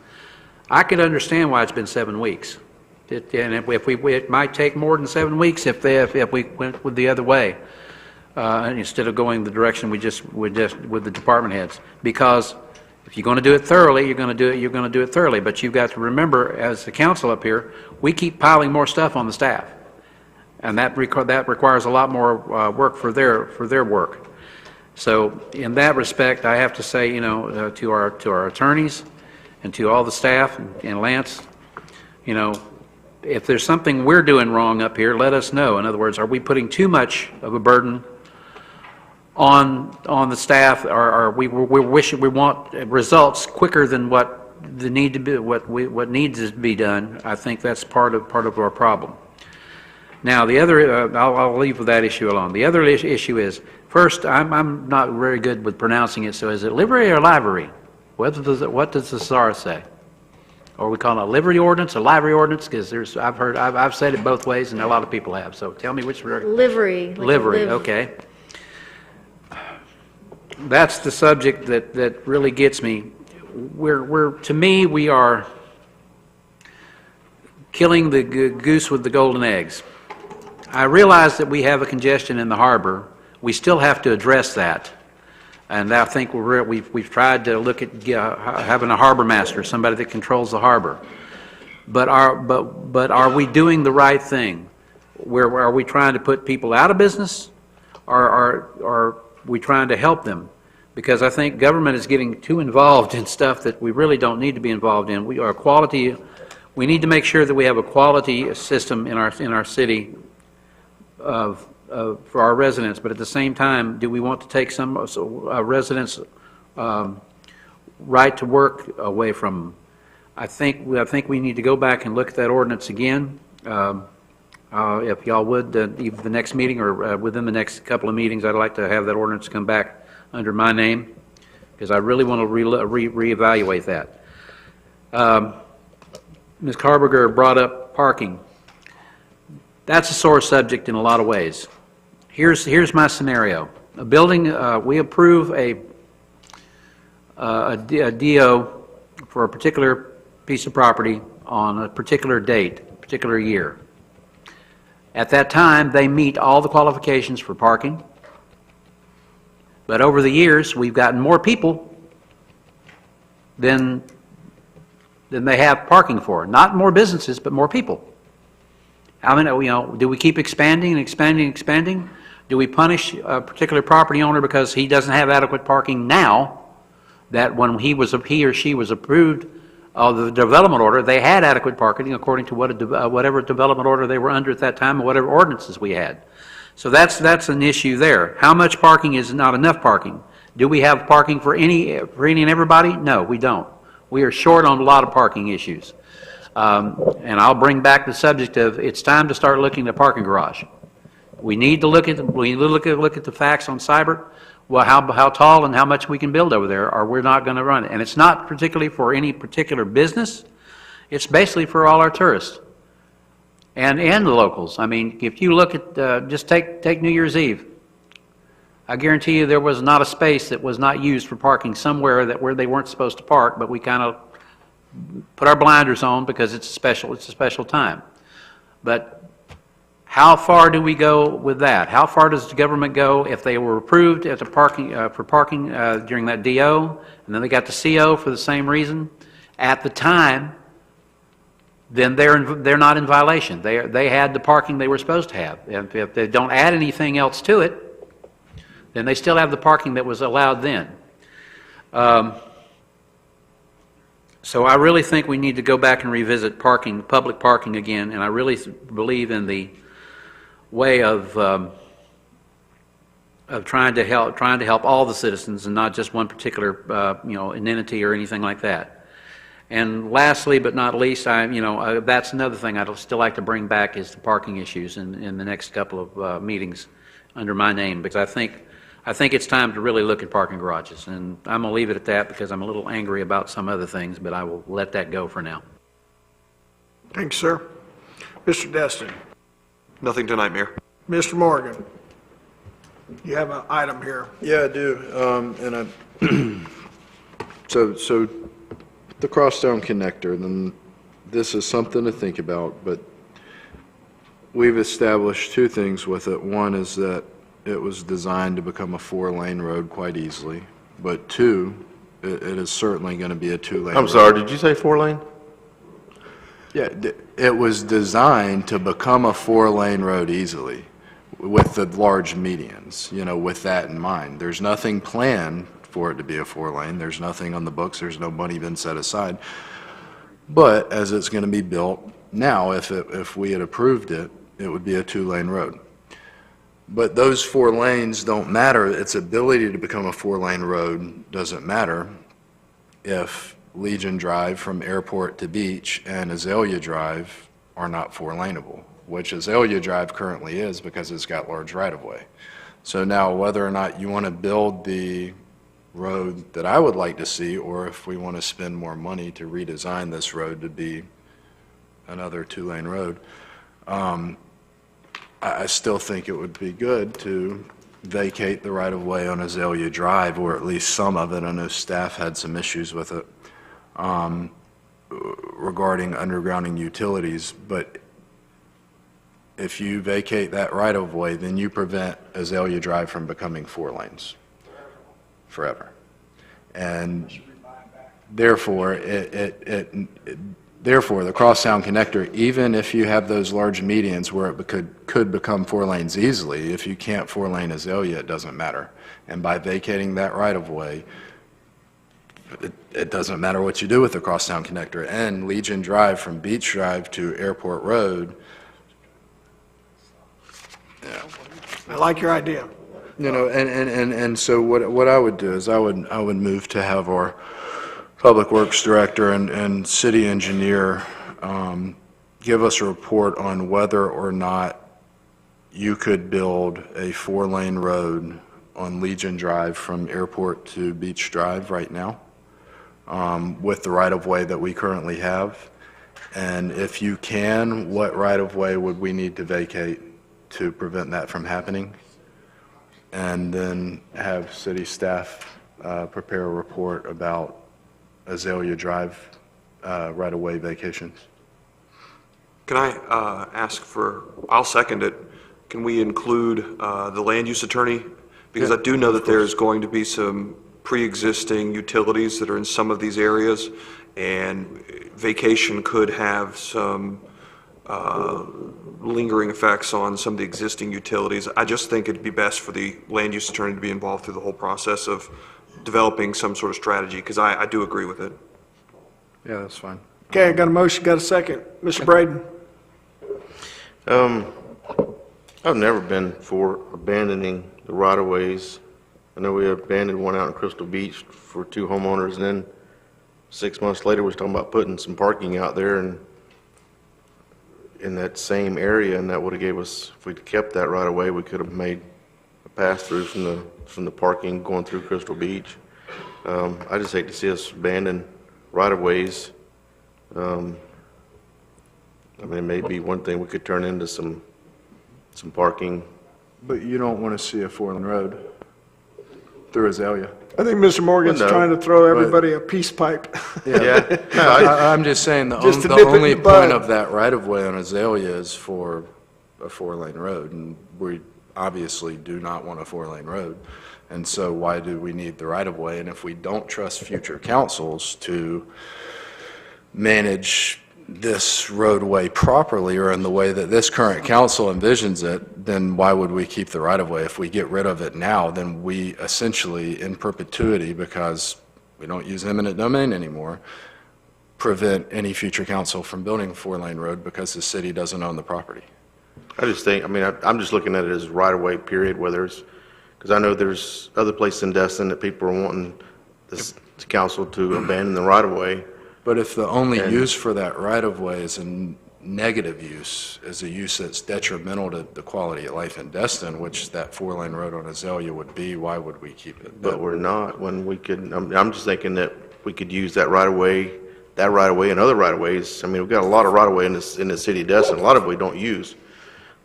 I could understand why it's been 7 weeks. It might take more than 7 weeks if we went with the other way, instead of going the direction we just with the department heads. Because if you're going to do it thoroughly, you're going to do it thoroughly. But you've got to remember, as the council up here, we keep piling more stuff on the staff, and that requires a lot more work for their work. So in that respect, I have to say, to our attorneys and to all the staff and Lance, if there's something we're doing wrong up here, let us know. In other words, are we putting too much of a burden on the staff, or we want results quicker than what needs to be done? I think that's part of our problem. Now, the other, I'll leave with that issue alone. The other issue is, first, I'm not very good with pronouncing it. So, is it livery or livery? What does the SAR say? Or we call it a livery ordinance, a livery ordinance? Because I've said it both ways, and a lot of people have. So tell me which. Livery. Livery. Okay. That's the subject that really gets me. To me, we are killing the goose with the golden eggs. I realize that we have a congestion in the harbor. We still have to address that. And I think we've tried to look at having a harbor master, somebody that controls the harbor. But are we doing the right thing? Are we trying to put people out of business, or are we trying to help them? Because I think government is getting too involved in stuff that we really don't need to be involved in. We need to make sure that we have a quality system in our city for our residents, but at the same time, do we want to take some residents' right to work away from them? I think we need to go back and look at that ordinance again. If y'all would, either the next meeting or within the next couple of meetings, I'd like to have that ordinance come back under my name, because I really want to reevaluate that. Ms. Carberger brought up parking. That's a sore subject in a lot of ways. Here's my scenario. A building, we approve a DO for a particular piece of property on a particular date, a particular year. At that time, they meet all the qualifications for parking. But over the years, we've gotten more people than they have parking for. Not more businesses, but more people. I mean, do we keep expanding and expanding and expanding? Do we punish a particular property owner because he doesn't have adequate parking now, that when he or she was approved of the development order, they had adequate parking according to whatever development order they were under at that time, or whatever ordinances we had? So that's an issue there. How much parking is not enough parking? Do we have parking for any and everybody? No, we don't. We are short on a lot of parking issues. And I'll bring back the subject of, it's time to start looking at the parking garage. We need to look at the facts on Cybert, well, how tall and how much we can build over there, or we're not going to run it. And it's not particularly for any particular business. It's basically for all our tourists and the locals. I mean, if you look at, just take New Year's Eve. I guarantee you there was not a space that was not used for parking somewhere where they weren't supposed to park, but we kind of put our blinders on because it's a special time. But how far do we go with that? How far does the government go if they were approved at the parking for parking during that DO, and then they got the CO for the same reason at the time? Then they're not in violation. They had the parking they were supposed to have. If they don't add anything else to it, then they still have the parking that was allowed then. So I really think we need to go back and revisit public parking again, and I really believe in the way of trying to help all the citizens and not just one particular an entity or anything like that. And lastly, but not least, that's another thing I'd still like to bring back is the parking issues in the next couple of meetings under my name, because I think it's time to really look at parking garages, and I'm going to leave it at that because I'm a little angry about some other things, but I will let that go for now. Thanks, sir. Mr. Destin. Nothing tonight, Mayor. Mr. Morgan, you have an item here. Yeah, I do. So the crosstown connector, then this is something to think about, but we've established two things with it. One is that it was designed to become a 4-lane road quite easily, but two, it is certainly going to be a 2-lane. I'm sorry, did you say 4-lane? Yeah, it was designed to become a 4-lane road easily with the large medians, with that in mind. There's nothing planned for it to be a 4-lane. There's nothing on the books. There's no money been set aside. But as it's going to be built now, if we had approved it, it would be a 2-lane road. But those 4 lanes don't matter. Its ability to become a 4-lane road doesn't matter if Legion Drive from Airport to Beach and Azalea Drive are not 4-laneable, which Azalea Drive currently is because it's got large right-of-way. So now whether or not you want to build the road that I would like to see, or if we want to spend more money to redesign this road to be another 2-lane road, I still think it would be good to vacate the right-of-way on Azalea Drive, or at least some of it. I know staff had some issues with it regarding undergrounding utilities, but if you vacate that right-of-way, then you prevent Azalea Drive from becoming 4 lanes forever. And therefore, therefore, the crosstown connector, even if you have those large medians where it could become 4 lanes easily, if you can't 4-lane Azalea, it doesn't matter. And by vacating that right-of-way, it doesn't matter what you do with the crosstown connector. And Legion Drive from Beach Drive to Airport Road, I like your idea. and so what I would do is I would move to have our Public Works Director and City Engineer give us a report on whether or not you could build a 4-lane road on Legion Drive from Airport to Beach Drive right now with the right-of-way that we currently have. And if you can, what right-of-way would we need to vacate to prevent that from happening? And then have city staff prepare a report about Azalea Drive right-of-way vacations. Can I ask I'll second it. Can we include the land use attorney? Because I do know that there's going to be some pre-existing utilities that are in some of these areas, and vacation could have some lingering effects on some of the existing utilities. I just think it'd be best for the land use attorney to be involved through the whole process of developing some sort of strategy, because I do agree with it. Yeah, that's fine. Okay, I got a motion, got a second. Mr. Braden? I've never been for abandoning the right-of-ways. I know we abandoned one out in Crystal Beach for 2 homeowners, and then 6 months later, we was talking about putting some parking out there, and in that same area, and that would have gave us, if we'd kept that right away, we could have made a pass-through from the parking going through Crystal Beach. I just hate to see us abandon right-of-ways. I mean, it may be one thing we could turn into some parking. But you don't want to see a four-lane road through Azalea. I think Mr. Morgan's Well, no, trying to throw everybody a peace pipe. Yeah. I'm just saying Just to the nip it in only the bud. point of that right-of-way on Azalea is for a four-lane road, and we obviously do not want a four-lane road. And so why do we need the right-of-way? And if we don't trust future councils to manage this roadway properly or in the way that this current council envisions it, then why would we keep the right-of-way? If we get rid of it now, then we essentially, in perpetuity, because we don't use eminent domain anymore, prevent any future council from building a four-lane road because the city doesn't own the property. I just think, I mean, I'm just looking at it as right-of-way, period, whether it's, because I know there's other places in Destin that people are wanting this council to abandon the right-of-way. But if the only use for that right-of-way is a negative use, is a use that's detrimental to the quality of life in Destin, which that four-lane road on Azalea would be, why would we keep it? But we're not, when we could, I'm just thinking that we could use that right-of-way and other right-of-ways. I mean, we've got a lot of right-of-way in the city of Destin, a lot of it we don't use,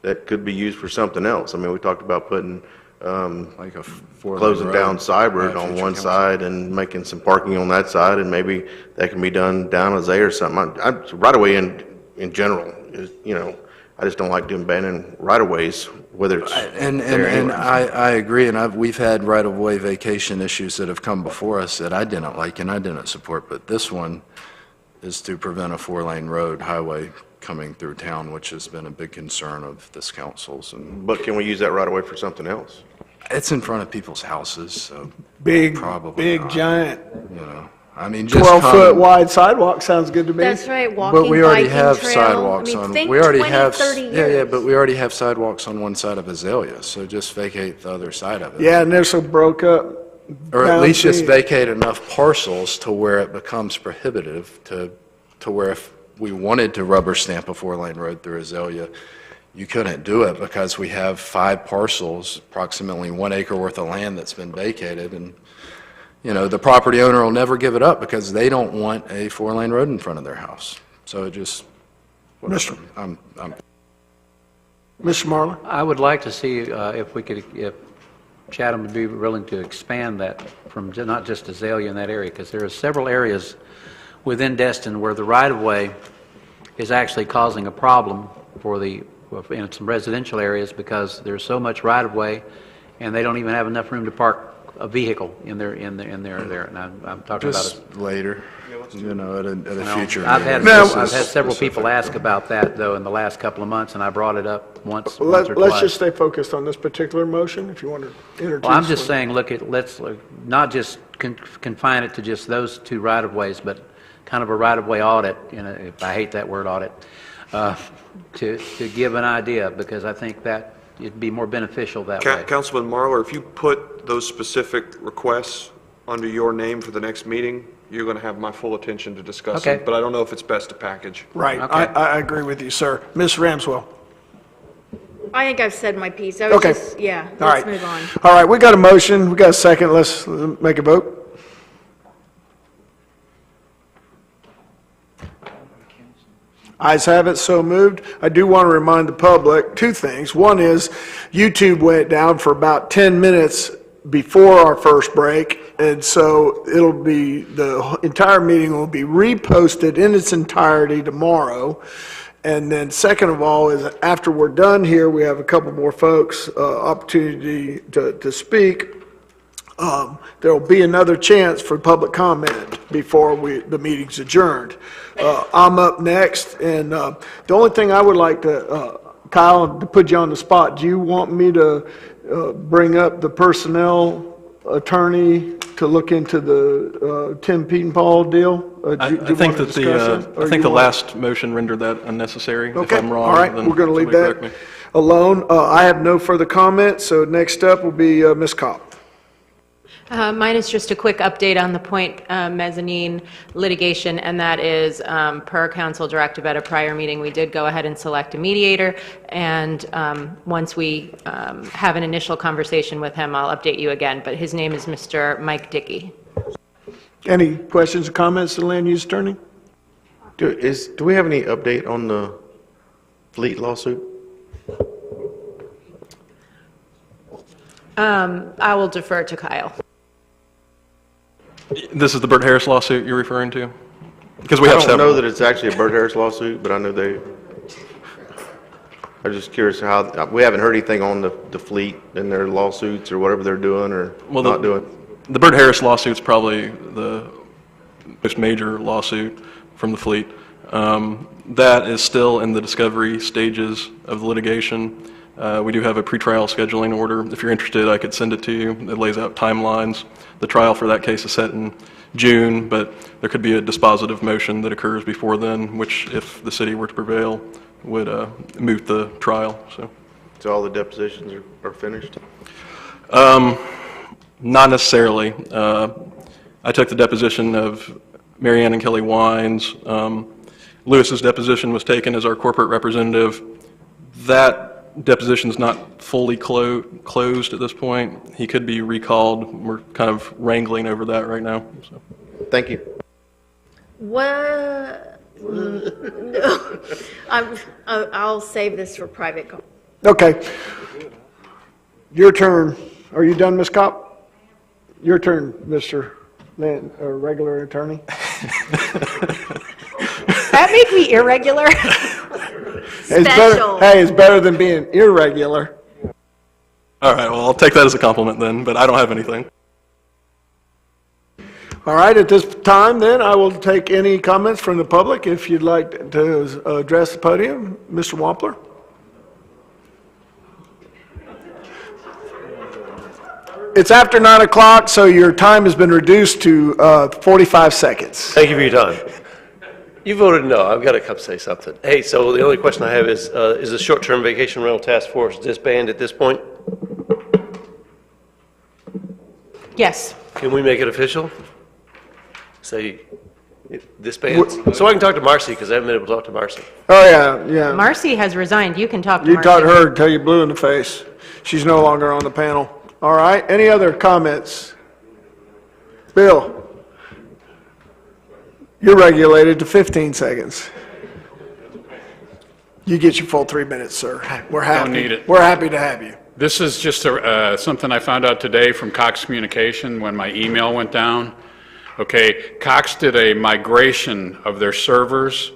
that could be used for something else. I mean, we talked about putting, Like a four-lane closing road down Cybert by on future one council. side and making some parking on that side, and maybe that can be done down Azalea or something. Right-of-way in general, is, you know, I just don't like doing abandoning right-of-ways, whether it's And there anyway. I agree, and we've had right-of-way vacation issues that have come before us that I didn't like and I didn't support, but this one is to prevent a four-lane road highway coming through town, which has been a big concern of this council's, and But can we use that right-of-way for something else? it's in front of people's houses, so Big, probably big, not, giant, you know. I mean, just 12-foot come- wide sidewalk sounds good to me. That's right, walking, But we already biking have trail. sidewalks I mean, on, think we already 20, have, 30 yeah, years. but we already have sidewalks on one side of Azalea, so just vacate the other side of it. Yeah, and they're so broke up. Or at least just bouncy. vacate enough parcels to where it becomes prohibitive to where if we wanted to rubber stamp a four-lane road through Azalea, you couldn't do it because we have 5 parcels, approximately 1 acre worth of land that's been vacated, and, you know, the property owner will never give it up because they don't want a four-lane road in front of their house. So it just, Mr. I'm Mr. Marler? I would like to see if we could, if Chatham would be willing to expand that from not just Azalea in that area, because there are several areas within Destin where the right-of-way is actually causing a problem in some residential areas because there's so much right-of-way and they don't even have enough room to park a vehicle in their there. And I'm talking about just later, you know, at You a know, future. I've had meeting. I've had several people ask about that, though, in the last couple of months, and I brought it up once or Let's twice. just stay focused on this particular motion, if you want to introduce. Well, I'm just one. saying, let's not just confine it to just those 2 right-of-ways, but kind of a right-of-way audit, you know, I hate that word audit, to give an idea, because I think that it'd be more beneficial that way. Councilman Marler, if you put those specific requests under your name for the next meeting, you're going to have my full attention to discuss Okay. them, but I don't know if it's best to package. Right, Okay. I agree with you, sir. Ms. Ramswell? I think I've said my piece. I was Okay. just, yeah, All let's right. move on. All right, we got a motion, we got a second, let's make a vote. Ayes have it, so moved. I do want to remind the public 2 things. One is YouTube went down for about 10 minutes before our first break, and so the entire meeting will be reposted in its entirety tomorrow. And then second of all is after we're done here, we have a couple more folks, opportunity to speak. There will be another chance for public comment before the meeting's adjourned. I'm up next, and the only thing I would like to, Kyle, to put you on the spot, do you want me to bring up the personnel attorney to look into the Tim Petenpaul deal? I think that the last motion rendered that unnecessary. If Okay, I'm wrong, all right, then we're going to leave somebody correct that me. alone. I have no further comments, so next up will be Ms. Kopp. Mine is just a quick update on the point mezzanine litigation, and that is, per council directive at a prior meeting, we did go ahead and select a mediator, and once we have an initial conversation with him, I'll update you again, but his name is Mr. Mike Dickey. Any questions or comments to the land use attorney? Do we have any update on the Fleet lawsuit? I will defer to Kyle. This is the Bert Harris lawsuit you're referring to? Because we have I don't know several. that it's actually a Bert Harris lawsuit, but I know I'm just curious how, we haven't heard anything on the Fleet and their lawsuits or whatever they're doing or not doing. The Bert Harris lawsuit's probably the most major lawsuit from the Fleet. That is still in the discovery stages of the litigation. We do have a pretrial scheduling order. If you're interested, I could send it to you. It lays out timelines. The trial for that case is set in June, but there could be a dispositive motion that occurs before then, which, if the city were to prevail, would moot the trial. So all the depositions are finished? Not necessarily. I took the deposition of Mary Ann and Kelly Wines. Lewis's deposition was taken as our corporate representative. That deposition is not fully closed at this point. He could be recalled. We're kind of wrangling over that right now. So. Thank you. What? No. I'll save this for private call. Okay. Your turn. Are you done, Ms. Kopp? Your turn, Mr. Regular Attorney. That made me irregular. Special. It's better than being irregular. All right, well, I'll take that as a compliment then, but I don't have anything. All right, at this time then, I will take any comments from the public if you'd like to address the podium. Mr. Wampler? It's after 9 o'clock, so your time has been reduced to 45 seconds. Thank you for your time. You voted no. I've got to come say something. Hey, so the only question I have is the short-term vacation rental task force disbanded at this point? Yes. Can we make it official? Say it disbands? So I can talk to Marcy, because I haven't been able to talk to Marcy. Oh, yeah, yeah. Marcy has resigned. You can talk to You Marcy. taught her until you blew in the face. She's no longer on the panel. All right, any other comments? Bill? You're regulated to 15 seconds. You get your full 3 minutes, sir. We're happy. Don't need it. We're happy to have you. This is just something I found out today from Cox Communication when my email went down. Okay, Cox did a migration of their servers,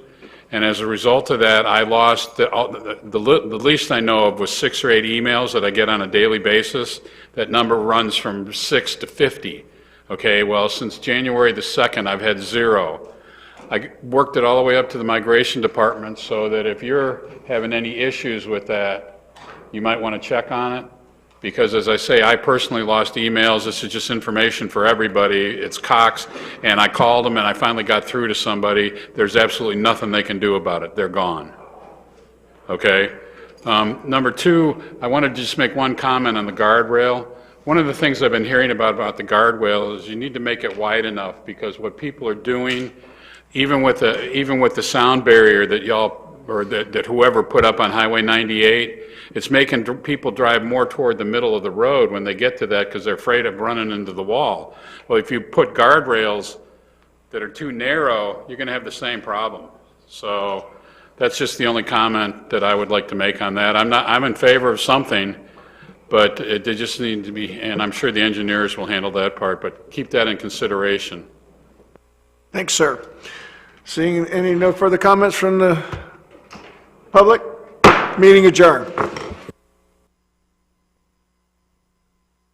and as a result of that, I lost the least I know of was 6 or 8 emails that I get on a daily basis. That number runs from 6 to 50. Okay, well, since January the 2nd, I've had 0. I worked it all the way up to the migration department so that if you're having any issues with that, you might want to check on it. Because as I say, I personally lost emails. This is just information for everybody. It's Cox, and I called them and I finally got through to somebody. There's absolutely nothing they can do about it. They're gone. Okay? Number 2, I want to just make one comment on the guardrail. One of the things I've been hearing about the guardrail is you need to make it wide enough, because what people are doing, even with the sound barrier that y'all, or that whoever put up on Highway 98, it's making people drive more toward the middle of the road when they get to that because they're afraid of running into the wall. Well, if you put guardrails that are too narrow, you're going to have the same problem. So that's just the only comment that I would like to make on that. I'm in favor of something, but they just need to be, and I'm sure the engineers will handle that part, but keep that in consideration. Thanks, sir. Seeing no further comments from the public, meeting adjourned.